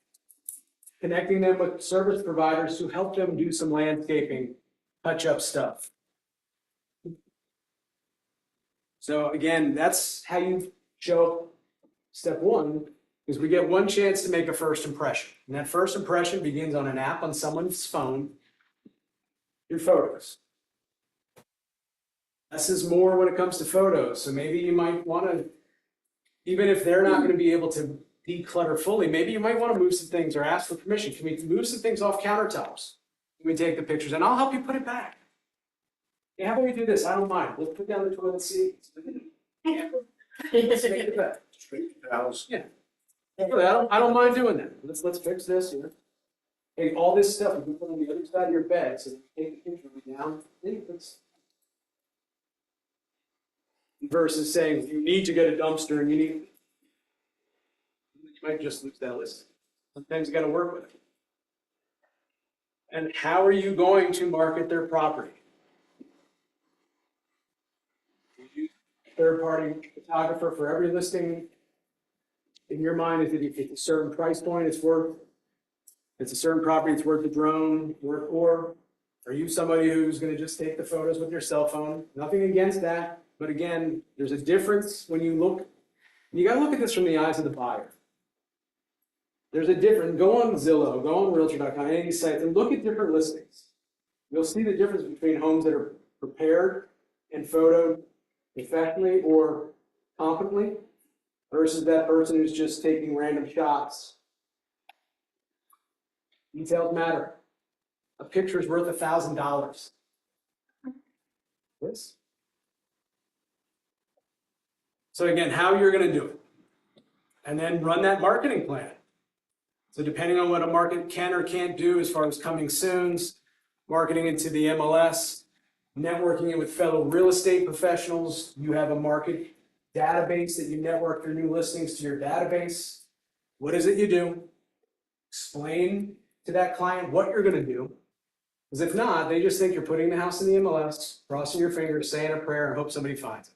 connecting them with service providers who help them do some landscaping, touch-up stuff? So again, that's how you show step one, is we get one chance to make a first impression. And that first impression begins on an app on someone's phone, your photos. Less is more when it comes to photos. So maybe you might want to, even if they're not going to be able to declutter fully, maybe you might want to move some things or ask for permission. Can we move some things off countertops? Can we take the pictures and I'll help you put it back? Hey, how about we do this? I don't mind. Let's put down the toilet seat. Let's make the bed. Straight towels. Yeah. Really, I don't mind doing that. Let's fix this here. Hey, all this stuff, you can put on the other side of your bed, so you take a picture of it down. Versus saying, you need to get a dumpster and you might just lose that list. Sometimes you gotta work with it. And how are you going to market their property? You use a third-party photographer for every listing. In your mind, is it if it's a certain price point, it's a certain property, it's worth the drone, or are you somebody who's gonna just take the photos with your cell phone? Nothing against that, but again, there's a difference when you look, you gotta look at this from the eyes of the buyer. There's a difference, go on Zillow, go on Realtor.com, any of these sites, and look at different listings. You'll see the difference between homes that are prepared and photoed effectively or competently versus that person who's just taking random shots. Details matter. A picture is worth $1,000. This. So again, how you're going to do it. And then run that marketing plan. So depending on what a market can or can't do as far as coming soons, marketing into the MLS, networking it with fellow real estate professionals, you have a market database that you network your new listings to your database. What is it you do? Explain to that client what you're going to do. Because if not, they just think you're putting the house in the MLS, crossing your fingers, saying a prayer, and hope somebody finds it.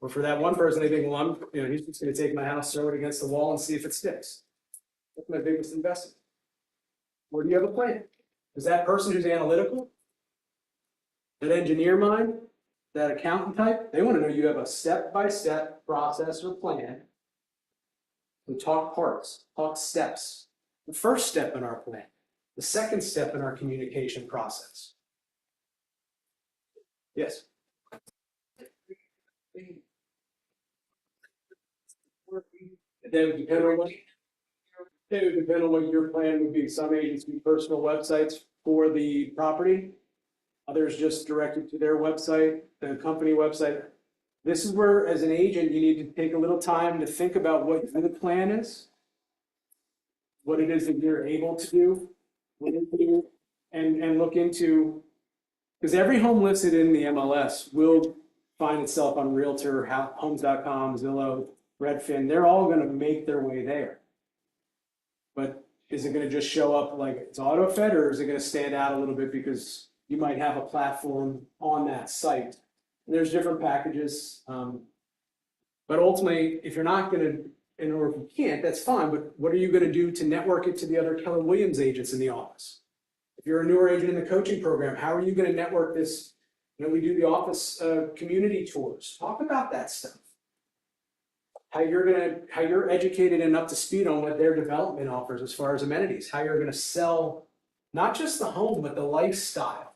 Or for that one person, they think, well, he's just going to take my house, throw it against the wall, and see if it sticks. That's my biggest investment. Or do you have a plan? Is that person who's analytical, that engineer mind, that accountant type, they want to know you have a step-by-step process or plan. We talk parts, talk steps. The first step in our plan, the second step in our communication process. Yes. That would depend on what your plan would be. Some agents do personal websites for the property. Others just direct you to their website, the company website. This is where, as an agent, you need to take a little time to think about what the plan is, what it is that you're able to do, and look into, because every home listed in the MLS will find itself on Realtor, Homes.com, Zillow, Redfin. They're all going to make their way there. But is it going to just show up like it's auto-fed, or is it going to stand out a little bit because you might have a platform on that site? And there's different packages. But ultimately, if you're not going to, or if you can't, that's fine. But what are you going to do to network it to the other Keller Williams agents in the office? If you're a newer agent in the coaching program, how are you going to network this? We do the office community tours. Talk about that stuff. How you're educated and up to speed on what their development offers as far as amenities. How you're going to sell not just the home, but the lifestyle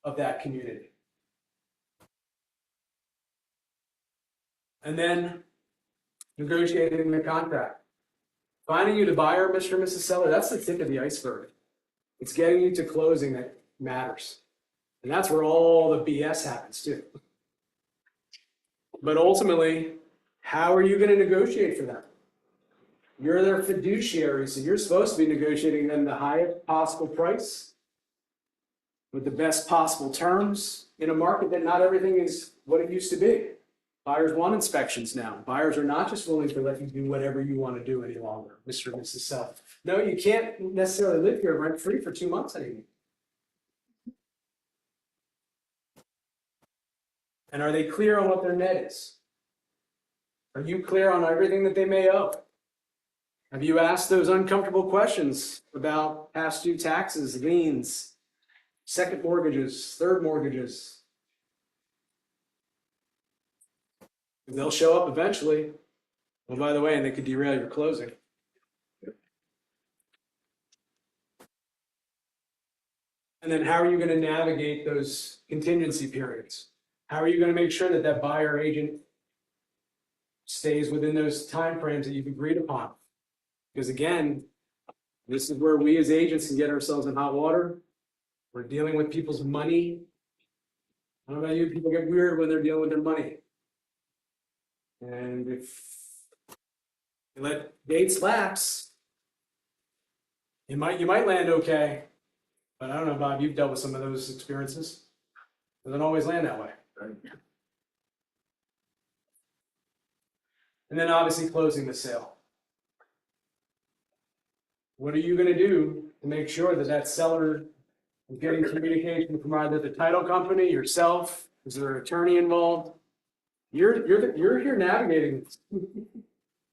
of that community. And then negotiating the contract. Finding you the buyer, Mr. and Mrs. Seller, that's the tip of the iceberg. It's getting you to closing that matters. And that's where all the BS happens too. But ultimately, how are you going to negotiate for them? You're their fiduciary, so you're supposed to be negotiating them the highest possible price with the best possible terms in a market that not everything is what it used to be. Buyers want inspections now. Buyers are not just willing to let you do whatever you want to do any longer, Mr. and Mrs. Seller. No, you can't necessarily live here rent-free for 2 months anymore. And are they clear on what their net is? Are you clear on everything that they may owe? Have you asked those uncomfortable questions about past due taxes, liens, second mortgages, third mortgages? They'll show up eventually. Oh, by the way, and they could derail your closing. And then how are you going to navigate those contingency periods? How are you going to make sure that that buyer agent stays within those timeframes that you've agreed upon? Because again, this is where we as agents can get ourselves in hot water. We're dealing with people's money. I don't know about you, people get weird when they're dealing with their money. And if you let dates lapse, you might land okay. But I don't know, Bob, you've dealt with some of those experiences. It doesn't always land that way. And then obviously closing the sale. What are you gonna do to make sure that that seller is getting communication from either the title company, yourself, is there an attorney involved? You're here navigating.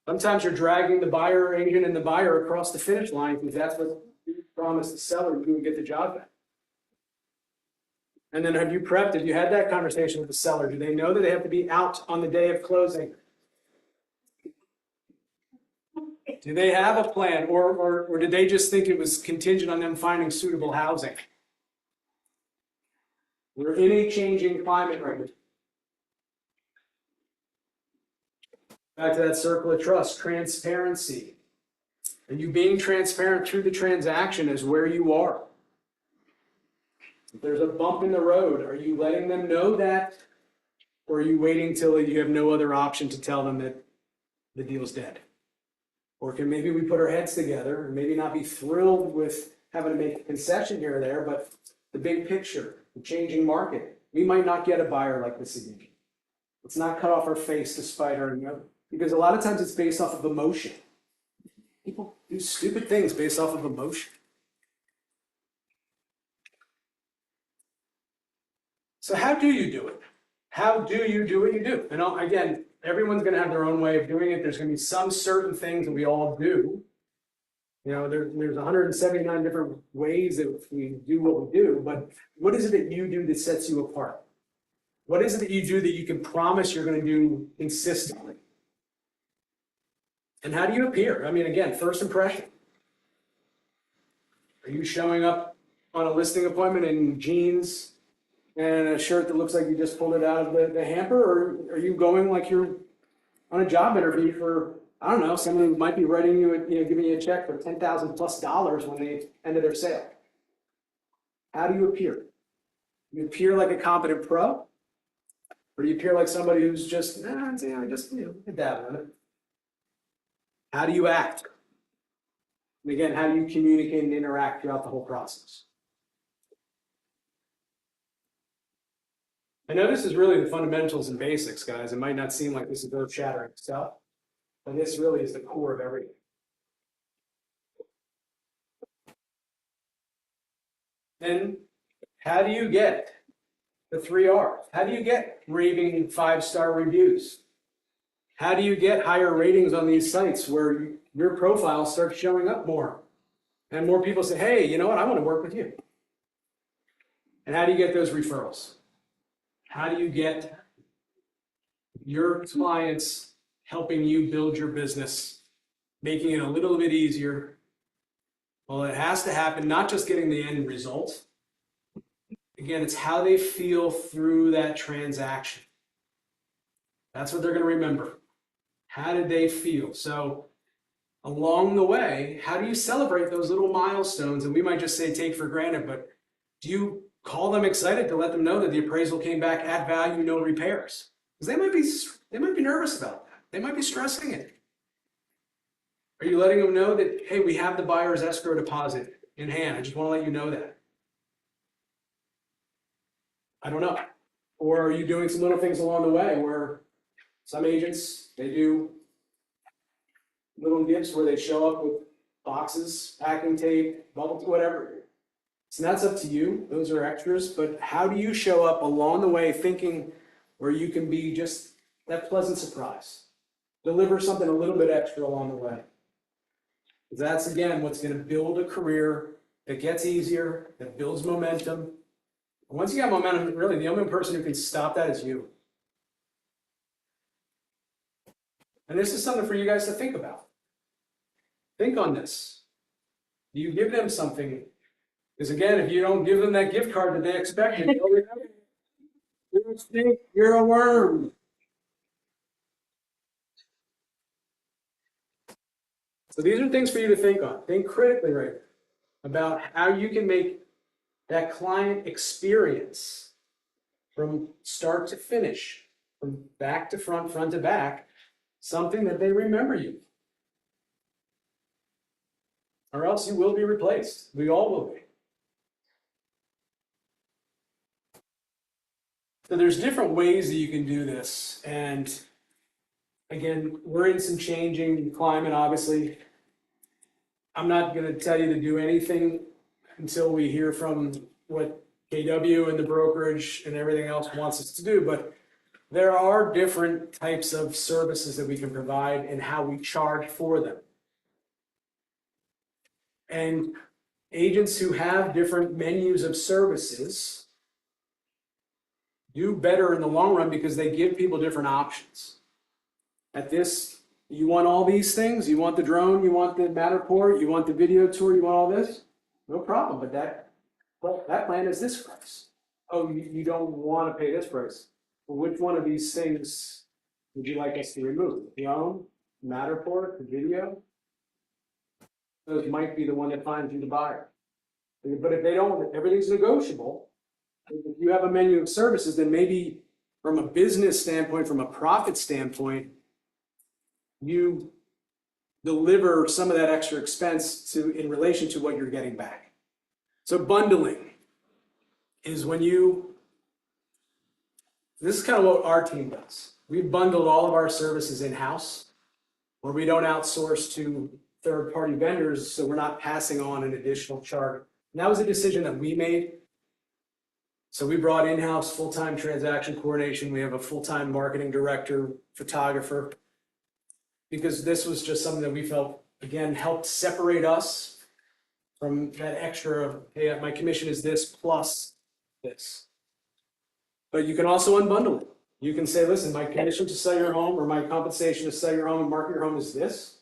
Sometimes you're dragging the buyer agent and the buyer across the finish line because that's what you promised the seller you would get the job back. And then have you prepped, have you had that conversation with the seller? Do they know that they have to be out on the day of closing? Do they have a plan, or did they just think it was contingent on them finding suitable housing? We're in a changing climate right now. Back to that circle of trust, transparency. Are you being transparent through the transaction as where you are? If there's a bump in the road, are you letting them know that? Or are you waiting till you have no other option to tell them that the deal's dead? Or can maybe we put our heads together and maybe not be thrilled with having to make a concession here or there, but the big picture, the changing market. We might not get a buyer like this again. Let's not cut off our face to spite our, because a lot of times it's based off of emotion. People do stupid things based off of emotion. So how do you do it? How do you do what you do? And again, everyone's going to have their own way of doing it. There's going to be some certain things that we all do. You know, there's 179 different ways that we do what we do, but what is it that you do that sets you apart? What is it that you do that you can promise you're going to do consistently? And how do you appear? I mean, again, first impression. Are you showing up on a listing appointment in jeans and a shirt that looks like you just pulled it out of the hamper? Or are you going like you're on a job interview for, I don't know, someone who might be writing you, giving you a check for $10,000+ when they ended their sale? How do you appear? You appear like a competent pro? Or do you appear like somebody who's just, I just, a dab on it? How do you act? And again, how do you communicate and interact throughout the whole process? I know this is really the fundamentals and basics, guys. It might not seem like this is earth-shattering stuff, but this really is the core of everything. Then, how do you get the 3 R's? How do you get raving 5-star reviews? How do you get higher ratings on these sites where your profile starts showing up more? And more people say, hey, you know what? I want to work with you. And how do you get those referrals? How do you get your clients helping you build your business, making it a little bit easier? Well, it has to happen, not just getting the end result. Again, it's how they feel through that transaction. That's what they're going to remember. How did they feel? So along the way, how do you celebrate those little milestones? And we might just say take for granted, but do you call them excited to let them know that the appraisal came back at value, no repairs? Because they might be nervous about that. They might be stressing it. Are you letting them know that, hey, we have the buyer's escrow deposit in hand? I just want to let you know that. I don't know. Or are you doing some little things along the way where some agents, they do little gifts where they show up with boxes, packing tape, bubble, whatever. So that's up to you. Those are extras. But how do you show up along the way thinking where you can be just that pleasant surprise? Deliver something a little bit extra along the way. Because that's, again, what's going to build a career that gets easier, that builds momentum. And once you got momentum, really, the only person who can stop that is you. And this is something for you guys to think about. Think on this. Do you give them something? Because again, if you don't give them that gift card that they expected, they'll remember. You're a snake, you're a worm. So these are things for you to think on. Think critically right now about how you can make that client experience from start to finish, from back to front, front to back, something that they remember you. Or else you will be replaced. We all will be. So there's different ways that you can do this. And again, we're in some changing climate, obviously. I'm not going to tell you to do anything until we hear from what KW and the brokerage and everything else wants us to do. But there are different types of services that we can provide and how we charge for them. And agents who have different menus of services do better in the long run because they give people different options. At this, you want all these things, you want the drone, you want the Matterport, you want the video tour, you want all this, no problem, but that plan is this price. Oh, you don't want to pay this price. Well, which one of these things would you like us to remove? The drone, Matterport, the video? Those might be the one that finds you the buyer. But if they don't, everything's negotiable. If you have a menu of services, then maybe from a business standpoint, from a profit standpoint, you deliver some of that extra expense in relation to what you're getting back. So bundling is when this is kind of what our team does. We've bundled all of our services in-house, where we don't outsource to third-party vendors, so we're not passing on an additional charge. And that was a decision that we made. So we brought in-house full-time transaction coordination. We have a full-time marketing director, photographer, because this was just something that we felt, again, helped separate us from that extra, hey, my commission is this plus this. But you can also unbundle it. You can say, listen, my commission to sell your home or my compensation to sell your home and market your home is this.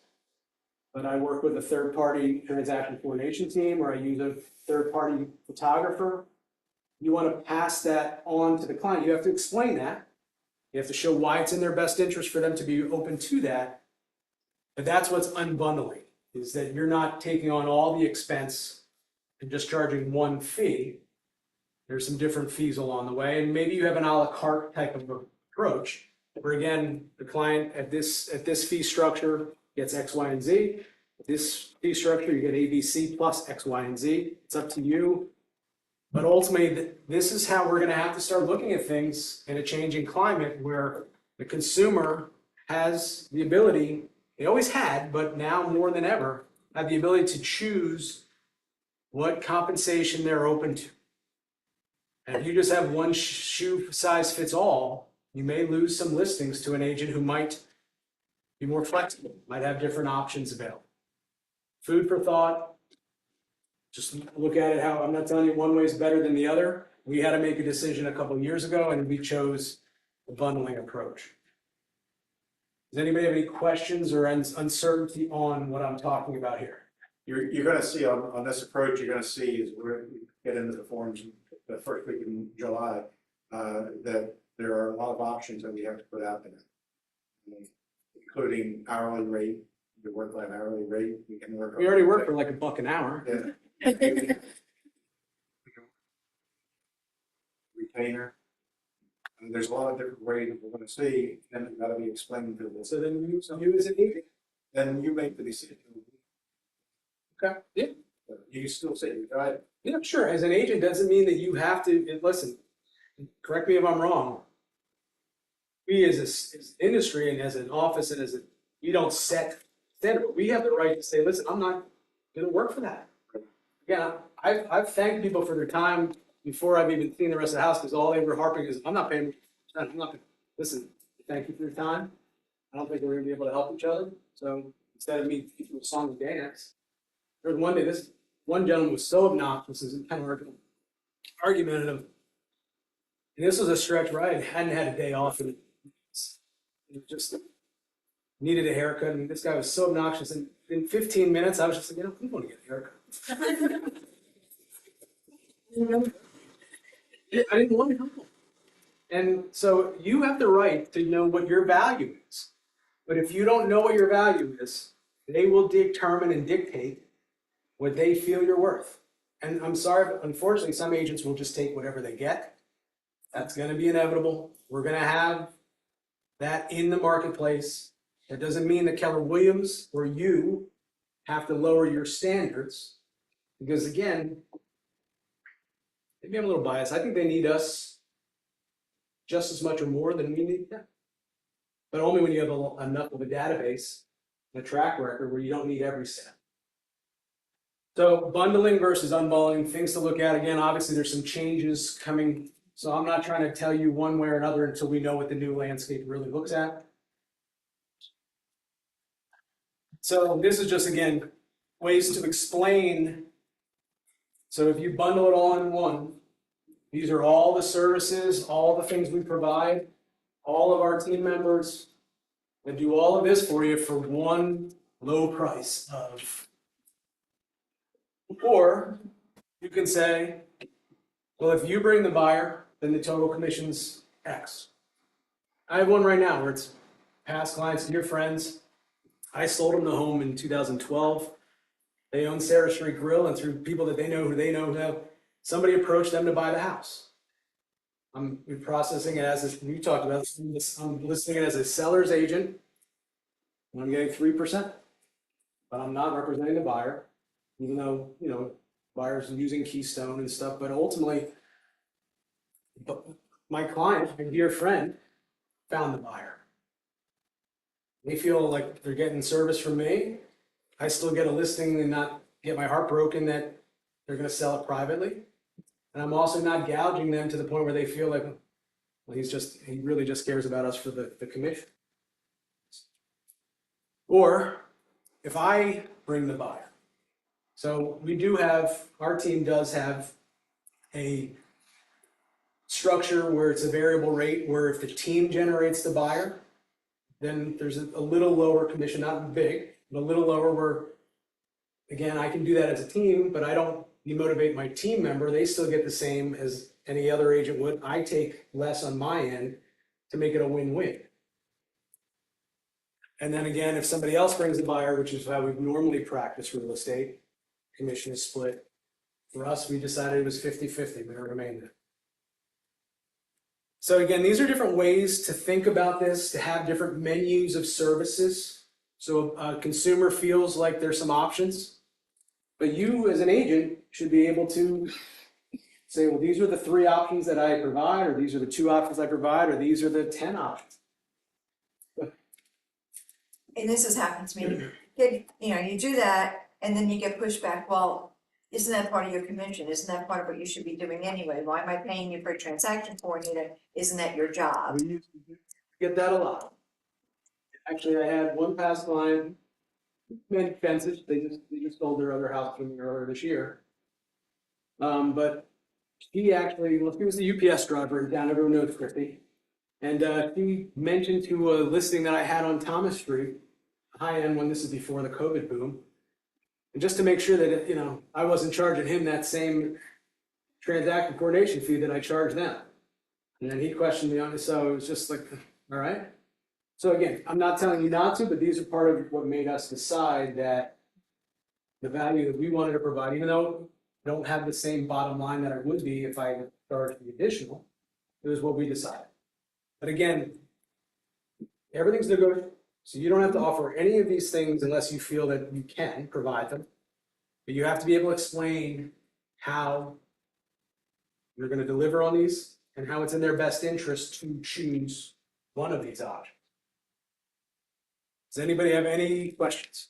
But I work with a third-party transaction coordination team, or I use a third-party photographer. You want to pass that on to the client. You have to explain that. You have to show why it's in their best interest for them to be open to that. But that's what's unbundling, is that you're not taking on all the expense and just charging one fee. There's some different fees along the way, and maybe you have an a la carte type of approach, where again, the client at this fee structure gets X, Y, and Z. At this fee structure, you get ABC plus X, Y, and Z. It's up to you. But ultimately, this is how we're going to have to start looking at things in a changing climate, where the consumer has the ability, they always had, but now more than ever, have the ability to choose what compensation they're open to. And if you just have one shoe size fits all, you may lose some listings to an agent who might be more flexible, might have different options available. Food for thought. Just look at it how, I'm not telling you one way is better than the other. We had to make a decision a couple of years ago, and we chose the bundling approach. Does anybody have any questions or uncertainty on what I'm talking about here? You're gonna see on this approach, you're gonna see as we get into the forms the first week in July, that there are a lot of options that we have to put out there, including hourly rate. We work like hourly rate. We already work for like $1 an hour. Yeah. Retainer. And there's a lot of different ways that we're gonna see, and it's gotta be explained to them. So then you as an agent. Then you make the decision. Okay. Yeah. You still say you got it. Yeah, sure. As an agent doesn't mean that you have to, and listen, correct me if I'm wrong. We as an industry and as an office and we don't set standard, but we have the right to say, listen, I'm not gonna work for that. Again, I've thanked people for their time before I've even seen the rest of the house, because all they were harping is, I'm not paying, I'm not gonna, listen, thank you for your time. I don't think we're gonna be able to help each other. So instead of me teaching a song and dance, there was one day, this one gentleman was so obnoxious, this is kind of argumentative. And this was a stretch where I hadn't had a day off, and it just needed a haircut. And this guy was so obnoxious. And in 15 minutes, I was just like, I'm going to get a haircut. I didn't want to help him. And so you have the right to know what your value is. But if you don't know what your value is, they will determine and dictate what they feel you're worth. And I'm sorry, but unfortunately, some agents will just take whatever they get. That's gonna be inevitable. We're gonna have that in the marketplace. That doesn't mean that Keller Williams or you have to lower your standards. Because again, maybe I'm a little biased. I think they need us just as much or more than we need them. But only when you have enough of a database, and a track record where you don't need every step. So bundling versus unbundling, things to look at. Again, obviously there's some changes coming. So I'm not trying to tell you one way or another until we know what the new landscape really looks at. So this is just, again, ways to explain. So if you bundle it all in one, these are all the services, all the things we provide, all of our team members, and do all of this for you for one low price of. Or you can say, well, if you bring the buyer, then the total commission's X. I have one right now where it's past clients, dear friends. I sold them the home in 2012. They own Sarah Street Grill, and through people that they know who they know, somebody approached them to buy the house. I'm processing it as you talked about. I'm listing it as a seller's agent, and I'm getting 3%. But I'm not representing the buyer, even though, you know, buyers are using Keystone and stuff. But ultimately, my client, my dear friend, found the buyer. They feel like they're getting service from me. I still get a listing and not get my heart broken that they're going to sell it privately. And I'm also not gouging them to the point where they feel like, well, he really just cares about us for the commission. Or if I bring the buyer. So we do have, our team does have a structure where it's a variable rate, where if the team generates the buyer, then there's a little lower commission, not big, but a little lower where, again, I can do that as a team, but I don't demotivate my team member. They still get the same as any other agent would. I take less on my end to make it a win-win. And then again, if somebody else brings the buyer, which is how we normally practice real estate, commission is split. For us, we decided it was 50-50, but it remained. So again, these are different ways to think about this, to have different menus of services. So a consumer feels like there's some options, but you as an agent should be able to say, well, these are the 3 options that I provide, or these are the 2 options I provide, or these are the 10 options. And this has happened to me, you do that, and then you get pushback, well, isn't that part of your commission? Isn't that part of what you should be doing anyway? Why am I paying you for a transaction coordinator? Isn't that your job? We get that a lot. Actually, I had one past client, made fences, they just sold their other house from me earlier this year. But he actually, well, he was a UPS driver down, everyone knows Christy. And he mentioned to a listing that I had on Thomas Street, high end one, this is before the COVID boom. And just to make sure that, you know, I wasn't charging him that same transaction coordination fee that I charged them. And then he questioned me on it, so it was just like, all right. So again, I'm not telling you not to, but these are part of what made us decide that the value that we wanted to provide, even though I don't have the same bottom line that I would be if I charged the additional, it was what we decided. But again, everything's negotiable. So you don't have to offer any of these things unless you feel that you can provide them. But you have to be able to explain how you're going to deliver on these and how it's in their best interest to choose one of these options. Does anybody have any questions?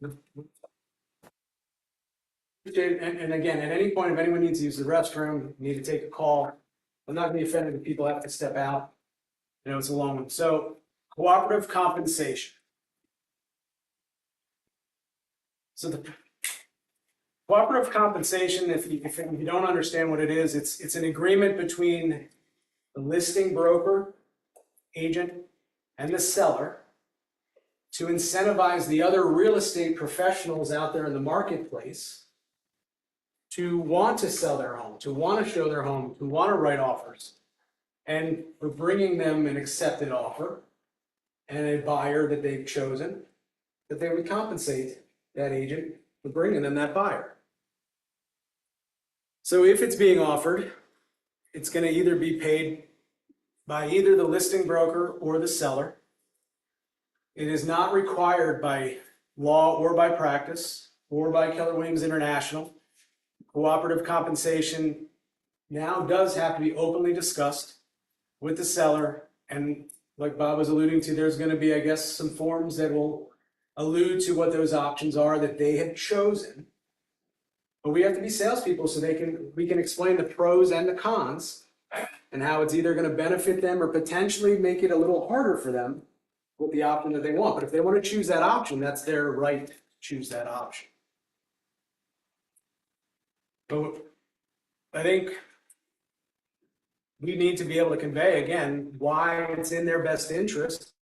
And again, at any point, if anyone needs to use the restroom, need to take a call, I'm not going to be offended if people have to step out. You know, it's a long one. So, cooperative compensation. So the cooperative compensation, if you don't understand what it is, it's an agreement between the listing broker, agent, and the seller to incentivize the other real estate professionals out there in the marketplace to want to sell their home, to want to show their home, to want to write offers. And for bringing them an accepted offer and a buyer that they've chosen. that they would compensate that agent for bringing them that buyer. So if it's being offered, it's gonna either be paid by either the listing broker or the seller. It is not required by law or by practice or by Keller Williams International. Cooperative compensation now does have to be openly discussed with the seller. And like Bob was alluding to, there's gonna be, I guess, some forms that will allude to what those options are that they have chosen. But we have to be salespeople so we can explain the pros and the cons and how it's either gonna benefit them or potentially make it a little harder for them with the option that they want. But if they want to choose that option, that's their right to choose that option. But I think we need to be able to convey, again, why it's in their best interest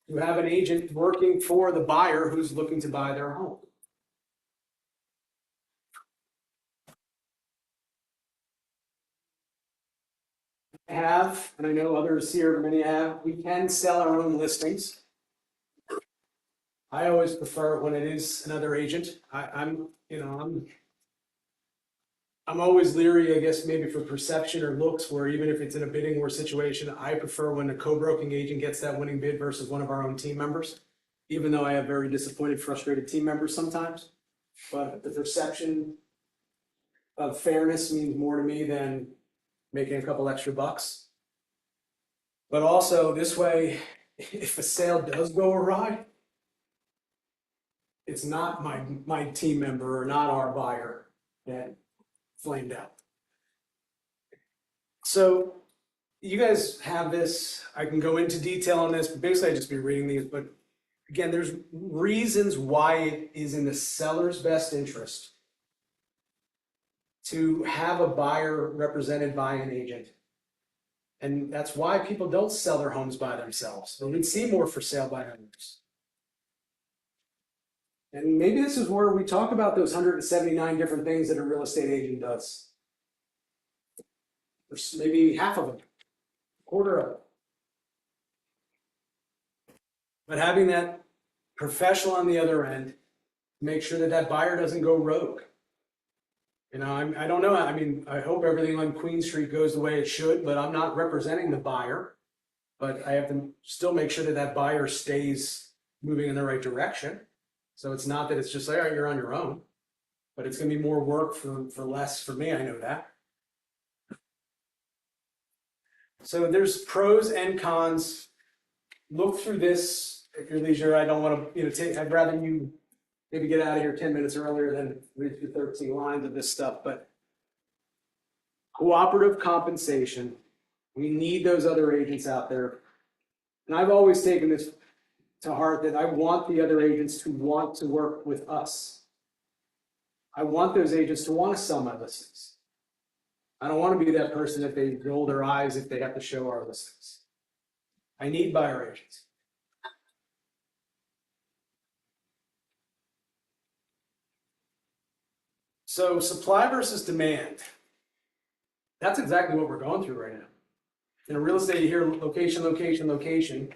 to have an agent working for the buyer who's looking to buy their home. I have, and I know others here, many have, we can sell our own listings. I always prefer it when it is another agent. I'm always leery, I guess, maybe for perception or looks, where even if it's in a bidding war situation, I prefer when a co-broking agent gets that winning bid versus one of our own team members, even though I have very disappointed, frustrated team members sometimes. But the perception of fairness means more to me than making a couple extra bucks. But also this way, if a sale does go awry, it's not my team member or not our buyer that flamed out. So you guys have this, I can go into detail on this, but basically I just be reading these, but again, there's reasons why it is in the seller's best interest to have a buyer represented by an agent. And that's why people don't sell their homes by themselves. Or we'd see more for sale by others. And maybe this is where we talk about those 179 different things that a real estate agent does. There's maybe half of them, a quarter of them. But having that professional on the other end, make sure that that buyer doesn't go rogue. You know, I don't know. I mean, I hope everything on Queen Street goes the way it should, but I'm not representing the buyer. But I have to still make sure that that buyer stays moving in the right direction. So it's not that it's just like, all right, you're on your own, but it's going to be more work for less for me. I know that. So there's pros and cons. Look through this at your leisure. I don't want to, I'd rather you maybe get out of here 10 minutes earlier than read through 13 lines of this stuff. But cooperative compensation, we need those other agents out there. And I've always taken this to heart that I want the other agents to want to work with us. I want those agents to want to sell my listings. I don't want to be that person that they roll their eyes if they have to show our listings. I need buyer agents. So supply versus demand. That's exactly what we're going through right now. In real estate, you hear location, location, location.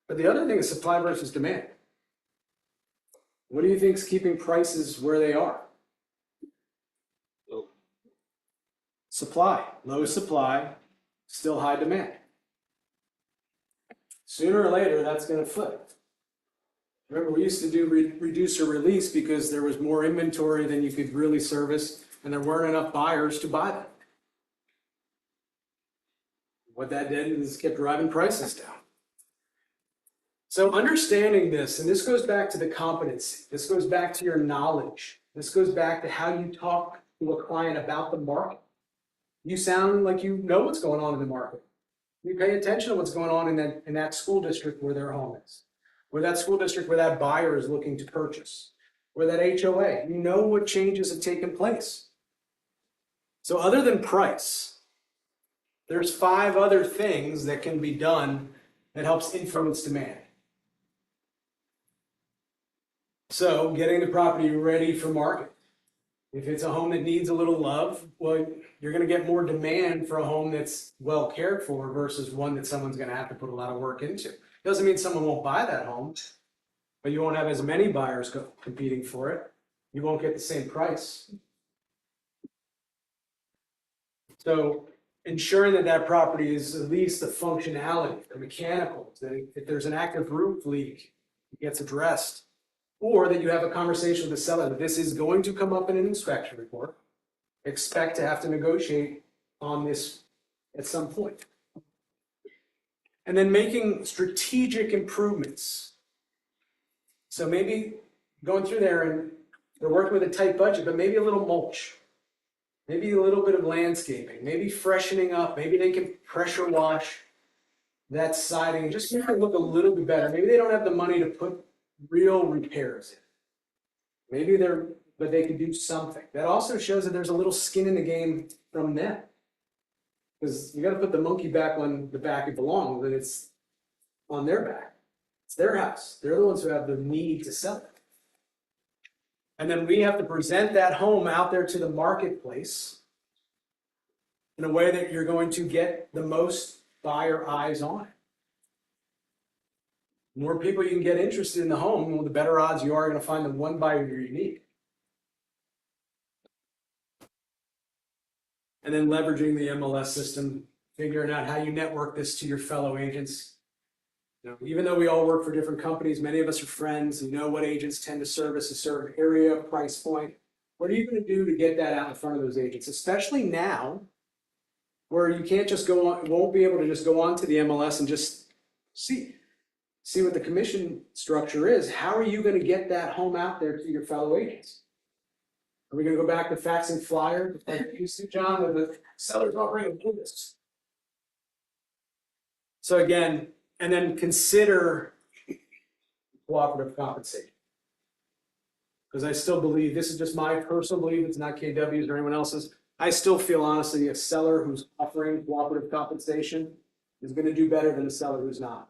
But the other thing is supply versus demand. What do you think is keeping prices where they are? Supply. Low supply, still high demand. Sooner or later, that's going to flip. Remember, we used to do reduce or release because there was more inventory than you could really service, and there weren't enough buyers to buy them. What that did is kept driving prices down. So understanding this, and this goes back to the competency, this goes back to your knowledge, this goes back to how you talk to a client about the market. You sound like you know what's going on in the market. You pay attention to what's going on in that school district where their home is, or that school district where that buyer is looking to purchase, or that HOA. You know what changes have taken place. So other than price, there's 5 other things that can be done that helps influence demand. So getting the property ready for market. If it's a home that needs a little love, well, you're going to get more demand for a home that's well cared for versus one that someone's going to have to put a lot of work into. Doesn't mean someone won't buy that home, but you won't have as many buyers competing for it. You won't get the same price. So ensuring that that property is at least the functionality, the mechanicals, that if there's an active roof leak, it gets addressed. Or that you have a conversation with the seller that this is going to come up in an inspection report. Expect to have to negotiate on this at some point. And then making strategic improvements. So maybe going through there and they're working with a tight budget, but maybe a little mulch. Maybe a little bit of landscaping, maybe freshening up, maybe they can pressure wash that siding, just make it look a little bit better. Maybe they don't have the money to put real repairs in. Maybe but they can do something. That also shows that there's a little skin in the game from them. Because you gotta put the monkey back on the back it belongs, and it's on their back. It's their house. They're the ones who have the need to sell it. And then we have to present that home out there to the marketplace in a way that you're going to get the most buyer eyes on it. The more people you can get interested in the home, well, the better odds you are going to find the one buyer you need. And then leveraging the MLS system, figuring out how you network this to your fellow agents. You know, even though we all work for different companies, many of us are friends and know what agents tend to service a certain area, price point. What are you going to do to get that out in front of those agents, especially now where you can't just go on, won't be able to just go on to the MLS and just see what the commission structure is. How are you going to get that home out there to your fellow agents? Are we going to go back to faxing flyers like you used to, John, where the sellers don't bring a notice? So again, and then consider cooperative compensation. Because I still believe, this is just my personal belief, it's not KW's or anyone else's. I still feel honestly a seller who's offering cooperative compensation is going to do better than a seller who's not.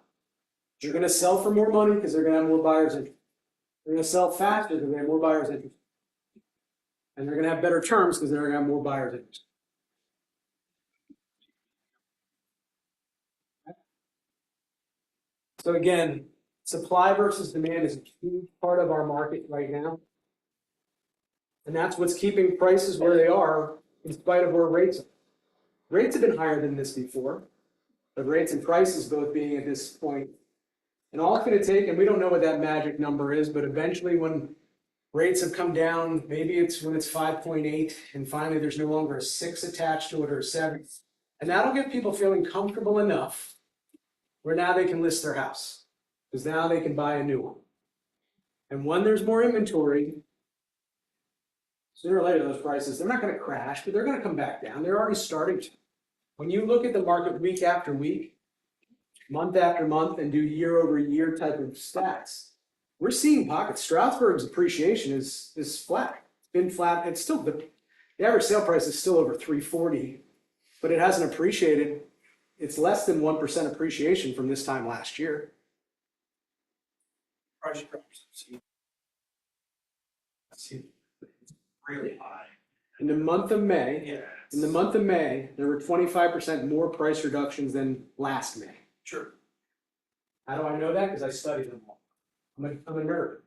They're going to sell for more money because they're going to have more buyers interested. They're going to sell faster because they have more buyers interested. And they're going to have better terms because they're going to have more buyers interested. So again, supply versus demand is a huge part of our market right now. And that's what's keeping prices where they are in spite of where rates are. Rates have been higher than this before, but rates and prices both being at this point. And all it's going to take, and we don't know what that magic number is, but eventually when rates have come down, maybe it's when it's 5.8 and finally there's no longer a 6 attached to it or a 7. And that'll get people feeling comfortable enough where now they can list their house because now they can buy a new one. And when there's more inventory, sooner or later those prices, they're not going to crash, but they're going to come back down. They're already starting to. When you look at the market week after week, month after month, and do year over year type of stats, we're seeing pockets. Stroudsburg's appreciation is flat. It's been flat. It's still, the average sale price is still over 340, but it hasn't appreciated. It's less than 1% appreciation from this time last year. Price drops. Really high. In the month of May, Yeah. there were 25% more price reductions than last May. Sure. How do I know that? Because I studied them all. I'm a nerd.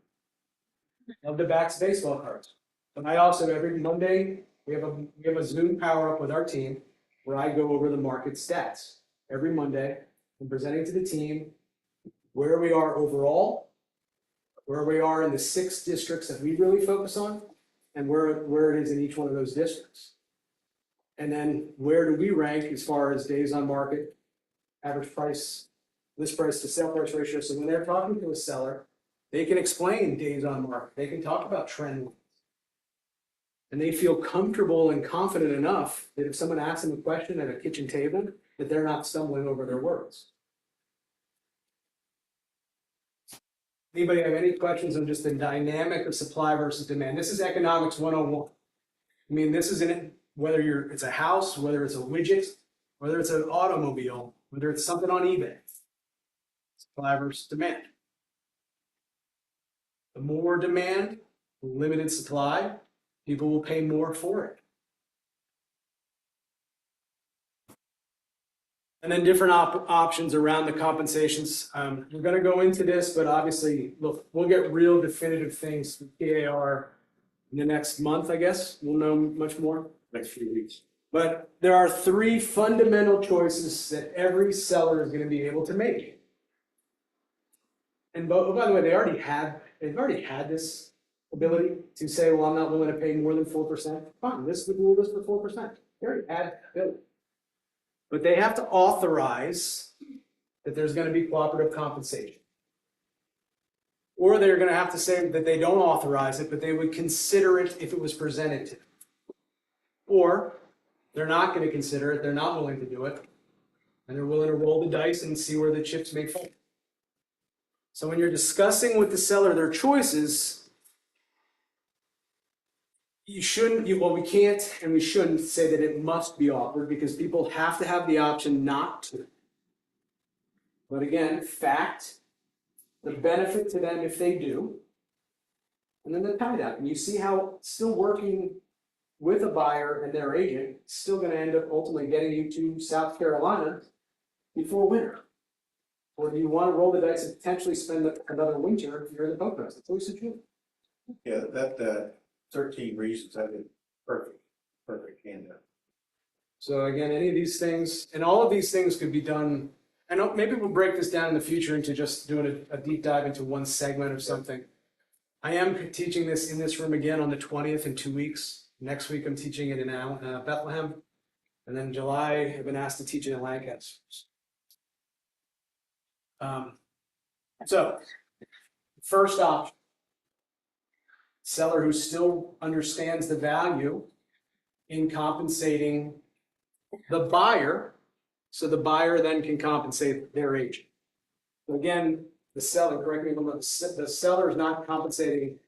Love to back baseball cards. But I also, every Monday, we have a Zoom power up with our team where I go over the market stats. Every Monday, I'm presenting to the team where we are overall, where we are in the 6 districts that we really focus on, and where it is in each one of those districts. And then where do we rank as far as days on market, average price, list price to sale price ratio. So when they're talking to a seller, they can explain days on market. They can talk about trend lines. And they feel comfortable and confident enough that if someone asks them a question at a kitchen table, that they're not stumbling over their words. Anybody have any questions on just the dynamic of supply versus demand? This is economics 101. I mean, this is in it, whether it's a house, whether it's a widget, whether it's an automobile, whether it's something on eBay. Supply versus demand. The more demand, limited supply, people will pay more for it. And then different options around the compensations. We're gonna go into this, but obviously, look, we'll get real definitive things from PAR in the next month, I guess. We'll know much more. Next few weeks. But there are three fundamental choices that every seller is gonna be able to make. And by the way, they've already had this ability to say, well, I'm not willing to pay more than 4%. Fine, this is the rule, this for 4%. They already had that ability. But they have to authorize that there's gonna be cooperative compensation. Or they're gonna have to say that they don't authorize it, but they would consider it if it was presented to them. Or they're not gonna consider it, they're not willing to do it, and they're willing to roll the dice and see where the chips may fall. So when you're discussing with the seller their choices, we can't and we shouldn't say that it must be offered because people have to have the option not to. But again, fact, the benefit to them if they do, and then the tie down. And you see how still working with a buyer and their agent is still going to end up ultimately getting you to South Carolina before winter. Or do you want to roll the dice and potentially spend another winter here in the Poconos? It's always a dream. Yeah, that 13 reasons, I think, perfect handout. So again, any of these things, and all of these things could be done, and maybe we'll break this down in the future into just doing a deep dive into one segment or something. I am teaching this in this room again on the 20th in 2 weeks. Next week, I'm teaching it in Bethlehem. And then in July, I've been asked to teach it in Lancaster. So, first option, seller who still understands the value in compensating the buyer, so the buyer then can compensate their agent. So again, the seller, correct me if I'm wrong, the seller is not compensating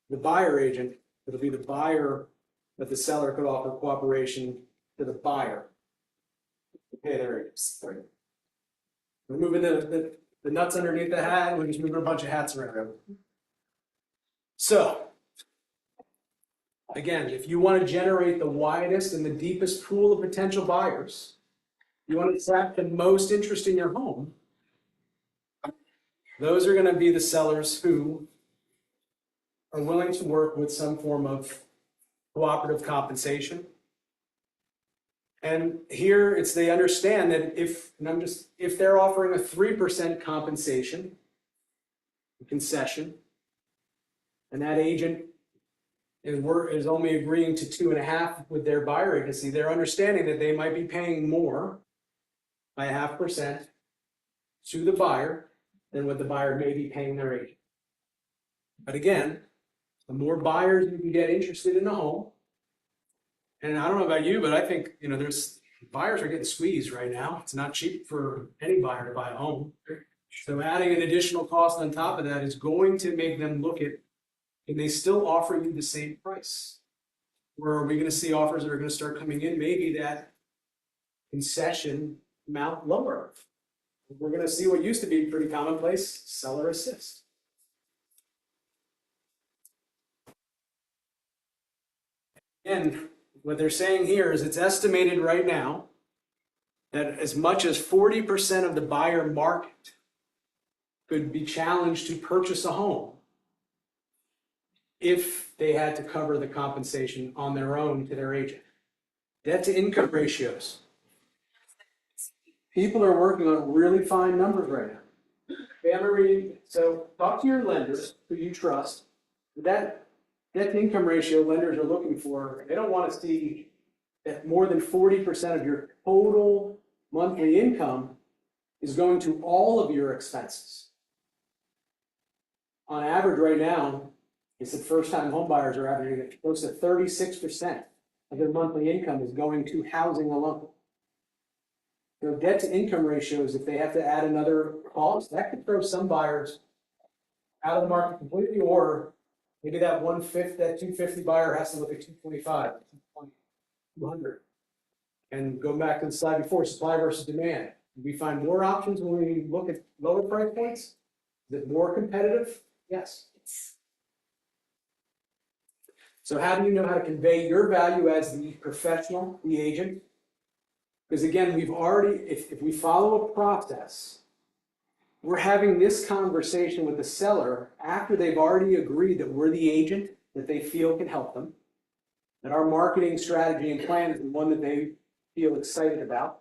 the buyer agent, it'll be the buyer that the seller could offer cooperation to the buyer to pay their agents. We're moving the nuts underneath the hat, and we're just moving a bunch of hats around. So, again, if you want to generate the widest and the deepest pool of potential buyers, you want to attract the most interest in your home, those are going to be the sellers who are willing to work with some form of cooperative compensation. And here it's they understand that if they're offering a 3% compensation, concession, and that agent is only agreeing to 2.5 with their buyer agency, they're understanding that they might be paying more by 0.5% to the buyer than what the buyer may be paying their agent. But again, the more buyers you can get interested in the home, and I don't know about you, but I think, there's buyers are getting squeezed right now. It's not cheap for any buyer to buy a home. So adding an additional cost on top of that is going to make them look at, can they still offer you the same price? Or are we going to see offers that are going to start coming in, maybe that concession amount lower? We're going to see what used to be pretty commonplace, seller assist. And what they're saying here is it's estimated right now that as much as 40% of the buyer market could be challenged to purchase a home if they had to cover the compensation on their own to their agent. Debt to income ratios. People are working on really fine numbers right now. So talk to your lenders who you trust. That debt to income ratio lenders are looking for, they don't want to see that more than 40% of your total monthly income is going to all of your expenses. On average right now, it's that first-time home buyers are averaging close to 36% of their monthly income is going to housing alone. So debt to income ratios, if they have to add another cost, that could throw some buyers out of the market completely, or maybe that 1/5, that 250 buyer has to look at 225, 220, 200. And go back to the slide before, supply versus demand. Do we find more options when we look at lower price points? Is it more competitive? Yes. So how do you know how to convey your value as the professional, the agent? Because again, we've already, if we follow a process, we're having this conversation with the seller after they've already agreed that we're the agent that they feel can help them, that our marketing strategy and plan is the one that they feel excited about.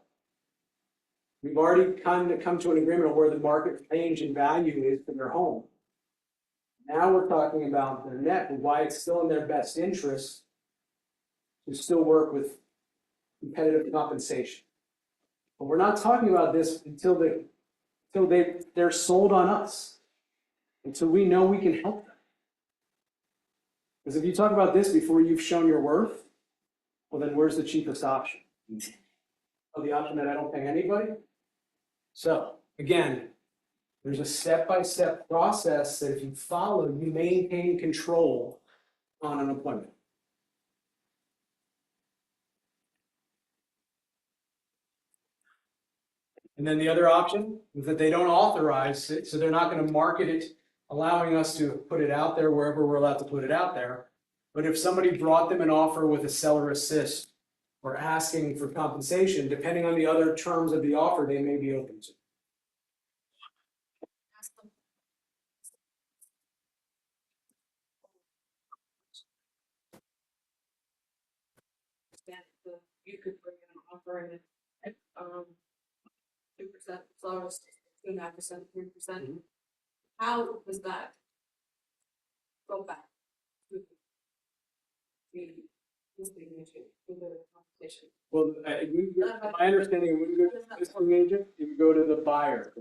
We've already kind of come to an agreement on where the market range and value is for their home. Now we're talking about their net and why it's still in their best interest to still work with competitive compensation. But we're not talking about this until they're sold on us, until we know we can help them. Because if you talk about this before you've shown your worth, well, then where's the cheapest option? Oh, the option that I don't pay anybody? So again, there's a step-by-step process that if you follow, you maintain control on an appointment. And then the other option is that they don't authorize it, so they're not going to market it, allowing us to put it out there wherever we're allowed to put it out there. But if somebody brought them an offer with a seller assist or asking for compensation, depending on the other terms of the offer, they may be open to. You could bring in an offer and 2% flowers, 2.5%, 3%. How does that go back to the listing issue, to the competition? Well, my understanding, when you go to the listing agent, you would go to the buyer.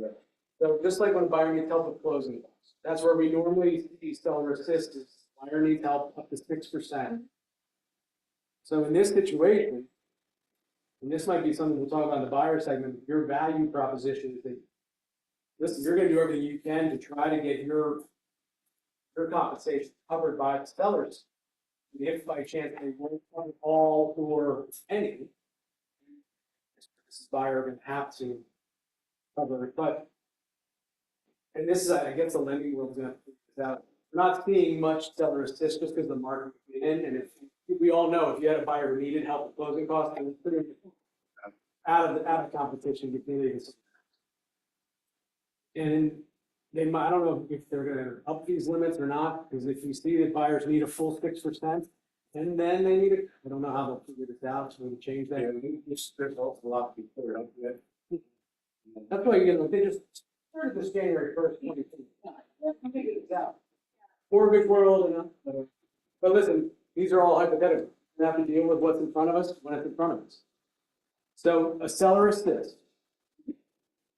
So just like when a buyer needs help with closing costs, that's where we normally see seller assist is buyer needs help up to 6%. So in this situation, and this might be something we'll talk about in the buyer segment, your value proposition is that, listen, you're gonna do everything you can to try to get your compensation covered by the sellers. And if by chance they won't cover all or any, this buyer gonna have to cover it. But, and this is, I guess the lending world's gonna figure this out. We're not seeing much seller assist just because the market is in, and if we all know if you had a buyer who needed help with closing costs, it was pretty out of competition between these. And they might, I don't know if they're gonna up these limits or not, because if you see that buyers need a full 6%, and then they need it, I don't know how they'll figure this out, so we change that. There's a lot to be cleared up yet. That's why, you know, they just started this January 1st, 2025. Figure this out. For a big world, and but listen, these are all hypothetical. We have to deal with what's in front of us when it's in front of us. So a seller assist,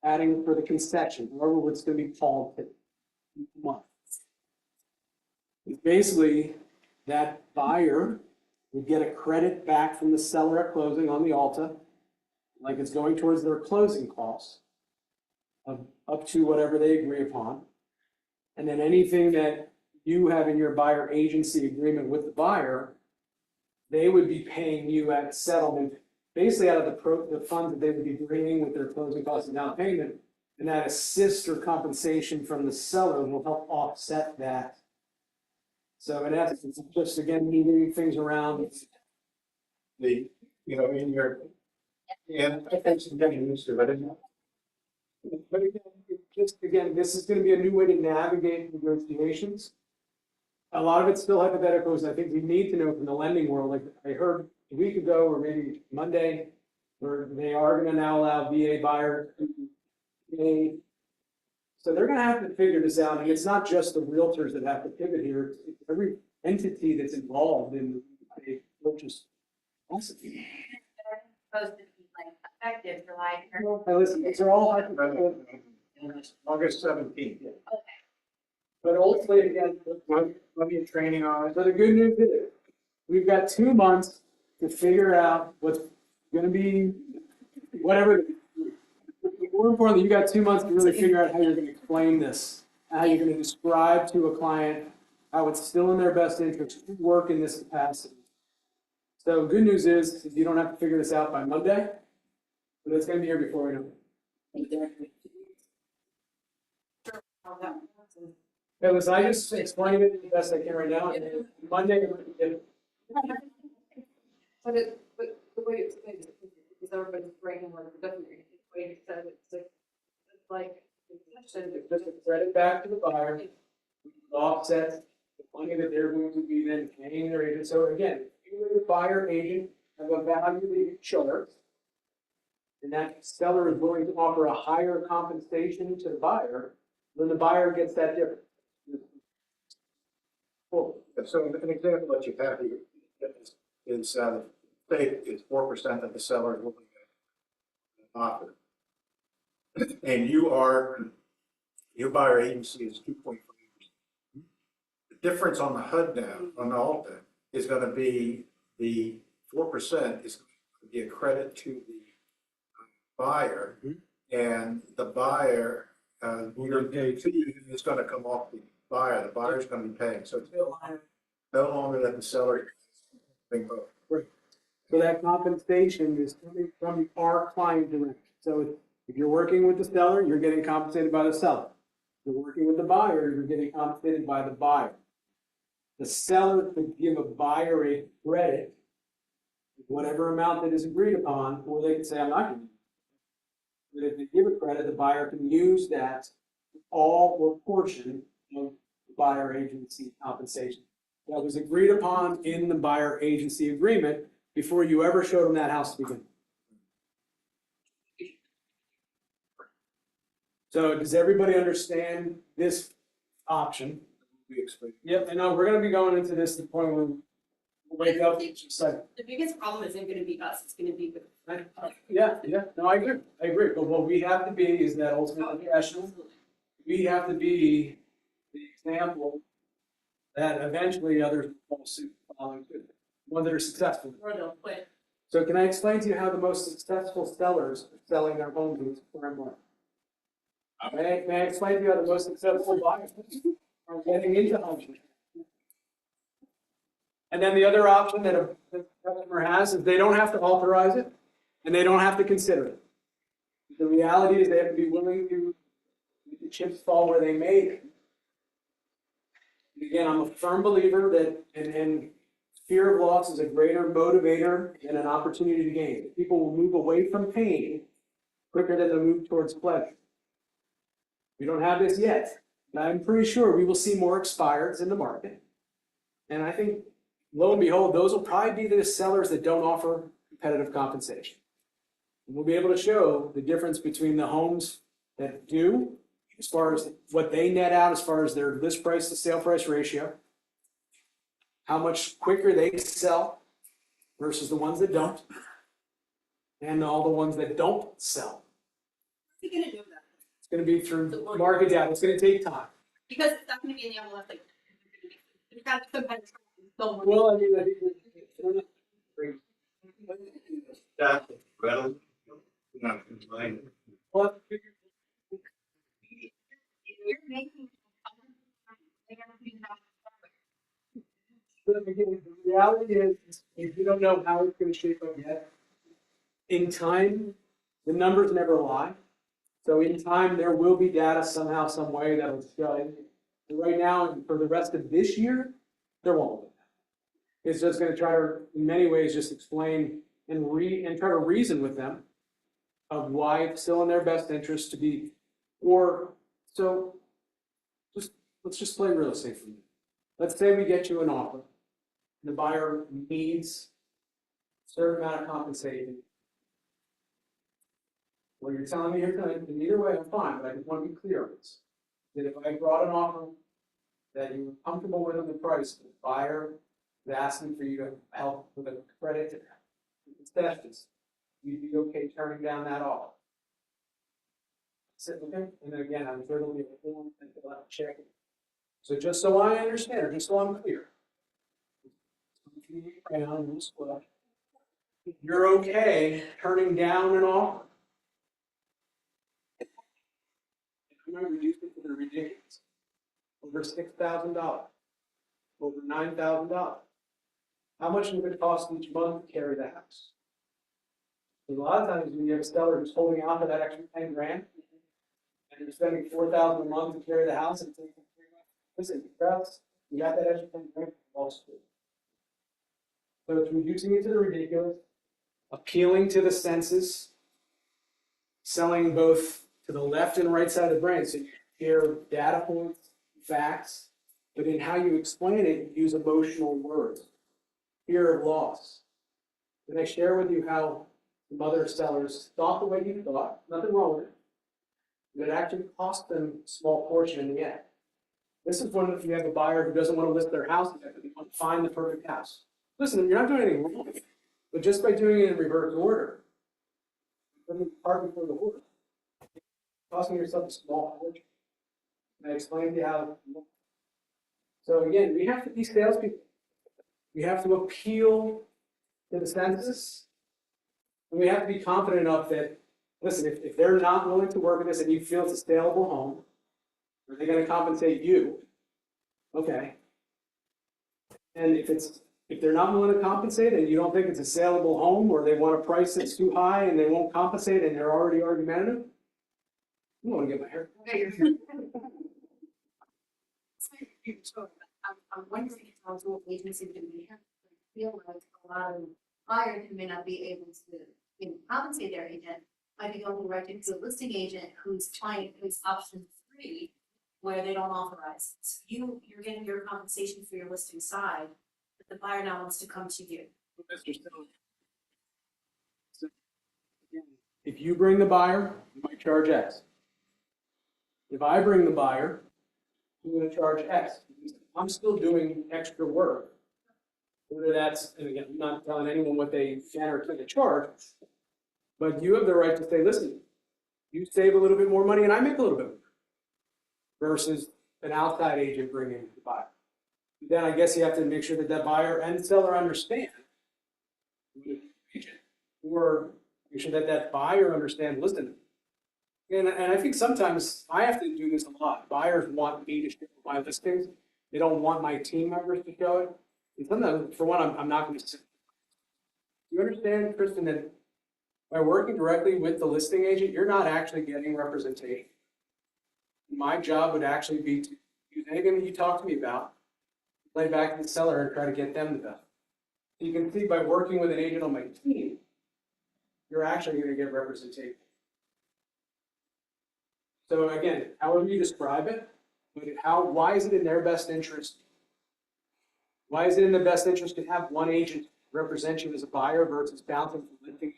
adding for the concession, however what's going to be called month. It's basically that buyer would get a credit back from the seller at closing on the Alta, like it's going towards their closing costs, of up to whatever they agree upon. And then anything that you have in your buyer agency agreement with the buyer, they would be paying you at settlement, basically out of the funds that they would be bringing with their closing costs and down payment. And that assist or compensation from the seller will help offset that. So in essence, it's just again moving things around. In your, and I think some getting used to it, I didn't know. But again, this is going to be a new way to navigate negotiations. A lot of it's still hypotheticals. I think we need to know from the lending world. Like I heard a week ago, or maybe Monday, where they are going to now allow VA buyers to pay. So they're going to have to figure this out, and it's not just the realtors that have to pivot here. It's every entity that's involved in the purchase process. Supposed to be like effective July. Hey, listen, these are all hypothetical. August 17th. Okay. But ultimately, again, Let me training on it. so the good news is, we've got 2 months to figure out what's gonna be, whatever. More importantly, you got 2 months to really figure out how you're gonna claim this, how you're gonna describe to a client how it's still in their best interest to work in this capacity. So good news is you don't have to figure this out by Monday, but it's gonna be here before we know it. Hey, listen, I just explained it the best I can right now, and Monday, But the way it's because everybody's breaking what it doesn't, it's way you said it's like. It's just a credit back to the buyer, offsets the money that they're going to be then paying their agent. So again, if you as a buyer agent have a value that you charge, and that seller is willing to offer a higher compensation to the buyer, then the buyer gets that difference. Well, so an example that you have here is, say it's 4% of the seller is looking at an offer. And your buyer agency is 2.5%. The difference on the HUD now, on the Alta, is gonna be the 4% is gonna be a credit to the buyer. And the buyer, your fee is gonna come off the buyer's gonna be paying, so it's no longer that the seller. So that compensation is coming from our client direct. So if you're working with the seller, you're getting compensated by the seller. If you're working with the buyer, you're getting compensated by the buyer. The seller could give a buyer a credit, whatever amount that is agreed upon, or they could say, I'm not going to. But if they give a credit, the buyer can use that all or portion of the buyer agency compensation that was agreed upon in the buyer agency agreement before you ever showed them that house to begin with. So does everybody understand this option? Yep, I know, we're gonna be going into this to the point where we'll wake up each second. The biggest problem isn't gonna be us, it's gonna be the. Yeah, no, I agree, but what we have to be is that ultimate professional. We have to be the example that eventually others will follow suit, following suit, ones that are successful. Or they'll quit. So can I explain to you how the most successful sellers are selling their homes in this current market? May I explain to you how the most successful buyers are getting into homes? And then the other option that a customer has is they don't have to authorize it and they don't have to consider it. The reality is they have to be willing to let the chips fall where they may. Again, I'm a firm believer that, and fear of loss is a greater motivator than an opportunity to gain. People will move away from pain quicker than they move towards pleasure. We don't have this yet, but I'm pretty sure we will see more expireds in the market. And I think, lo and behold, those will probably be the sellers that don't offer competitive compensation. And we'll be able to show the difference between the homes that do, as far as what they net out, as far as their list price to sale price ratio, how much quicker they sell versus the ones that don't, and all the ones that don't sell. How are you gonna do that? It's going to be through market data. It's going to take time. Because it's not gonna be in the MLS, like, there's gotta be some kind of. Well, I mean, I think That's relevant. Not complain. well, You're making. but again, the reality is, if you don't know how it's going to shape up yet, in time, the numbers never lie. So in time, there will be data somehow, some way that will show. Right now, and for the rest of this year, there won't be. It's just going to try to, in many ways, just explain and try to reason with them of why it's still in their best interest to be, or so. Let's just play real estate for a minute. Let's say we get you an offer. The buyer needs a certain amount of compensation. Well, you're telling me here tonight, and either way, I'm fine, but I just want to be clear on this. That if I brought an offer that you were comfortable with on the price, the buyer is asking for you to help with a credit concessions, you'd be okay turning down that offer. Sit with him, and then again, I'm sure there'll be a form and fill out a check. So just so I understand, or just so I'm clear. You're okay turning down an offer. I'm going to reduce it to the ridiculous. Over $6,000. Over $9,000. How much would it cost each month to carry the house? Because a lot of times when you have a seller who's holding out for that extra 10 grand, and you're spending $4,000 a month to carry the house, and it's taking 3 months. Listen, perhaps you got that extra 10 grand, lost it. So it's reducing it to the ridiculous. appealing to the senses, selling both to the left and right side of the brain. So you hear data points, facts, but in how you explain it, you use emotional words. Fear of loss. And I share with you how the other sellers thought the way you thought, nothing wrong with it. But it actually cost them a small portion in the end. This is when if you have a buyer who doesn't want to list their house, they want to find the perfect house. Listen, you're not doing anything wrong, but just by doing it in reverse order, putting the cart before the horse, costing yourself a small fortune. And I explained to you how. So again, we have to be salespeople. We have to appeal to the senses, and we have to be confident enough that, listen, if they're not willing to work with us and you feel it's a saleable home, are they going to compensate you? Okay. And if they're not willing to compensate and you don't think it's a saleable home, or they want a price that's too high and they won't compensate and they're already argumentative, I don't want to get my hair cut. I'm wondering if also agency do we have, I feel like a lot of buyers who may not be able to compensate their agent might be going directly to the listing agent who's trying, who's option 3, where they don't authorize. So you're getting your compensation for your listing side, but the buyer now wants to come to you. Mr. Stone. So, again, if you bring the buyer, you might charge X. If I bring the buyer, I'm going to charge X. I'm still doing extra work. Whether that's, and again, I'm not telling anyone what they can or can't charge, but you have the right to say, listen, you save a little bit more money and I make a little bit more, versus an outside agent bringing the buyer. Then I guess you have to make sure that that buyer and seller understand, or make sure that that buyer understands, listen, and I think sometimes I have to do this a lot. Buyers want me to show my listings. They don't want my team members to show it. And sometimes, for one, I'm not going to. Do you understand, Kristen, that by working directly with the listing agent, you're not actually getting representation? My job would actually be to use anything that you talk to me about, play back to the seller and try to get them the best. You can see by working with an agent on my team, you're actually going to get representation. So again, however you describe it, but why is it in their best interest? Why is it in the best interest to have one agent represent you as a buyer versus bouncing from listing?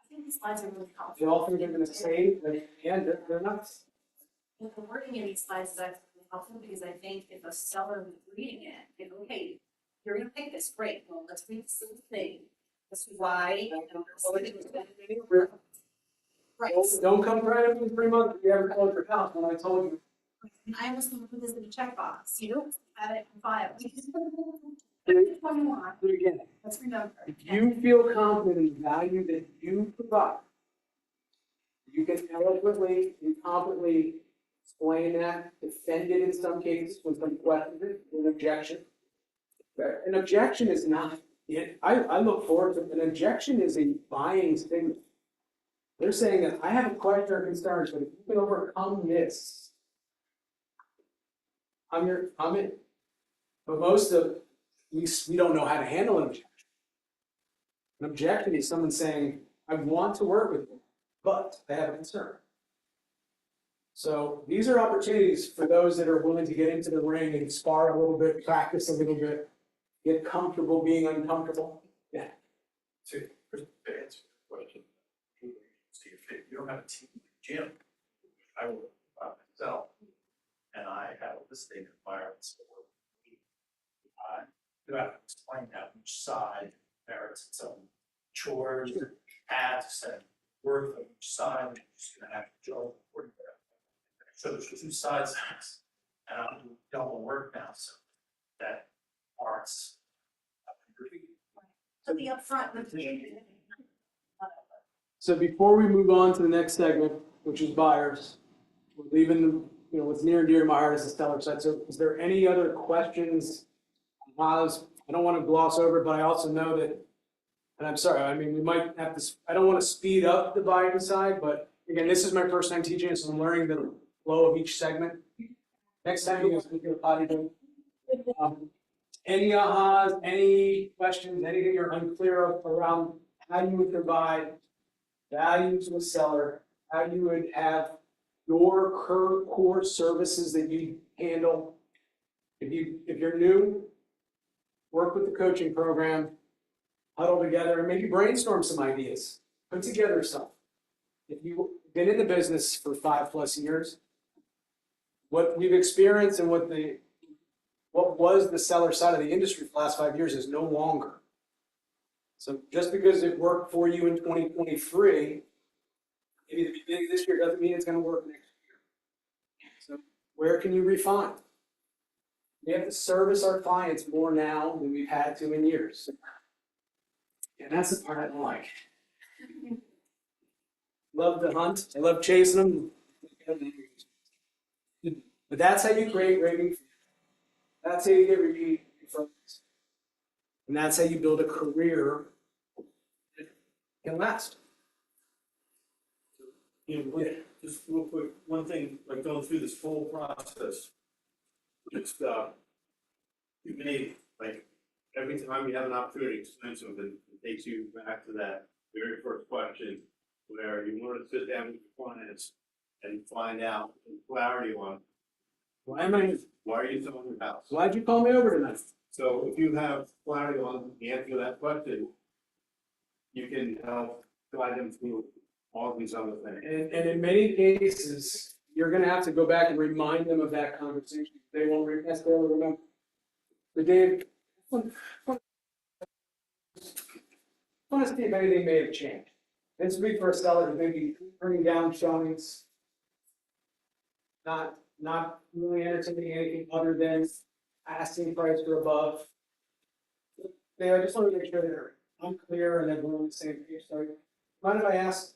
I think these slides are really They helpful. all think they're going to say, but in the end, they're not. The wording in these slides is actually really helpful because I think if a seller is reading it, they go, okay, you're gonna pick this, great, well, let's read this little thing. This is why. Right. Don't come crying up in 3 months if you ever close your house when I told you. I was gonna put this in a checkbox, you know, have it in file. But again, Let's remember. if you feel confident in the value that you provide, you can eloquently and confidently explain that, defend it in some cases when some questions it, an objection. An objection is not, I look forward to, an objection is a buying signal. They're saying that I have a question or concern, but if you can overcome this, I'm in. But most of, we don't know how to handle an objection. An objection is someone saying, I want to work with you, but I have a concern. So these are opportunities for those that are willing to get into the ring and spar a little bit, practice a little bit, get comfortable being uncomfortable. Yeah. To answer your question, see if you don't have a team gym, I will myself, and I have a listing environments that work. You have to explain that each side merits its own chores, tasks, and work of each side, and you're just gonna have to go according to that. So there's 2 sides to this, and I'm doing double work now, so that parts. So the upfront. So before we move on to the next segment, which is buyers, we're leaving the, what's near and dear to my heart is the seller side. So is there any other questions? I don't want to gloss over it, but I also know that, and I'm sorry, I mean, we might have to, I don't want to speed up the buying side, but again, this is my first time teaching, so I'm learning the flow of each segment. Next time you guys can get a potty break. Any ahas, any questions, anything you're unclear of around how you would provide value to a seller, how you would have your core services that you handle. If you're new, work with the coaching program, huddle together and maybe brainstorm some ideas, put together something. If you've been in the business for 5+ years, what we've experienced and what was the seller side of the industry for the last 5 years is no longer. So just because it worked for you in 2023, maybe the beginning of this year doesn't mean it's going to work next year. So where can you refine? We have to service our clients more now than we've had to in years. And that's the part I don't like. Love to hunt. I love chasing them. But that's how you create raving. That's how you get repeat referrals. And that's how you build a career that can last. You know, just real quick, one thing, like going through this whole process, it's, you may, like, every time you have an opportunity to explain something, it takes you back to that very first question, where you want to sit down with your clients and find out clarity on why are you selling your house? Why'd you call me over tonight? So if you have clarity on the answer to that question, you can help guide them through all these other things. And in many cases, you're gonna have to go back and remind them of that conversation. They won't necessarily remember. But Dave, I want to see if anything may have changed. This week for a seller who may be turning down showings, not really entertaining anything other than asking price or above. I just want to make sure they're unclear and everyone on the same page. So, mind if I ask?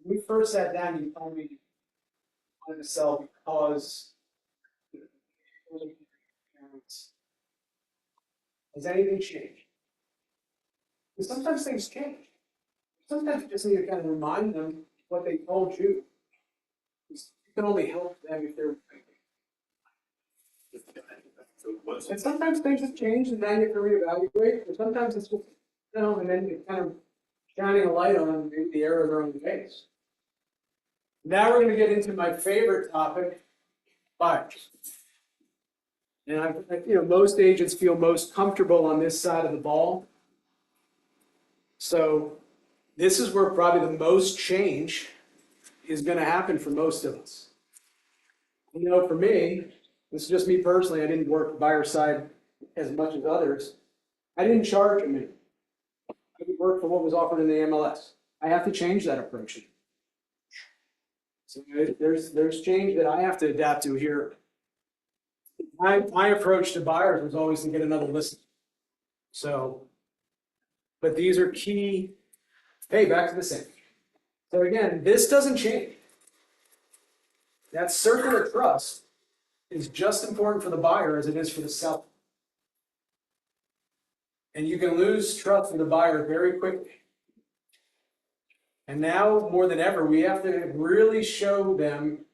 When we first sat down, you told me you wanted to sell because has anything changed? Because sometimes things change. Sometimes you just need to kind of remind them what they told you. You can only help them if they're. And sometimes things have changed and now you have to reevaluate, and sometimes it's just, and then you're kind of shining a light on maybe the errors are on the face. Now we're going to get into my favorite topic, buyers. And most agents feel most comfortable on this side of the ball. So this is where probably the most change is going to happen for most of us. For me, this is just me personally, I didn't work buyer side as much as others. I didn't charge a minute. I would work for what was offered in the MLS. I have to change that approach. So there's change that I have to adapt to here. My approach to buyers was always to get another listing. So, but these are key. Hey, back to the same. So again, this doesn't change. That circle of trust is just important for the buyer as it is for the seller. And you can lose trust with the buyer very quickly. And now more than ever, we have to really show them,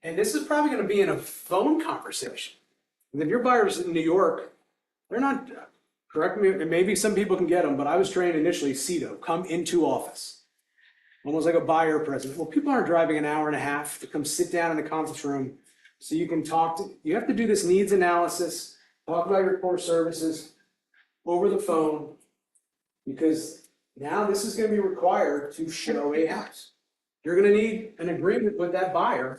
and this is probably going to be in a phone conversation. If your buyer's in New York, they're not, correct me, and maybe some people can get them, but I was trained initially CETO, come into office. Almost like a buyer presence. Well, people aren't driving an hour and a half to come sit down in the conference room so you can you have to do this needs analysis, talk about your core services over the phone, because now this is going to be required to show a house. You're going to need an agreement with that buyer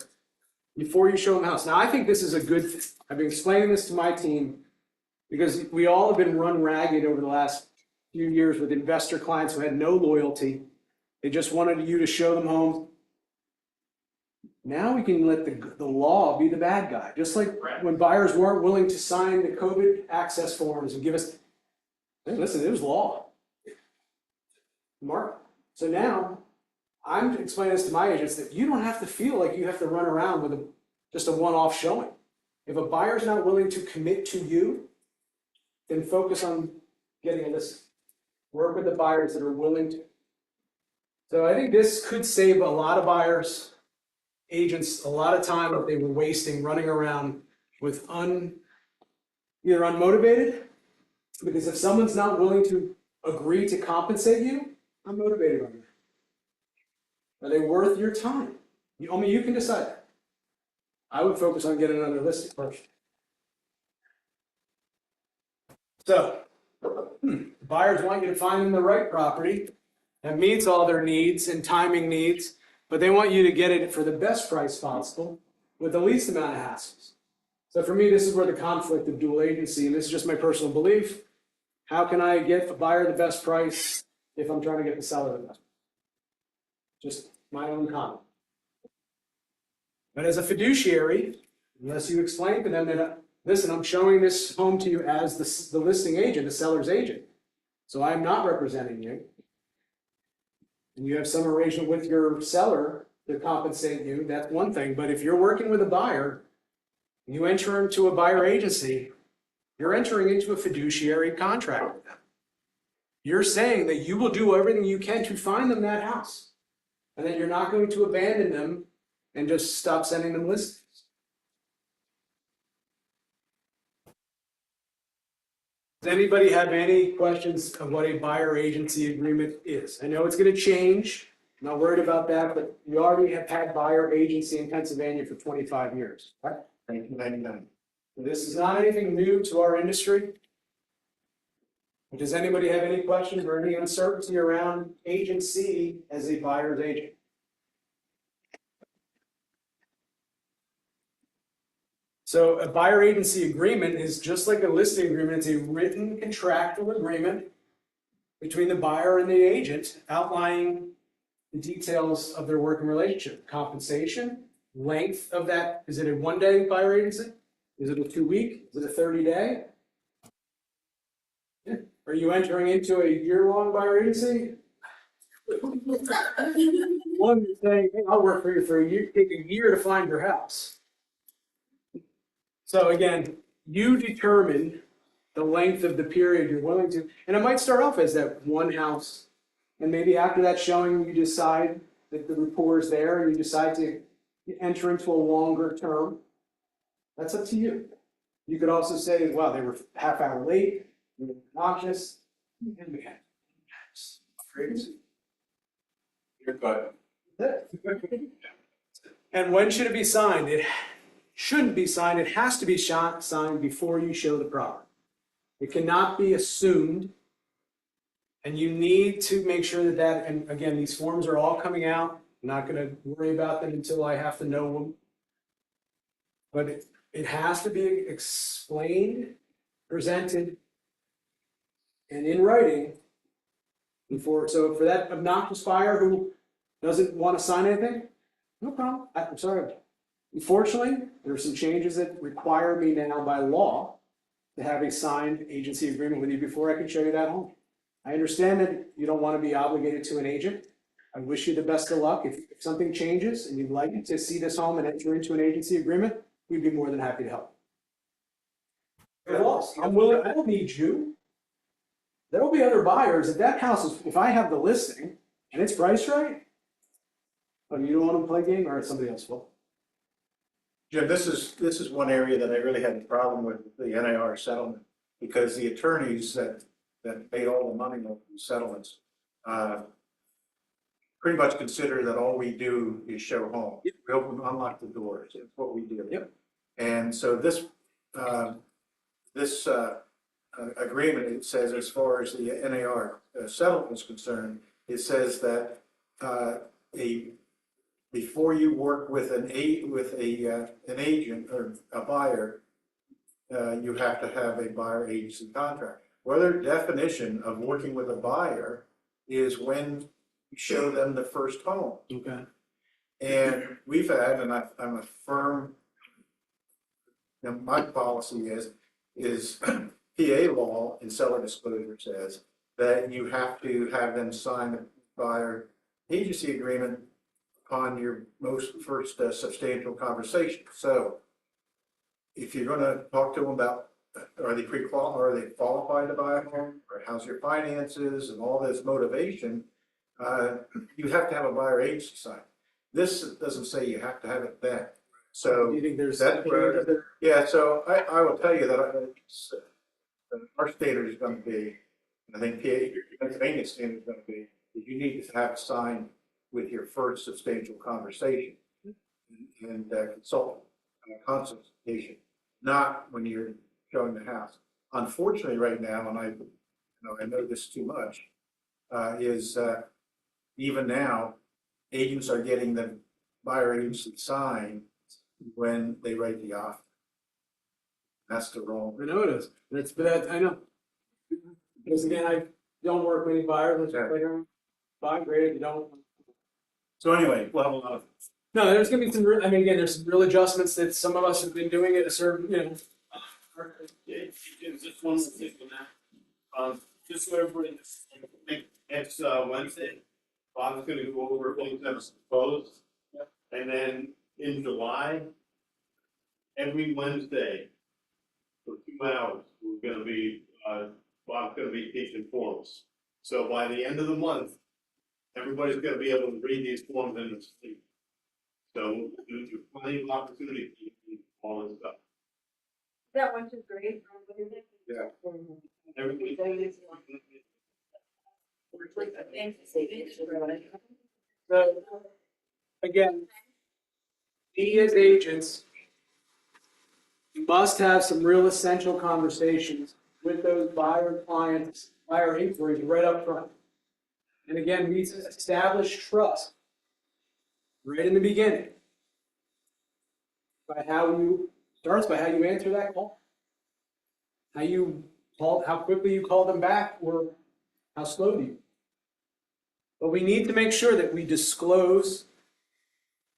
before you show them a house. Now, I think this is a good thing. I've been explaining this to my team because we all have been run ragged over the last few years with investor clients who had no loyalty. They just wanted you to show them home. Now we can let the law be the bad guy. Just like when buyers weren't willing to sign the COVID access forms and give us, hey, listen, it was law. Mark. So now I'm explaining this to my agents that you don't have to feel like you have to run around with just a one-off showing. If a buyer's not willing to commit to you, then focus on getting a listing. Work with the buyers that are willing to. So I think this could save a lot of buyers, agents, a lot of time that they were wasting running around with either unmotivated Because if someone's not willing to agree to compensate you, I'm motivated on that. Are they worth your time? You can decide that. I would focus on getting another listing first. So, buyers want you to find them the right property that meets all their needs and timing needs, but they want you to get it for the best price possible with the least amount of hassles. So for me, this is where the conflict of dual agency, and this is just my personal belief. How can I get the buyer the best price if I'm trying to get the seller the best? Just my own comment. But as a fiduciary, unless you explain to them that, listen, I'm showing this home to you as the listing agent, the seller's agent. So I'm not representing you. And you have some arrangement with your seller to compensate you, that's one thing. But if you're working with a buyer, you enter into a buyer agency, you're entering into a fiduciary contract with them. You're saying that you will do everything you can to find them that house. And that you're not going to abandon them and just stop sending them listings. Does anybody have any questions of what a buyer agency agreement is? I know it's going to change. I'm not worried about that, but we already have had buyer agency in Pennsylvania for 25 years, right? 1999. This is not anything new to our industry. Does anybody have any questions or any uncertainty around agency as a buyer's agent? So a buyer agency agreement is just like a listing agreement. It's a written contractual agreement between the buyer and the agent outlining the details of their working relationship, compensation, length of that. Is it a 1-day buyer agency? Is it a 2-week? Is it a 30-day? Yeah. Are you entering into a year-long buyer agency? One is saying, hey, I'll work for you for a year, take a year to find your house. So again, you determine the length of the period you're willing to, and it might start off as that one house, and maybe after that showing, you decide that the rapport is there, and you decide to enter into a longer term. That's up to you. You could also say, wow, they were half hour late, they were obnoxious, and we had crazy. You're good. And when should it be signed? It shouldn't be signed. It has to be signed before you show the property. It cannot be assumed. And you need to make sure that, and again, these forms are all coming out. I'm not going to worry about them until I have to know them. But it has to be explained, presented, and in writing before. So for that obnoxious buyer who doesn't want to sign anything, no problem. I'm sorry. Unfortunately, there are some changes that require me now by law to have a signed agency agreement with you before I can show you that home. I understand that you don't want to be obligated to an agent. I wish you the best of luck. If something changes and you'd like to see this home and enter into an agency agreement, we'd be more than happy to help. I'm willing, I don't need you. There'll be other buyers. If that house is, if I have the listing and it's priced right, oh, you don't want to play game, or it's somebody else's fault. Jim, this is one area that I really had a problem with the NAR settlement, because the attorneys that paid all the money on the settlements pretty much consider that all we do is show home. Yep. We open, unlock the doors. It's what we do. Yep. And so this agreement, it says, as far as the NAR settlement is concerned, it says that before you work with an agent or a buyer, you have to have a buyer agency contract. Well, their definition of working with a buyer is when you show them the first home. Okay. And we've had, and I'm a firm, my policy is PA law and seller disclosure says that you have to have them sign the buyer agency agreement upon your first substantial conversation. So if you're going to talk to them about, are they qualified to buy a home, or how's your finances and all this motivation, you have to have a buyer agency sign. This doesn't say you have to have it then. So Do you think there's that's where, yeah. So I will tell you that our standard is gonna be, and I think Pennsylvania standard is gonna be, that you need to have a sign with your first substantial conversation and consultation, not when you're showing the house. Unfortunately, right now, and I know this too much, is even now, agents are getting the buyer agency sign when they write the offer. That's the wrong. I know it is, but I know. Because again, I don't work with any buyers, buy great, if you don't. So anyway, we'll have a lot of. No, there's gonna be some, I mean, again, there's some real adjustments that some of us have been doing at a certain, It's just one thing on that. Just so everybody, next Wednesday, Bob's gonna go over things that are proposed. And then in July, every Wednesday, for 2 hours, we're gonna be, Bob's gonna be teaching forms. So by the end of the month, everybody's gonna be able to read these forms in their sleep. So there's plenty of opportunity to do all this stuff. That one is great. Yeah. Everybody. So, again, we as agents must have some real essential conversations with those buyer clients, buyer inquiries right up front. And again, we establish trust right in the beginning. Starts by how you answer that call. How quickly you call them back, or how slow do you? But we need to make sure that we disclose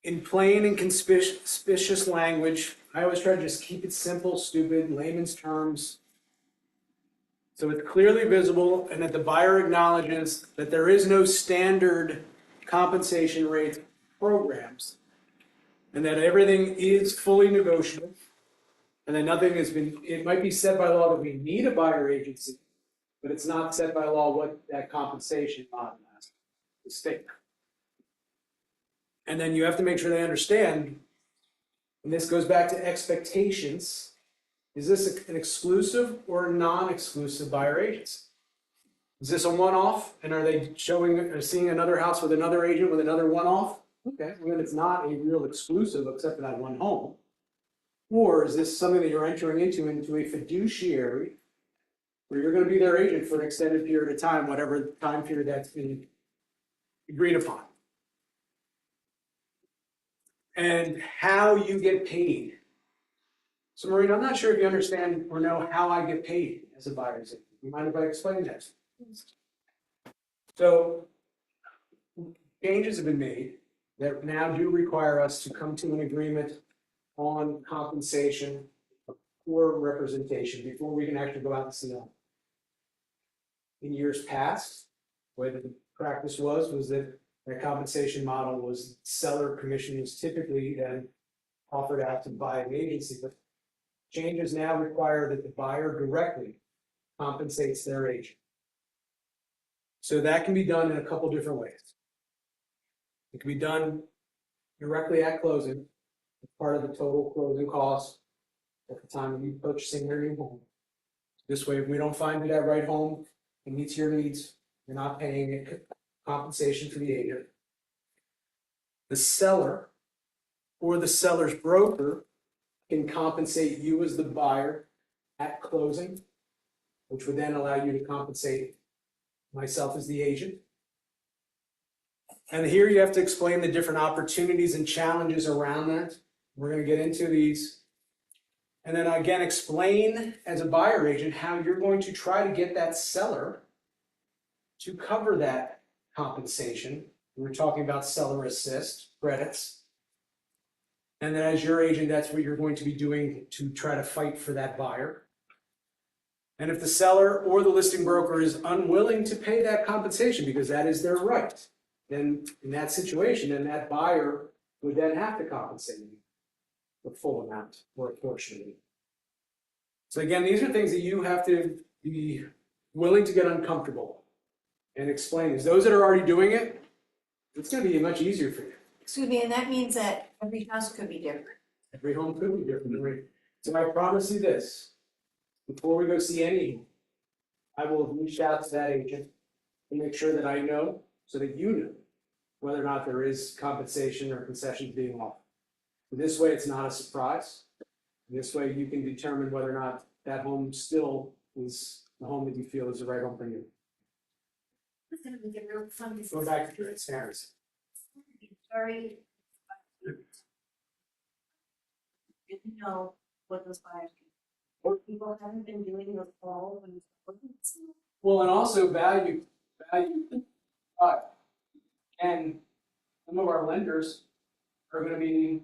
in plain and conspicuous language. I always try to just keep it simple, stupid, layman's terms. So it's clearly visible and that the buyer acknowledges that there is no standard compensation rate programs and that everything is fully negotiable and that nothing has been, it might be said by law that we need a buyer agency, but it's not said by law what that compensation model is. The state. And then you have to make sure they understand, and this goes back to expectations. Is this an exclusive or a non-exclusive buyer agency? Is this a one-off, and are they seeing another house with another agent with another one-off? Okay, well, then it's not a real exclusive except for that one home. Or is this something that you're entering into a fiduciary where you're going to be their agent for an extended period of time, whatever time period that's been agreed upon? And how you get paid. So Maureen, I'm not sure if you understand or know how I get paid as a buyer's agent. You mind if I explain that? So changes have been made that now do require us to come to an agreement on compensation or representation before we can actually go out and see them. In years past, the way the practice was that the compensation model was seller commission was typically then offered out to buying agency, but changes now require that the buyer directly compensates their agent. So that can be done in a couple different ways. It can be done directly at closing, as part of the total closing cost at the time of you purchasing their new home. This way, if we don't find that right home and meets your needs, you're not paying compensation for the agent. The seller or the seller's broker can compensate you as the buyer at closing, which would then allow you to compensate myself as the agent. And here you have to explain the different opportunities and challenges around that. We're going to get into these. And then again, explain as a buyer agent how you're going to try to get that seller to cover that compensation. We're talking about seller assist credits. And then as your agent, that's what you're going to be doing to try to fight for that buyer. And if the seller or the listing broker is unwilling to pay that compensation because that is their right, then in that situation, then that buyer would then have to compensate you the full amount or a portion of it. So again, these are things that you have to be willing to get uncomfortable and explain. As those that are already doing it, it's going to be much easier for you. Excuse me, and that means that every house could be different. Every home could be different. So I promise you this, before we go see any, I will reach out to that agent and make sure that I know, so that you know, whether or not there is compensation or concessions being offered. This way, it's not a surprise. This way, you can determine whether or not that home still is the home that you feel is the right home for you. It's gonna make it real fun. Go back to transparency. Very. Good to know what those buyers do. Or people haven't been doing those all when. Well, and also value. And some of our lenders are gonna be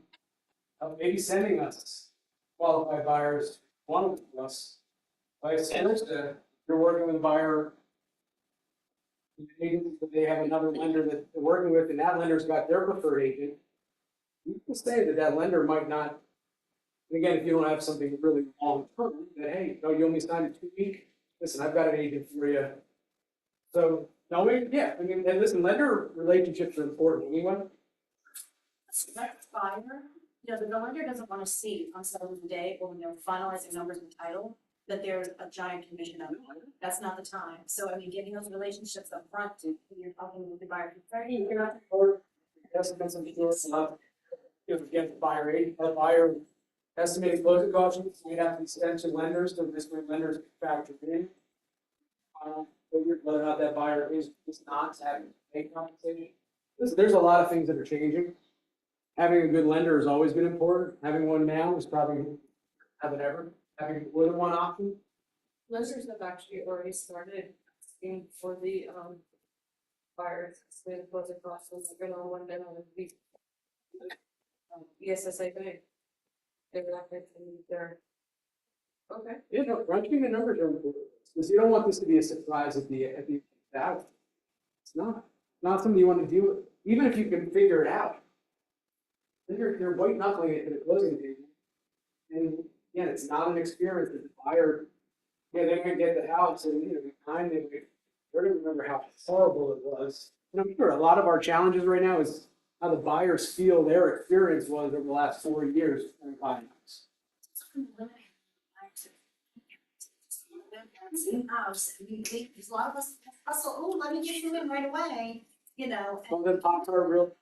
maybe sending us qualified buyers, one of us. Vice versa, you're working with a buyer. They have another lender that they're working with, and that lender's got their preferred agent. You can say that that lender might not, and again, if you don't have something really long term, that hey, no, you only signed a 2 week, listen, I've got an agent for you. So, no, yeah, I mean, and listen, lender relationships are important anyway. That buyer, you know, the lender doesn't wanna see on settlement day or when they're finalizing numbers and title, that there's a giant commission up. That's not the time. So I mean, getting those relationships up front to, when you're talking with the buyer, You're not, or estimates of the if again, the buyer agent, a buyer estimating closing costs, we'd have to send to lenders, so this way lenders factor in. Whether or not that buyer is not having to pay compensation. There's a lot of things that are changing. Having a good lender has always been important. Having one now is probably having more than one option. Lenders have actually already started asking for the buyers, so the closing costs, they're gonna one down on the ESSA bank. They're not going to need their. Okay. You know, crunching the numbers are important, because you don't want this to be a surprise at the out. It's not something you want to deal with, even if you can figure it out. Then you're white knuckling it to the closing table. And again, it's not an experience that the buyer, yeah, they're gonna get the house and, you know, behind them, they're gonna remember how horrible it was. And I'm sure a lot of our challenges right now is how the buyers feel their experience was over the last 4 years in buying house. House, there's a lot of us hustle, oh, let me get you in right away, you know. Some of them pops are real,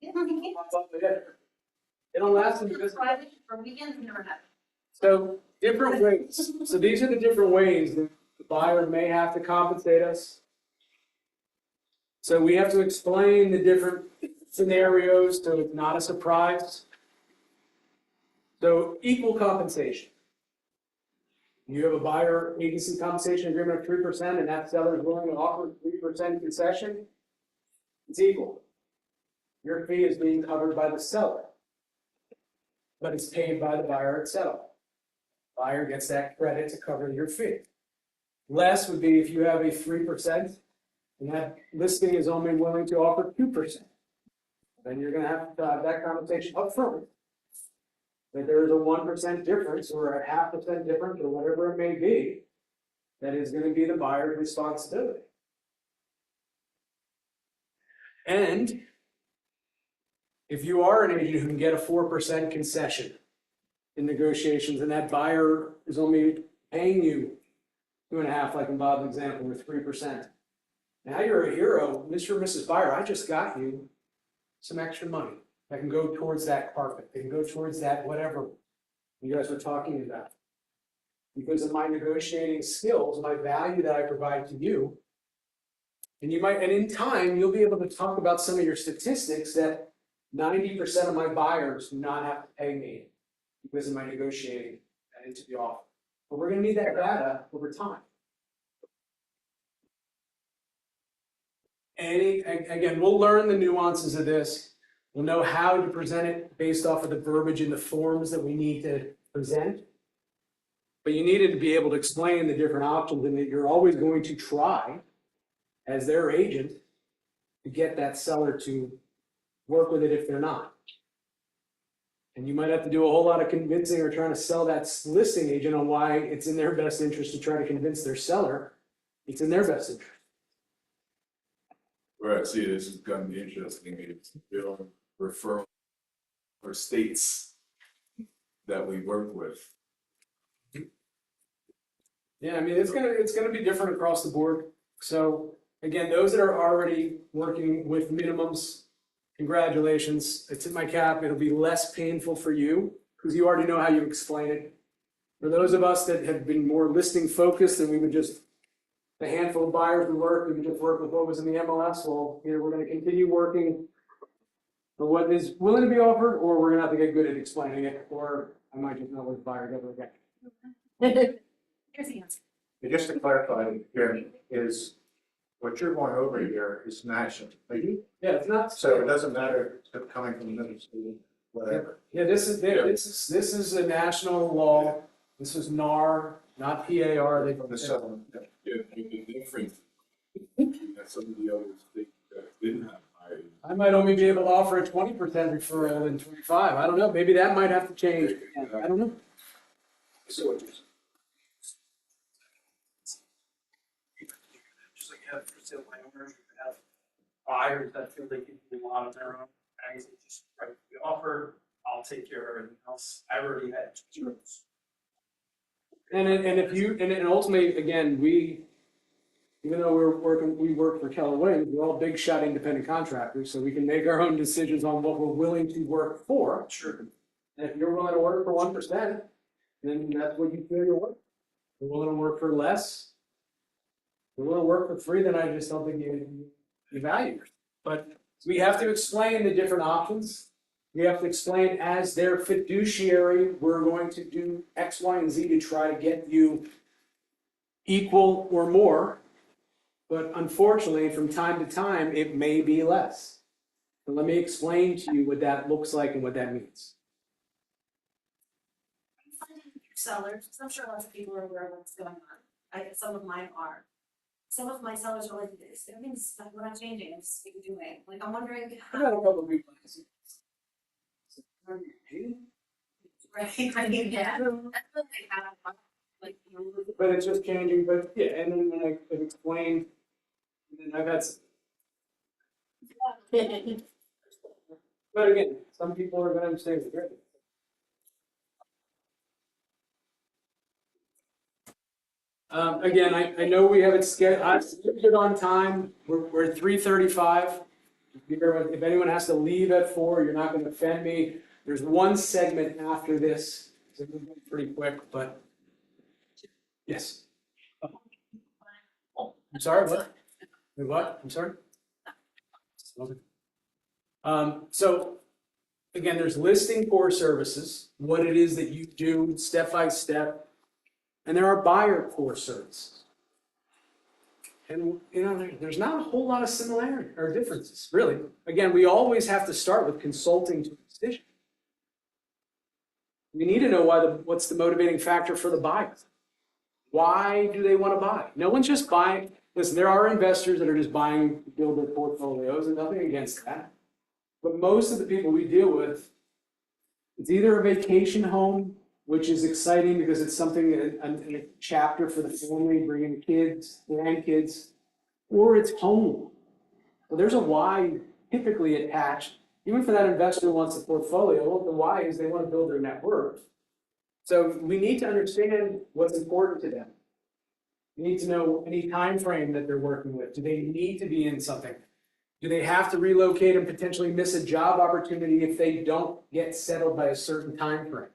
Yeah, you can't. pop up the head. They don't last in the business. Private for weekends, we never have. So different ways. So these are the different ways that the buyer may have to compensate us. So we have to explain the different scenarios so it's not a surprise. So equal compensation. You have a buyer agency compensation agreement of 3% and that seller is willing to offer 3% concession. It's equal. Your fee is being covered by the seller, but it's paid by the buyer at settlement. Buyer gets that credit to cover your fee. Less would be if you have a 3% and that listing is only willing to offer 2%. Then you're gonna have to have that compensation upfront. That there is a 1% difference or a 0.5% difference or whatever it may be, that is gonna be the buyer's responsibility. And if you are an agent who can get a 4% concession in negotiations and that buyer is only paying you 2.5, like in Bob's example, or 3%. Now you're a hero, Mr. or Mrs. Buyer, I just got you some extra money that can go towards that carpet, that can go towards that whatever you guys were talking about. Because of my negotiating skills, my value that I provide to you. And in time, you'll be able to talk about some of your statistics that 90% of my buyers do not have to pay me because of my negotiating that into the offer. But we're gonna need that data over time. And again, we'll learn the nuances of this. We'll know how to present it based off of the verbiage in the forms that we need to present. But you needed to be able to explain the different options and that you're always going to try, as their agent, to get that seller to work with it if they're not. And you might have to do a whole lot of convincing or trying to sell that listing agent on why it's in their best interest to try to convince their seller it's in their best interest. Where I see this is gonna be interesting, is bill referral for states that we work with. Yeah, I mean, it's gonna be different across the board. So again, those that are already working with minimums, congratulations, it's in my cap, it'll be less painful for you, because you already know how you explain it. For those of us that have been more listing focused and we would just, the handful of buyers we would just work with what was in the MLS, well, either we're gonna continue working for what is willing to be offered, or we're gonna have to get good at explaining it, or I might just know what buyer ever again. Here's the answer. And just to clarify, here is, what you're going over here is national. Yeah, it's not. So it doesn't matter if it's coming from another state, whatever. Yeah, this is a national law. This is NAR, not PAR. They From the settlement. Yeah, the difference. That some of the other states that didn't have high. I might only be able to offer a 20% referral in 25. I don't know. Maybe that might have to change. I don't know. So what you're saying. Just like you have for sale by owners, you have buyers that feel they can do a lot of their own things, they just write the offer, I'll take care of everything else, I already had insurance. And ultimately, again, even though we work for Keller Williams, we're all big shot independent contractors, so we can make our own decisions on what we're willing to work for. Sure. And if you're willing to work for 1%, then that's what you feel you're worth. If you're willing to work for less, if you're willing to work for free, then I just don't think you value yourself. But we have to explain the different options. We have to explain, as their fiduciary, we're going to do X, Y, and Z to try to get you equal or more. But unfortunately, from time to time, it may be less. And let me explain to you what that looks like and what that means. I'm finding sellers, because I'm sure lots of people are aware of what's going on. Some of mine are. Some of my sellers are like this. Everything's like, we're not changing, it's what you're doing. Like, I'm wondering I got a couple of people. Right, I mean, yeah. That's what they have, like, But it's just changing, but yeah, and then when I've explained, and then I've had. But again, some people are gonna say it's great. Again, I know we have it scheduled, I've scheduled it on time, we're at 3:35. If anyone has to leave at 4, you're not gonna offend me. There's one segment after this, so we'll go pretty quick, but. Yes. Oh, I'm sorry, what? Wait, what? I'm sorry? Okay. So, again, there's listing core services, what it is that you do step by step, and there are buyer core services. And, you know, there's not a whole lot of similarity or differences, really. Again, we always have to start with consulting to a decision. We need to know what's the motivating factor for the buyer. Why do they want to buy? No one's just buying. Listen, there are investors that are just buying to build their portfolios, and nothing against that. But most of the people we deal with, it's either a vacation home, which is exciting because it's something, a chapter for the family, bringing kids, grandkids, or it's home. So there's a why typically attached. Even for that investor who wants a portfolio, well, the why is they want to build their net worth. So we need to understand what's important to them. We need to know any time frame that they're working with. Do they need to be in something? Do they have to relocate and potentially miss a job opportunity if they don't get settled by a certain time frame?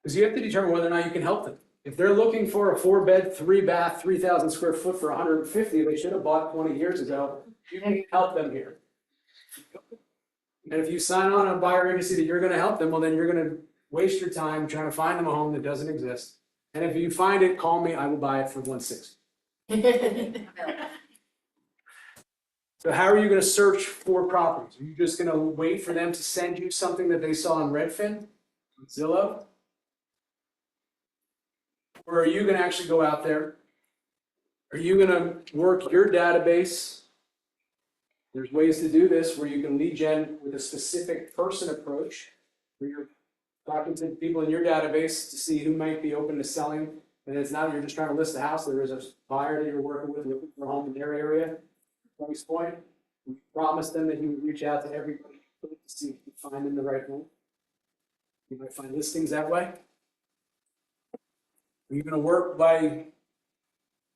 Because you have to determine whether or not you can help them. If they're looking for a 4-bed, 3-bath, 3,000 square foot for 150, they should have bought 20 years ago. You can help them here. And if you sign on a buyer agency that you're going to help them, well, then you're going to waste your time trying to find them a home that doesn't exist. And if you find it, call me. I will buy it for $160. So how are you going to search for properties? Are you just going to wait for them to send you something that they saw on Redfin, Zillow? Or are you going to actually go out there? Are you going to work your database? There's ways to do this where you can lead gen with a specific person approach, where you're talking to people in your database to see who might be open to selling. And it's not you're just trying to list a house. There is a buyer that you're working with looking for a home in their area. Price point. We promised them that you would reach out to everybody to see if you find them the right home. You might find listings that way. Are you gonna work by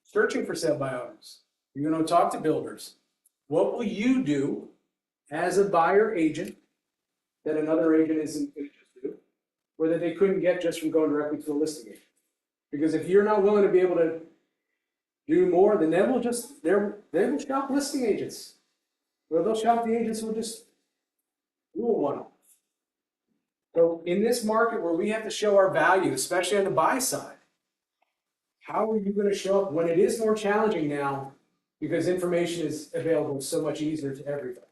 searching for sale by owners? You're gonna talk to builders. What will you do as a buyer agent that another agent isn't gonna just do, or that they couldn't get just from going directly to the listing agent? Because if you're not willing to be able to do more, then they will shop listing agents. Or they'll shop the agents who will just rule one off. So in this market where we have to show our value, especially on the buy side, how are you going to show up when it is more challenging now because information is available so much easier to everybody?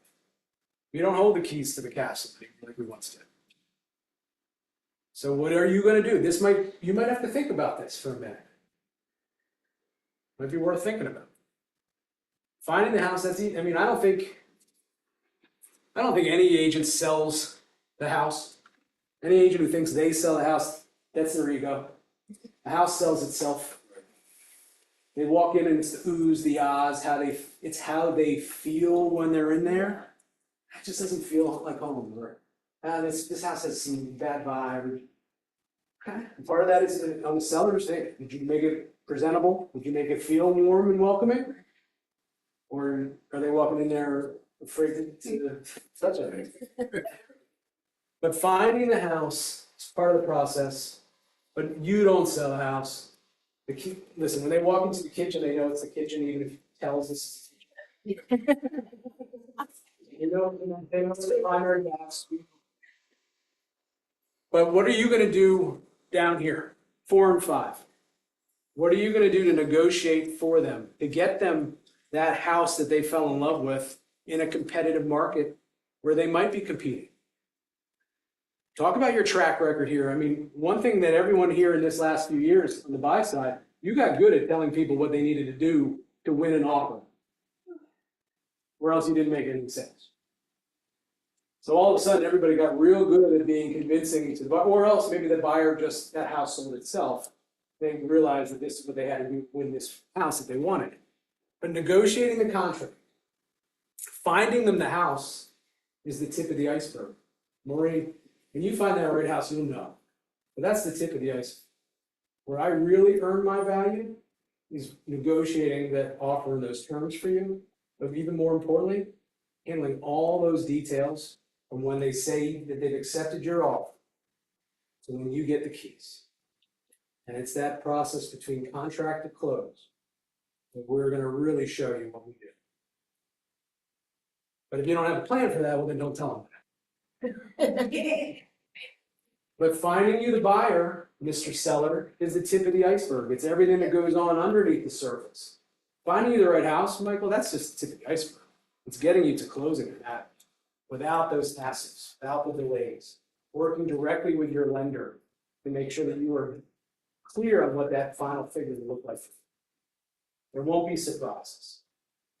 We don't hold the keys to the castle like we once did. So what are you going to do? You might have to think about this for a minute. Might be worth thinking about. Finding the house that's easy. I mean, I don't think any agent sells the house. Any agent who thinks they sell the house, that's their ego. The house sells itself. They walk in and it's the oohs, the ahs, it's how they feel when they're in there. It just doesn't feel like home. Or this house has some bad vibe. Okay. Part of that is on the seller's thing. Did you make it presentable? Did you make it feel warm and welcoming? Or are they walking in there afraid to touch anything? But finding the house is part of the process, but you don't sell a house. Listen, when they walk into the kitchen, they know it's the kitchen, even if it tells us it's the kitchen. You know, they know it's the primary box. But what are you going to do down here, 4 and 5? What are you going to do to negotiate for them, to get them that house that they fell in love with in a competitive market where they might be competing? Talk about your track record here. I mean, one thing that everyone here in this last few years on the buy side, you got good at telling people what they needed to do to win an offer, or else you didn't make any sense. So all of a sudden, everybody got real good at being convincing to the buyer, or else maybe the buyer just, that house sold itself. They realized that this is what they had to do to win this house that they wanted. But negotiating the contract, finding them the house is the tip of the iceberg. Maureen, when you find that right house, you'll know. But that's the tip of the iceberg. Where I really earn my value is negotiating that offer and those terms for you. But even more importantly, handling all those details from when they say that they've accepted your offer to when you get the keys. And it's that process between contract to close that we're going to really show you what we do. But if you don't have a plan for that, well, then don't tell them that. But finding you the buyer, Mr. Seller, is the tip of the iceberg. It's everything that goes on underneath the surface. Finding you the right house, Michael, that's just the tip of the iceberg. It's getting you to closing it that without those passives, without the delays, working directly with your lender to make sure that you are clear on what that final figure will look like. There won't be surprises.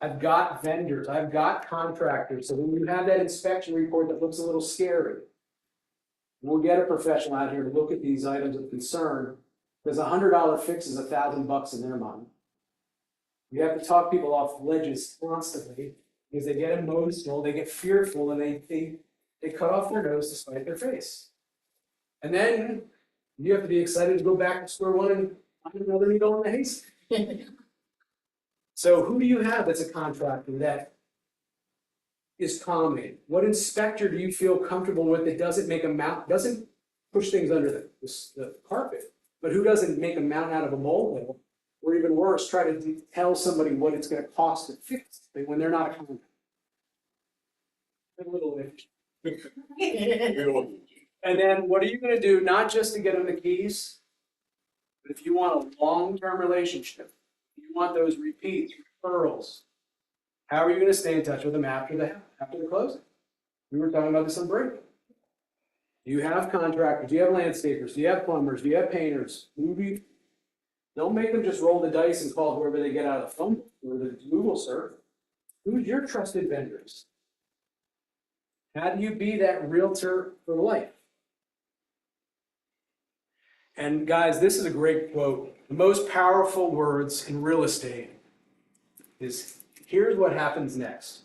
I've got vendors, I've got contractors, so when you have that inspection report that looks a little scary, we'll get a professional out here to look at these items of concern, because $100 fix is $1,000 in their mind. You have to talk people off ledges constantly because they get emotional, they get fearful, and they cut off their nose to spite their face. And then you have to be excited to go back to square one and find another needle in the haystack. So who do you have that's a contractor that is calming? What inspector do you feel comfortable with that doesn't push things under the carpet, but who doesn't make a mountain out of a molehill, or even worse, try to tell somebody what it's going to cost to fix it when they're not a contractor? A little bit. And then what are you going to do, not just to get them the keys, but if you want a long-term relationship, you want those repeats, referrals, how are you going to stay in touch with them after the closing? We were talking about this on break. Do you have contractors? Do you have landscapers? Do you have plumbers? Do you have painters? Don't make them just roll the dice and call whoever they get out of the phone or the Google search. Who's your trusted vendors? How do you be that realtor for life? And guys, this is a great quote. The most powerful words in real estate is, here's what happens next.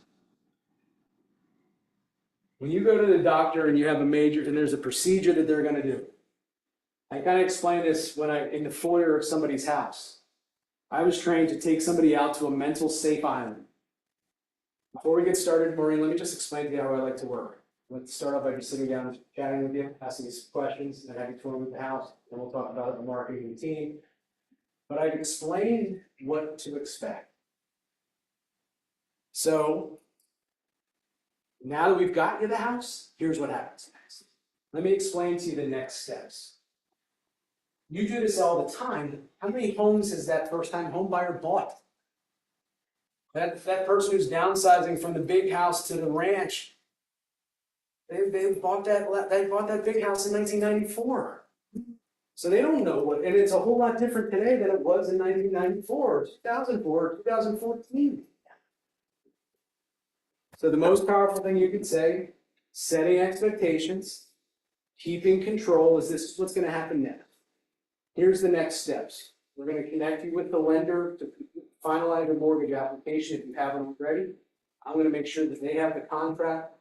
When you go to the doctor and you have and there's a procedure that they're going to do, I kind of explained this when in the foyer of somebody's house. I was trained to take somebody out to a mental safe island. Before we get started, Maureen, let me just explain to you how I like to work. Let's start off by just sitting down, chatting with you, asking you some questions, and having tour with the house, and we'll talk about the marketing and team. But I've explained what to expect. So now that we've got you the house, here's what happens next. Let me explain to you the next steps. You do this all the time. How many homes has that first-time home buyer bought? That person who's downsizing from the big house to the ranch, they bought that big house in 1994. So they don't know what, and it's a whole lot different today than it was in 1994, 2004, 2014. So the most powerful thing you could say, setting expectations, keeping control, is this is what's going to happen next. Here's the next steps. We're going to connect you with the lender to finalize a mortgage application if you haven't already. I'm going to make sure that they have the contract,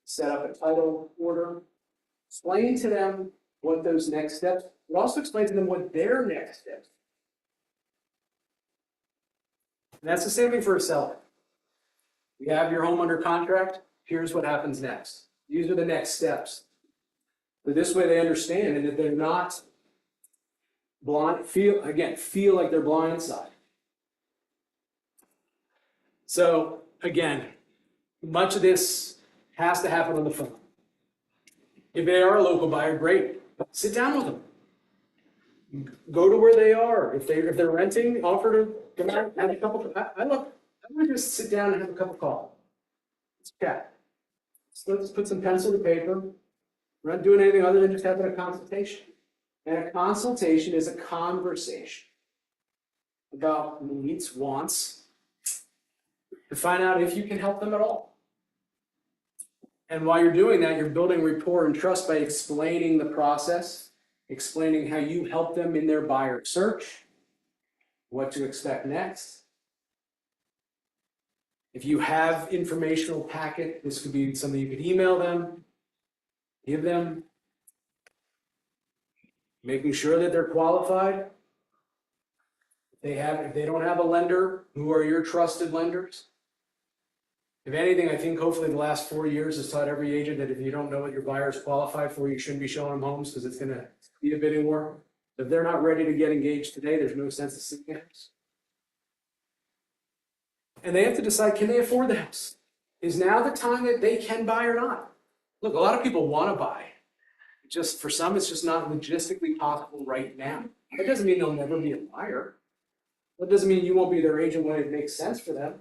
set up a title order, explain to them what those next steps, but also explain to them what their next steps. And that's the same thing for a seller. You have your home under contract, here's what happens next. These are the next steps. But this way they understand and that they're not blind, feel like they're blindsided. So again, much of this has to happen on the phone. If they are a local buyer, great. Sit down with them. Go to where they are. If they're renting, offer to come out, have a couple. I would just sit down and have a cup of coffee. Let's chat. So let's put some pencil to paper. We're not doing anything other than just having a consultation. And a consultation is a conversation about needs, wants, to find out if you can help them at all. And while you're doing that, you're building rapport and trust by explaining the process, explaining how you help them in their buyer search, what to expect next. If you have informational packet, this could be something you could email them, give them, making sure that they're qualified. If they don't have a lender, who are your trusted lenders? If anything, I think hopefully the last 4 years has taught every agent that if you don't know what your buyer is qualified for, you shouldn't be showing them homes because it's going to be a bidding war. If they're not ready to get engaged today, there's no sense of seeing a house. And they have to decide, can they afford the house? Is now the time that they can buy or not? Look, a lot of people want to buy. Just for some, it's just not logistically possible right now. That doesn't mean they'll never be a buyer. That doesn't mean you won't be their agent when it makes sense for them.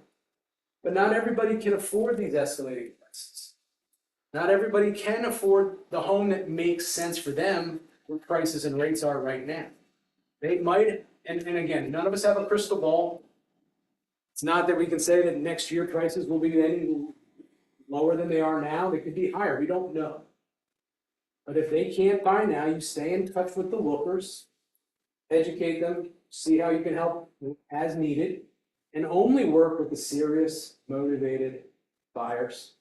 But not everybody can afford these escalating prices. Not everybody can afford the home that makes sense for them where prices and rates are right now. They might, and again, none of us have a crystal ball. It's not that we can say that next year prices will be any lower than they are now. They could be higher. We don't know. But if they can't buy now, you stay in touch with the lookers, educate them, see how you can help as needed, and only work with the serious, motivated buyers.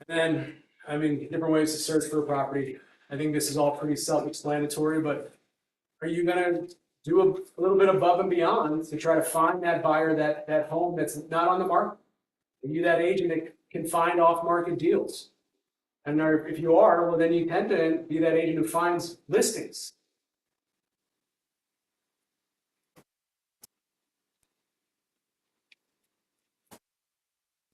And then, I mean, different ways to search for a property. I think this is all pretty self-explanatory, but are you gonna do a little bit above and beyond to try to find that buyer, that home that's not on the market? Are you that agent that can find off-market deals? And if you are, well, then you tend to be that agent who finds listings.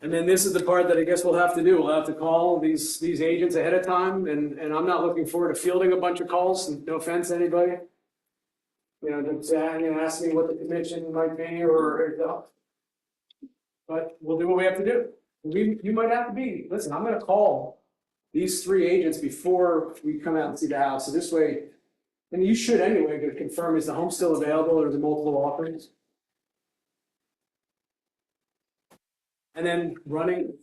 And then this is the part that I guess we'll have to do. We'll have to call these agents ahead of time, and I'm not looking forward to fielding a bunch of calls. No offense to anybody. Ask me what the commission might be, but we'll do what we have to do. You might have to be. Listen, I'm going to call these 3 agents before we come out and see the house. So this way, and you should anyway, to confirm, is the home still available or are there multiple offerings? And then running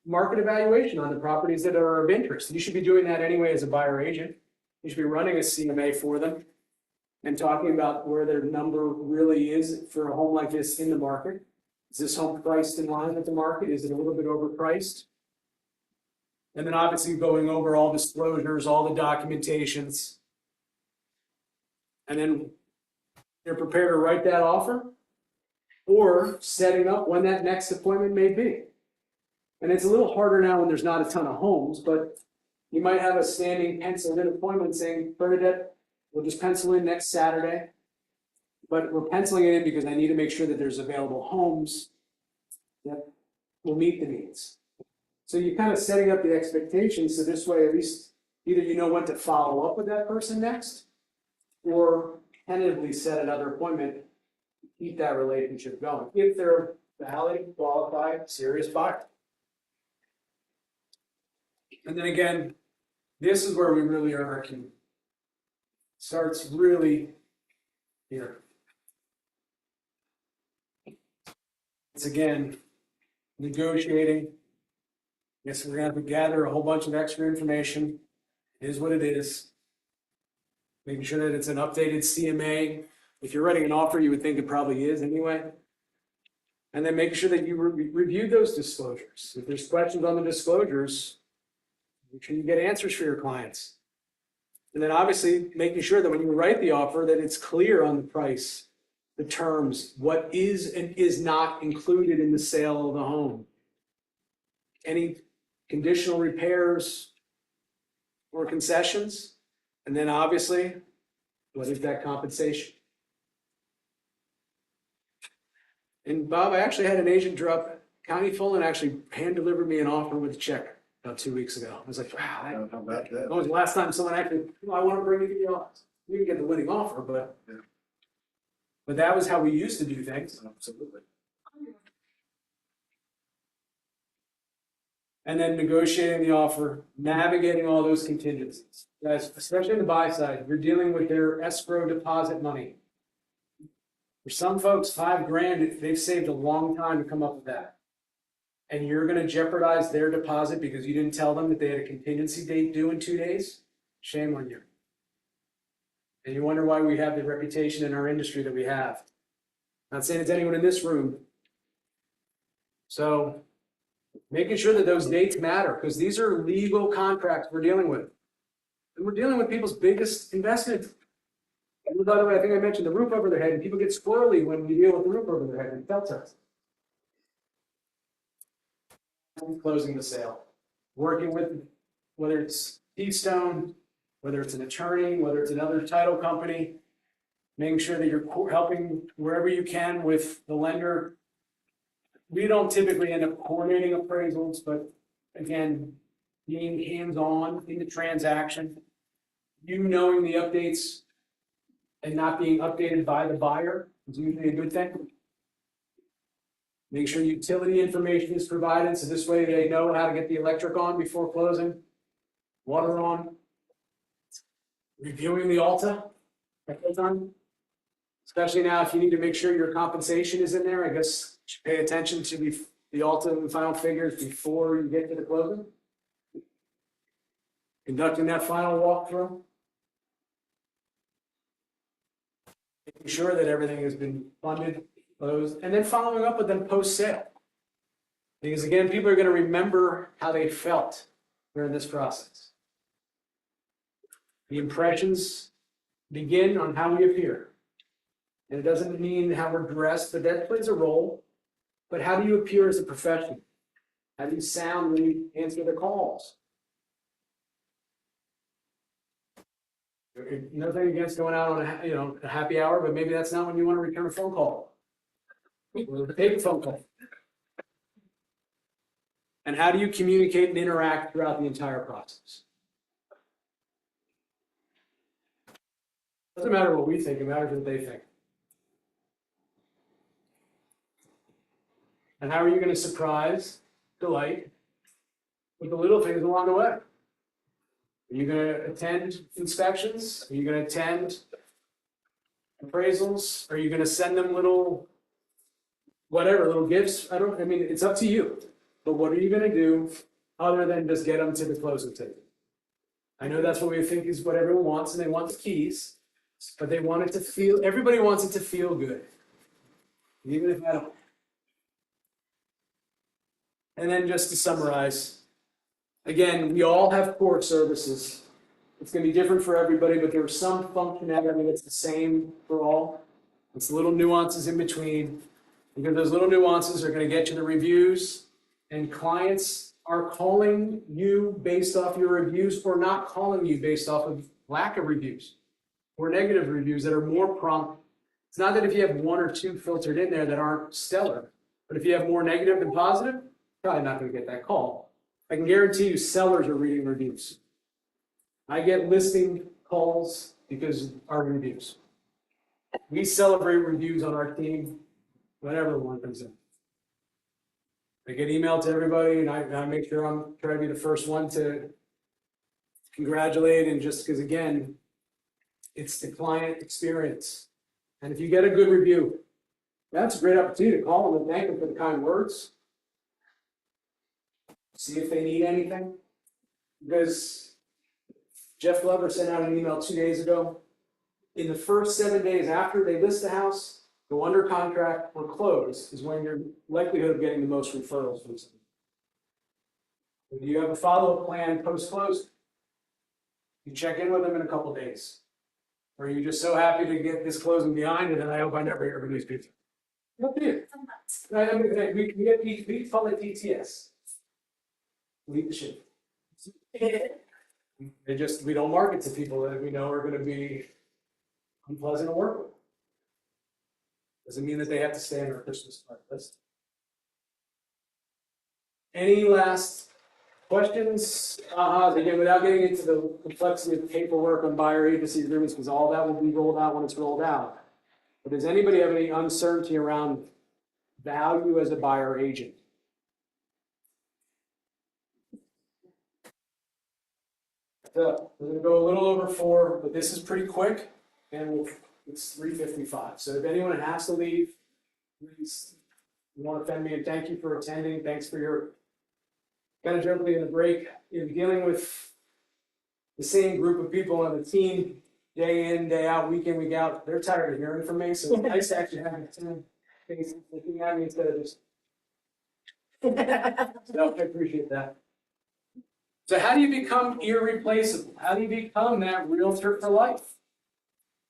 market evaluation on the properties that are of interest. You should be doing that anyway as a buyer agent. You should be running a CMA for them and talking about where their number really is for a home like this in the market. Is this home priced in line with the market? Is it a little bit overpriced? And then obviously going over all disclosures, all the documentations. And then you're prepared to write that offer or setting up when that next appointment may be. And it's a little harder now when there's not a ton of homes, but you might have a standing penciled in appointment saying, Bernadette, we'll just pencil in next Saturday. But we're penciling it in because I need to make sure that there's available homes that will meet the needs. So you're kind of setting up the expectations, so this way at least either you know when to follow up with that person next, or tentatively set another appointment, keep that relationship going, if they're a valid, qualified, serious buyer. And then again, this is where we really are working. Starts really here. It's again, negotiating. Yes, we're gonna have to gather a whole bunch of extra information. It is what it is. Making sure that it's an updated CMA. If you're writing an offer, you would think it probably is anyway. And then making sure that you review those disclosures. If there's questions on the disclosures, make sure you get answers for your clients. And then obviously making sure that when you write the offer that it's clear on the price, the terms, what is and is not included in the sale of the home. Any conditional repairs or concessions. And then obviously, what is that compensation? And Bob, I actually had an agent drop County Full and actually hand delivered me an offer with a check about 2 weeks ago. I was like, wow, that was the last time someone actually, I want to bring you to the office. You can get the winning offer, but that was how we used to do things. Absolutely. And then negotiating the offer, navigating all those contingencies. Guys, especially on the buy side, you're dealing with their escrow deposit money. For some folks, $5,000, they've saved a long time to come up with that. And you're gonna jeopardize their deposit because you didn't tell them that they had a contingency date due in 2 days? Shame on you. And you wonder why we have the reputation in our industry that we have. Not saying it's anyone in this room. So making sure that those dates matter, because these are legal contracts we're dealing with. And we're dealing with people's biggest investment. And by the way, I think I mentioned the roof over their head, and people get squirrely when we deal with the roof over their head and filters. Closing the sale. Working with, whether it's Keystone, whether it's an attorney, whether it's another title company, making sure that you're helping wherever you can with the lender. We don't typically end up coordinating appraisals, but again, being hands-on in the transaction, you knowing the updates and not being updated by the buyer is usually a good thing. Make sure utility information is provided, so this way they know how to get the electric on before closing, water on. Reviewing the Alta at that time. Especially now, if you need to make sure your compensation is in there, I guess you should pay attention to the Alta and final figures before you get to the closing. Conducting that final walkthrough. Making sure that everything has been funded, closed, and then following up with them post-sale. Because again, people are going to remember how they felt during this process. The impressions begin on how we appear. And it doesn't mean how we're dressed, but that plays a role. But how do you appear as a professional? How do you sound when you answer the calls? Nothing against going out on a happy hour, but maybe that's not when you want to return a phone call. Or take a phone call. And how do you communicate and interact throughout the entire process? Doesn't matter what we think, it matters what they think. And how are you going to surprise, delight with the little things along the way? Are you going to attend inspections? Are you going to attend appraisals? Are you going to send them little gifts? I mean, it's up to you. But what are you going to do other than just get them to the closing table? I know that's what we think is what everyone wants, and they want the keys, but they want it to feel, everybody wants it to feel good. Even if I don't. And then just to summarize, Again, we all have core services. It's gonna be different for everybody, but there's some functionality that's the same for all. It's little nuances in between, because those little nuances are gonna get you the reviews, and clients are calling you based off your reviews or not calling you based off of lack of reviews or negative reviews that are more prompt. It's not that if you have one or two filtered in there that aren't stellar, but if you have more negative than positive, probably not gonna get that call. I can guarantee you sellers are reading reviews. I get listing calls because of our reviews. We celebrate reviews on our team whenever one comes in. I get emailed to everybody and I make sure I'm trying to be the first one to congratulate, and just because again, it's the client experience. And if you get a good review, that's a great opportunity to call them and thank them for the kind words. See if they need anything. Because Jeff Glover sent out an email 2 days ago. In the first 7 days after they list the house, go under contract, or close is when your likelihood of getting the most referrals from someone. If you have a follow-up plan post-close, you check in with them in a couple days. Or are you just so happy to get this closing behind it, and I hope I never hear from these people? Up to you. I mean, we call it DTS. Lead the ship. We don't market to people that we know are going to be unpleasant to work with. Doesn't mean that they have to stay on our Christmas card list. Any last questions? Again, without getting into the complexity of paperwork on buyer agency agreements, because all that will be rolled out when it's rolled out. But does anybody have any uncertainty around value as a buyer agent? So we're going to go a little over 4, but this is pretty quick, and it's 3:55. So if anyone has to leave, please, you want to offend me, and thank you for attending. Thanks for your kind of jumping in the break. You're dealing with the same group of people on the team day in, day out, week in, week out. They're tired of hearing from me, so it's nice to actually have 10 faces looking at me instead of just. So I appreciate that. So how do you become irreplaceable? How do you become that realtor for life?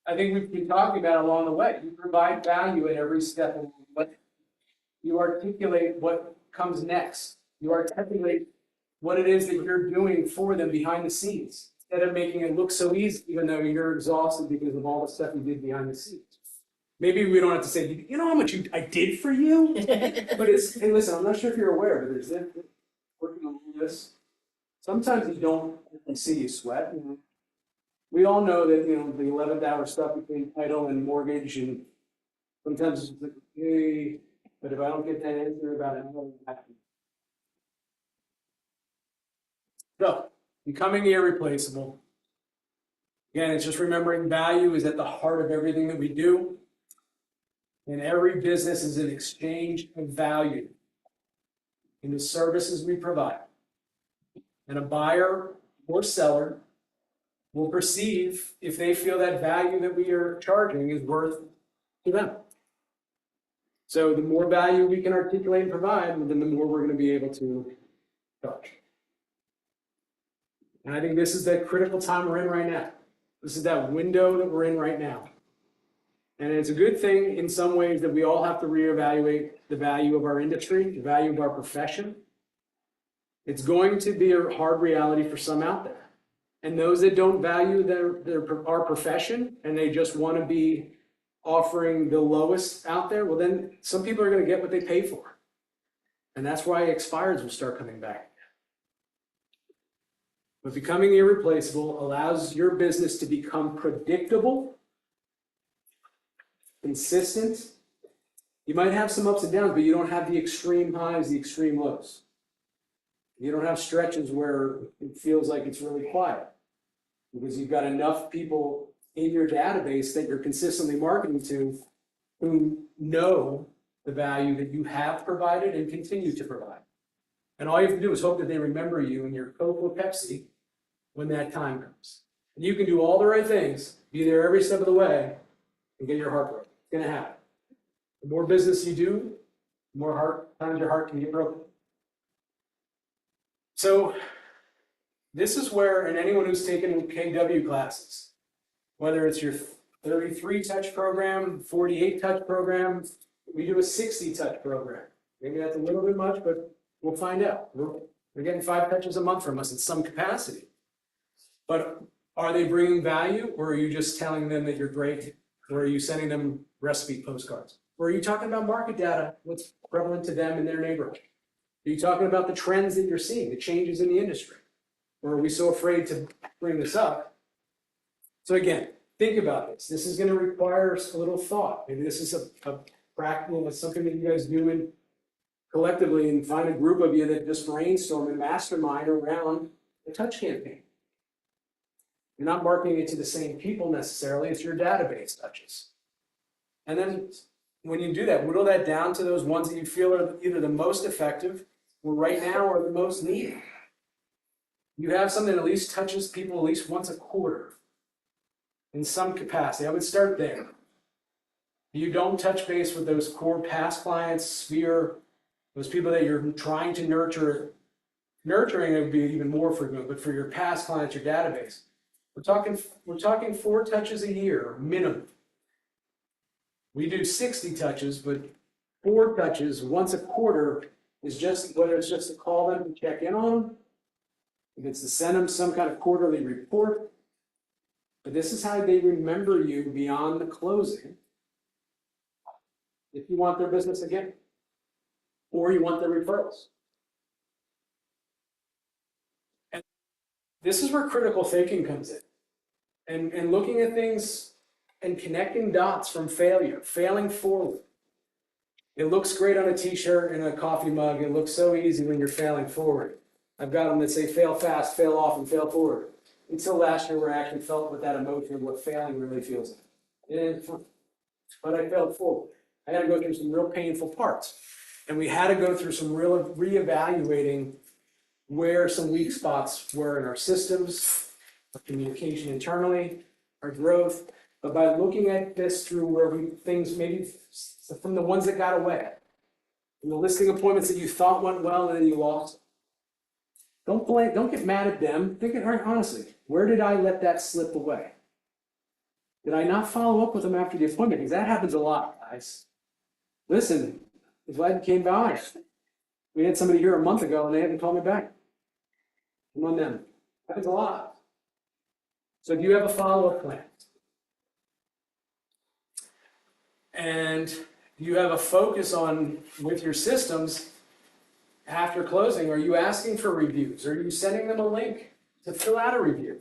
I think we've been talking about along the way. You provide value at every step of the way. You articulate what comes next. You articulate what it is that you're doing for them behind the scenes, instead of making it look so easy, even though you're exhausted because of all the stuff you did behind the scenes. Maybe we don't have to say, you know how much I did for you? But it's, hey, listen, I'm not sure if you're aware, but there's this, working on this. Sometimes you don't see you sweat. You know? We all know that, you know, the 11th hour stuff between title and mortgage, and sometimes it's like, hey, but if I don't get that answer about it, I'm not happy. So, becoming irreplaceable. Again, it's just remembering value is at the heart of everything that we do. And every business is an exchange of value in the services we provide. And a buyer or seller will perceive if they feel that value that we are charging is worth to them. So the more value we can articulate and provide, then the more we're going to be able to charge. And I think this is that critical time we're in right now. This is that window that we're in right now. And it's a good thing in some ways that we all have to reevaluate the value of our industry, the value of our profession. It's going to be a hard reality for some out there. And those that don't value our profession and they just want to be offering the lowest out there, well, then some people are going to get what they pay for. And that's why expireds will start coming back. But becoming irreplaceable allows your business to become predictable, consistent. You might have some ups and downs, but you don't have the extreme highs, the extreme lows. You don't have stretches where it feels like it's really quiet because you've got enough people in your database that you're consistently marketing to who know the value that you have provided and continue to provide. And all you have to do is hope that they remember you in your Coke or Pepsi when that time comes. And you can do all the right things, be there every step of the way, and get your heart broken. It's going to happen. The more business you do, the more times your heart can get broken. So This is where, and anyone who's taken KW classes, whether it's your 33 touch program, 48 touch program, we do a 60 touch program. Maybe that's a little bit much, but we'll find out. They're getting 5 touches a month from us in some capacity. But are they bringing value, or are you just telling them that you're great? Or are you sending them recipe postcards? Or are you talking about market data, what's prevalent to them in their neighborhood? Are you talking about the trends that you're seeing, the changes in the industry? Or are we so afraid to bring this up? So again, think about this. This is going to require a little thought. Maybe this is a practical, it's something that you guys do in collectively, and find a group of you that just brainstorm and mastermind around a touch campaign. You're not marketing it to the same people necessarily, it's your database touches. And then when you do that, whittle that down to those ones that you feel are either the most effective or right now are the most needed. You have something that at least touches people at least once a quarter in some capacity. I would start there. You don't touch base with those core past clients, sphere, those people that you're trying to nurture. Nurturing would be even more frequent, but for your past clients, your database, we're talking 4 touches a year minimum. We do 60 touches, but 4 touches once a quarter is just, whether it's just to call them and check in on them, if it's to send them some kind of quarterly report. But this is how they remember you beyond the closing if you want their business again, or you want their referrals. And this is where critical thinking comes in. And looking at things and connecting dots from failure, failing forward. It looks great on a t-shirt and a coffee mug. It looks so easy when you're failing forward. I've got them that say fail fast, fail often, fail forward. Until last year where I actually felt with that emotion of what failing really feels like. It ain't fun. But I failed forward. I had to go through some real painful parts. And we had to go through some real reevaluating where some weak spots were in our systems, our communication internally, our growth. But by looking at this through where things maybe from the ones that got away, from the listing appointments that you thought went well and then you lost. Don't get mad at them. Think it honestly. Where did I let that slip away? Did I not follow up with them after the appointment? Because that happens a lot, guys. Listen, if I came by, we had somebody here a month ago and they haven't called me back. I'm on them. Happens a lot. So if you have a follow-up plan, and you have a focus on with your systems after closing, are you asking for reviews? Are you sending them a link to fill out a review?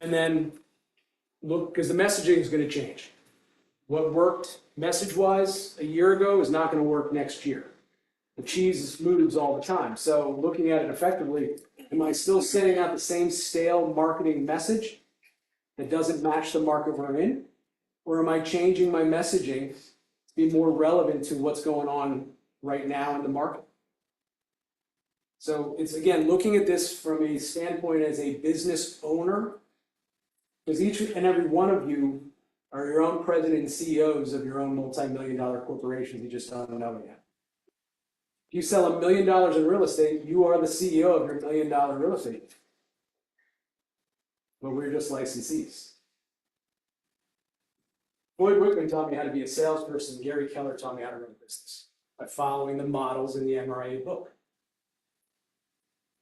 And then look, because the messaging is going to change. What worked message-wise a year ago is not going to work next year. The cheese moves all the time. So looking at it effectively, am I still sending out the same stale marketing message that doesn't match the market we're in? Or am I changing my messaging to be more relevant to what's going on right now in the market? So it's, again, looking at this from a standpoint as a business owner, because each and every one of you are your own president and CEOs of your own multi-million-dollar corporations. You just don't know yet. If you sell $1 million in real estate, you are the CEO of your $1 million real estate. But we're just licensees. Boyd Wickman taught me how to be a salesperson. Gary Keller taught me how to run a business by following the models in the MRA book.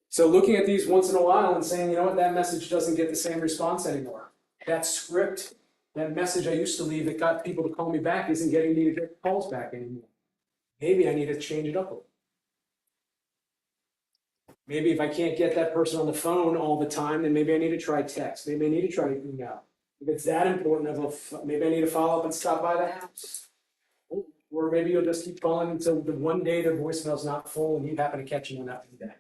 So looking at these once in a while and saying, you know what, that message doesn't get the same response anymore. That script, that message I used to leave that got people to call me back isn't getting me to get calls back anymore. Maybe I need to change it up a little. Maybe if I can't get that person on the phone all the time, then maybe I need to try text. Maybe I need to try email. If it's that important, maybe I need to follow up and stop by the house. Or maybe you'll just keep calling until the one day the voicemail's not full and you happen to catch one after the day.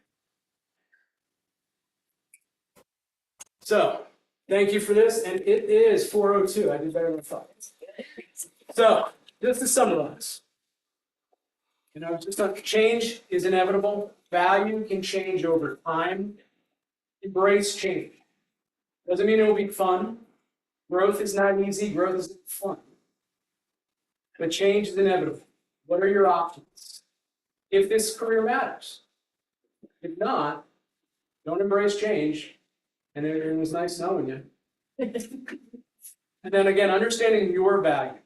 So, thank you for this, and it is 4:02. I did better than I thought. So, just to summarize, change is inevitable. Value can change over time. Embrace change. Doesn't mean it will be fun. Growth is not easy. Growth is fun. But change is inevitable. What are your options? if this career matters. If not, don't embrace change, and it was nice knowing you. And then again, understanding your value,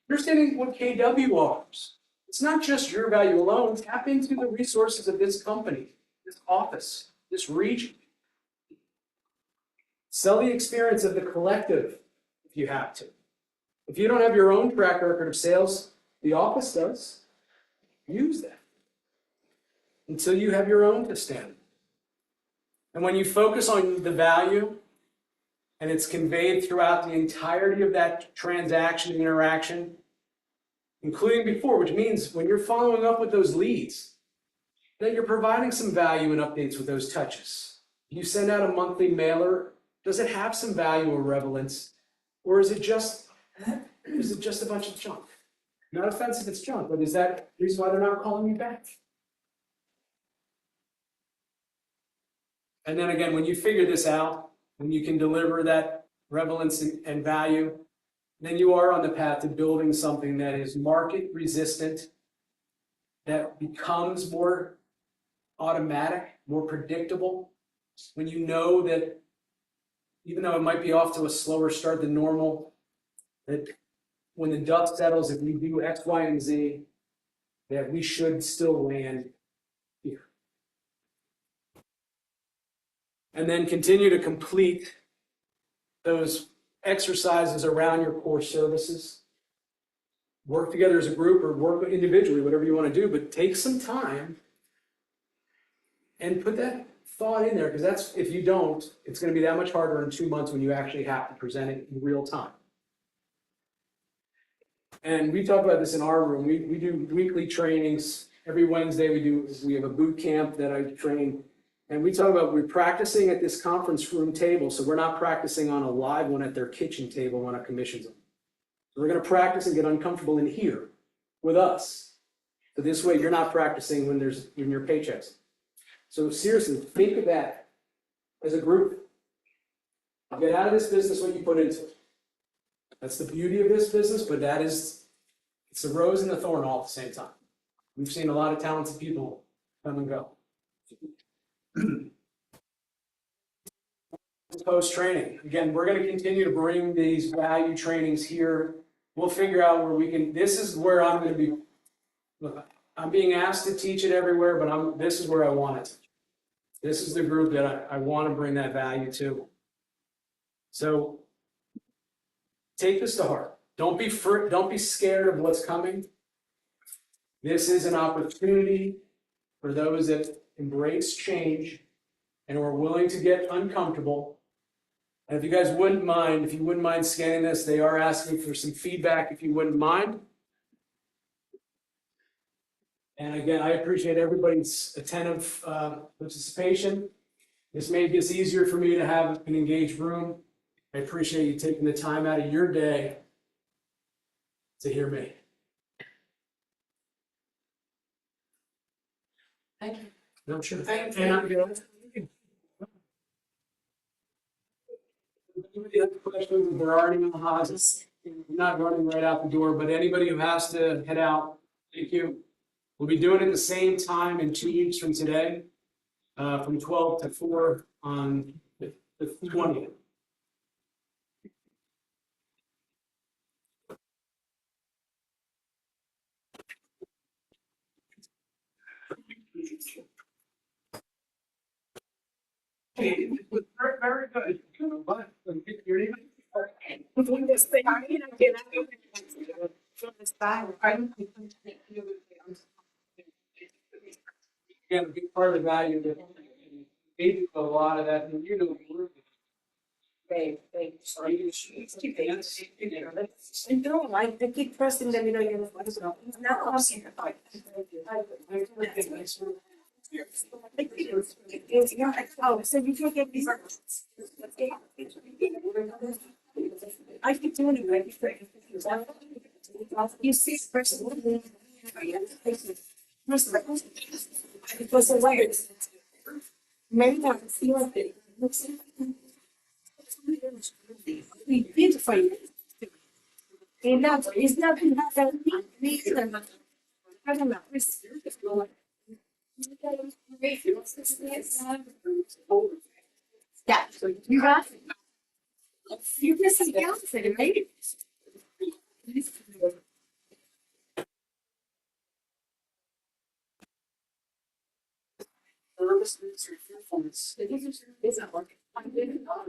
understanding what KW offers. It's not just your value alone, tap into the resources of this company, this office, this region. Sell the experience of the collective if you have to. If you don't have your own track record of sales, the office does. Use that until you have your own to stand. And when you focus on the value and it's conveyed throughout the entirety of that transaction interaction, including before, which means when you're following up with those leads, that you're providing some value and updates with those touches. You send out a monthly mailer, does it have some value or relevance? Or is it just a bunch of junk? Not offensive, it's junk, but is that the reason why they're not calling you back? And then again, when you figure this out, when you can deliver that relevance and value, then you are on the path to building something that is market resistant, that becomes more automatic, more predictable. When you know that even though it might be off to a slower start than normal, that when the dust settles, if we do X, Y, and Z, that we should still land here. And then continue to complete those exercises around your core services. Work together as a group or work individually, whatever you want to do, but take some time and put that thought in there, because that's, if you don't, it's going to be that much harder in 2 months when you actually have to present it in real time. And we talk about this in our room. We do weekly trainings. Every Wednesday we have a boot camp that I train. And we talk about we're practicing at this conference room table. So we're not practicing on a live one at their kitchen table when I commission them. So we're going to practice and get uncomfortable in here with us. So this way you're not practicing when there's in your paychecks. So seriously, think of that as a group. Get out of this business what you put into it. That's the beauty of this business, but it's the rose and the thorn all at the same time. We've seen a lot of talented people come and go. Post-training. Again, we're going to continue to bring these value trainings here. We'll figure out where we can, this is where I'm going to be, look, I'm being asked to teach it everywhere, but this is where I want it. This is the group that I want to bring that value to. So take this to heart. Don't be scared of what's coming. This is an opportunity for those that embrace change and are willing to get uncomfortable. And if you guys wouldn't mind, scanning this, they are asking for some feedback if you wouldn't mind. And again, I appreciate everybody's attentive participation. This made this easier for me to have an engaged room. I appreciate you taking the time out of your day to hear me. Thank you. No, sure. Thank And I'm good. Anybody have questions? If there are any in the house, I'm not running right out the door, but anybody who has to head out, thank you. We'll be doing it the same time in 2 weeks from today, from 12 to 4 on the 20th. Very good. But you're even. Again, a big part of the value that they do a lot of that, and you know. I don't like, they keep pressing them, you know, it's not awesome. Oh, so you can't get these. I keep doing it, right? You see, person. It was a way. Maybe not feel it. We did fight it. It's not that me either. I don't know. Yeah, you got it. You're missing out, right? Nervousness or fearfulness. It isn't like I didn't know.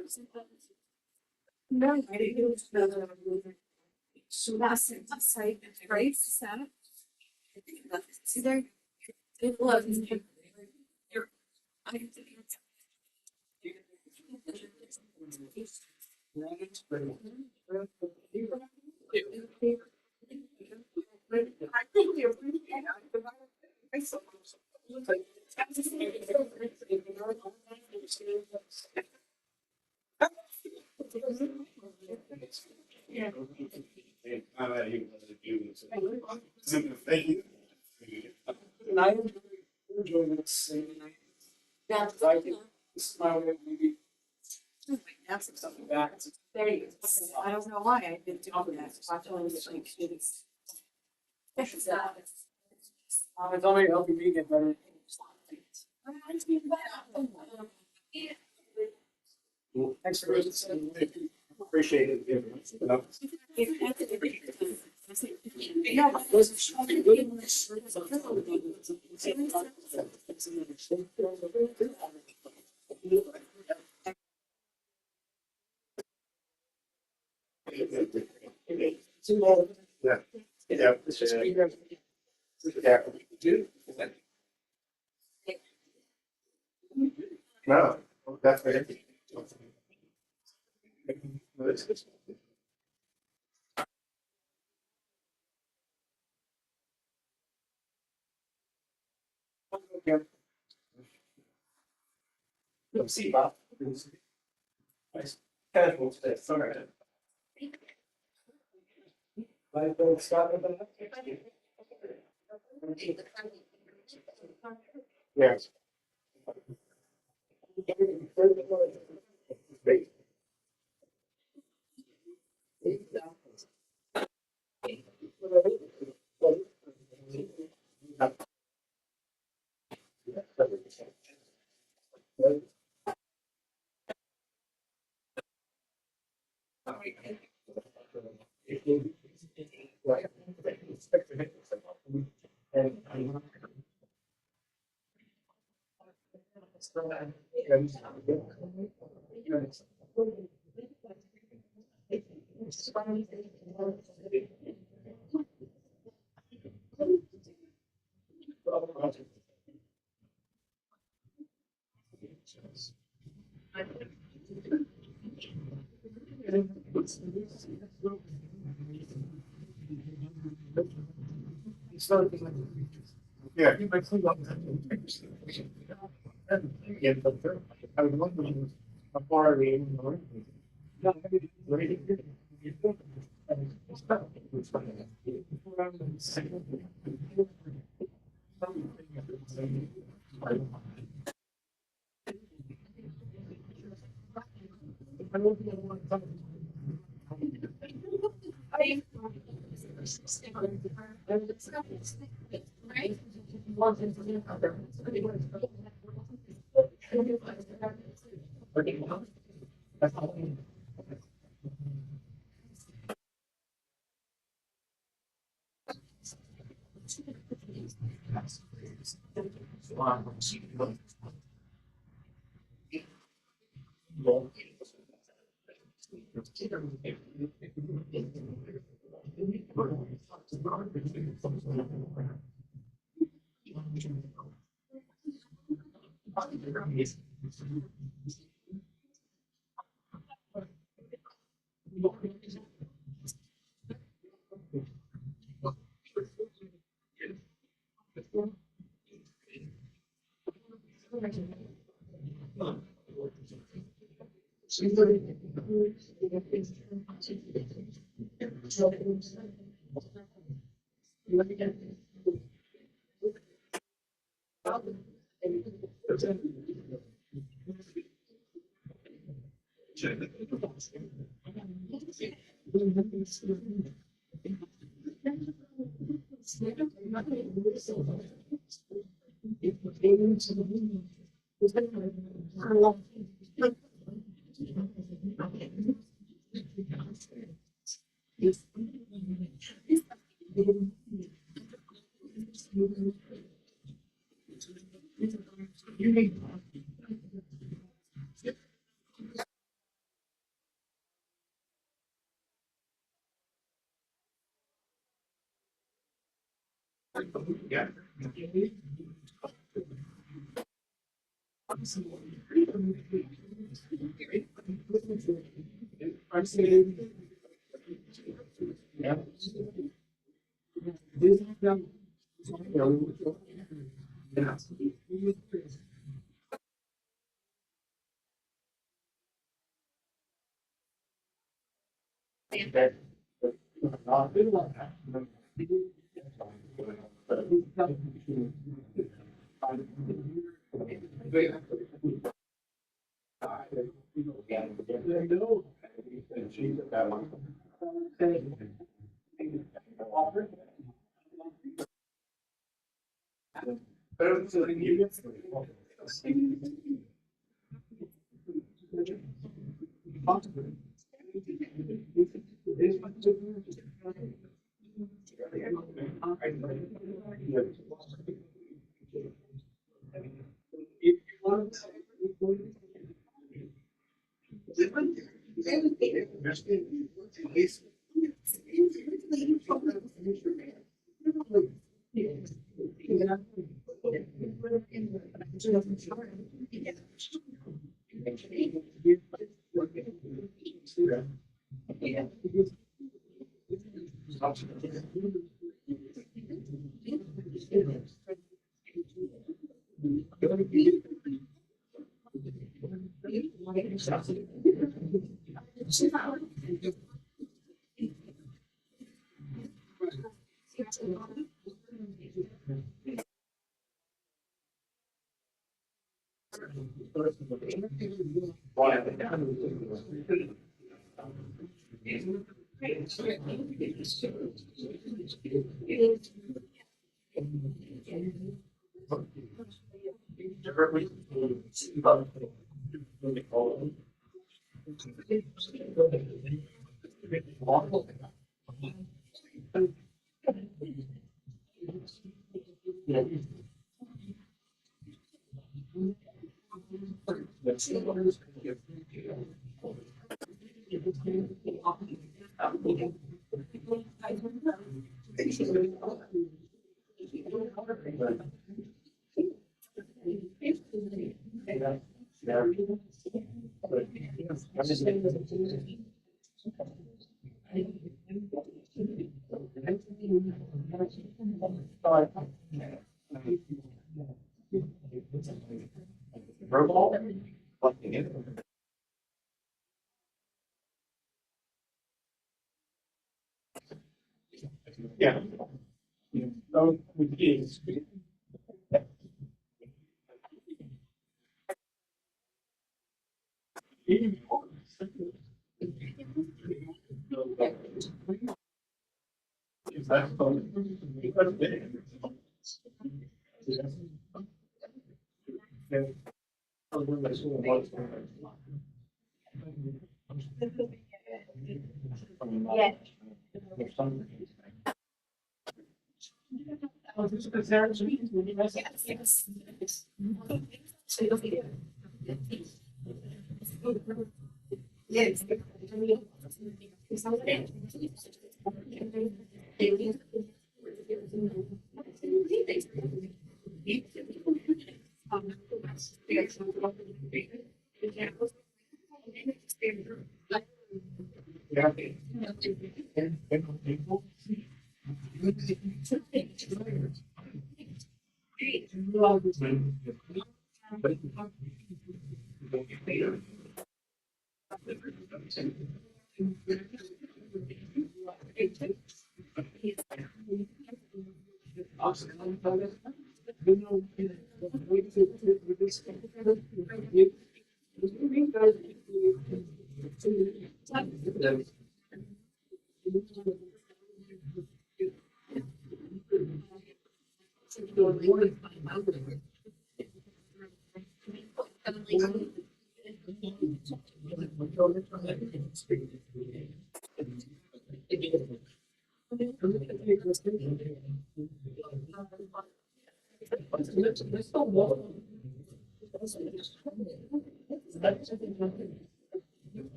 No, I didn't know that I was moving. So that's it. That's like right. Sad. See there. It was. You're. I think you're Thank you. And I enjoy this, and I think this is my way of maybe something back. There you go. I don't know why I didn't do that. Watch only like students. It's only helping me get better. Thanks for listening. Appreciate it. Yeah. Yeah. No, that's right. See, Bob. Nice. Casual today, sorry. Bye, folks. Scott, Yes. Yeah. I was wondering how far the.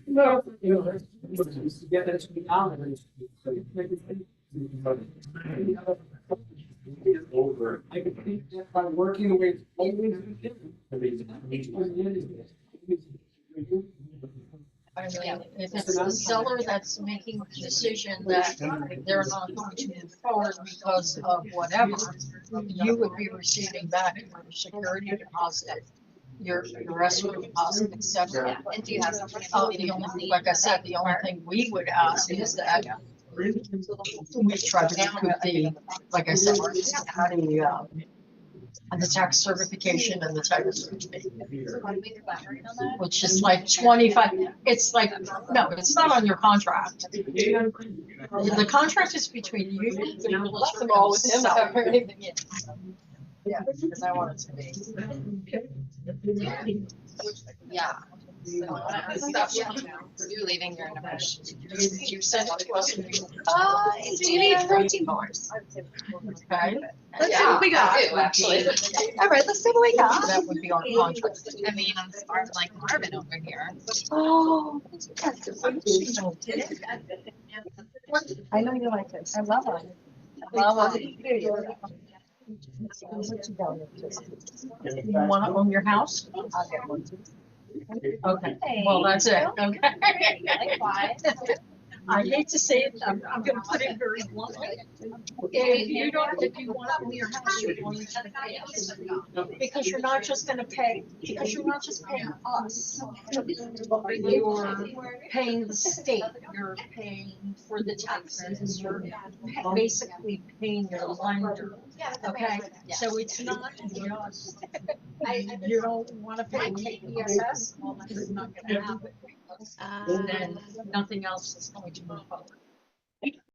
No, you know, yeah, that's me now. Over. I could think that by working the way it's always been given. Each one is. I mean, if it's the seller that's making the decision that they're not going to move forward because of whatever, you would be receiving back your security deposit, your escrow deposit, et cetera. And do you have something? The only, like I said, the only thing we would ask is that we try to recoup the, like I said, the tax certification and the title search fee. Which is like 25, it's like, no, it's not on your contract. The contract is between you, the realtor, and the seller. Yeah, because I want it to be. Yeah. You're leaving, you're in a rush. You sent it to us. And Do you need protein bars? Okay. Let's see what we got. Actually. All right, let's see what we got. That would be our contract. I mean, I'm smart like Marvin over here. Oh. I know you like this. I love it. You wanna own your house? I'll get one too. Okay, well, that's it, okay. Likewise. I hate to say it, I'm gonna put it very bluntly. If you don't, if you wanna own your house, you're going to pay us. Because you're not just gonna pay, because you're not just paying us. You're paying the state, you're paying for the taxes, you're basically paying your lender, okay? So it's not just, you don't wanna pay KPSS, well, that's not gonna happen. And then nothing else is going to move forward.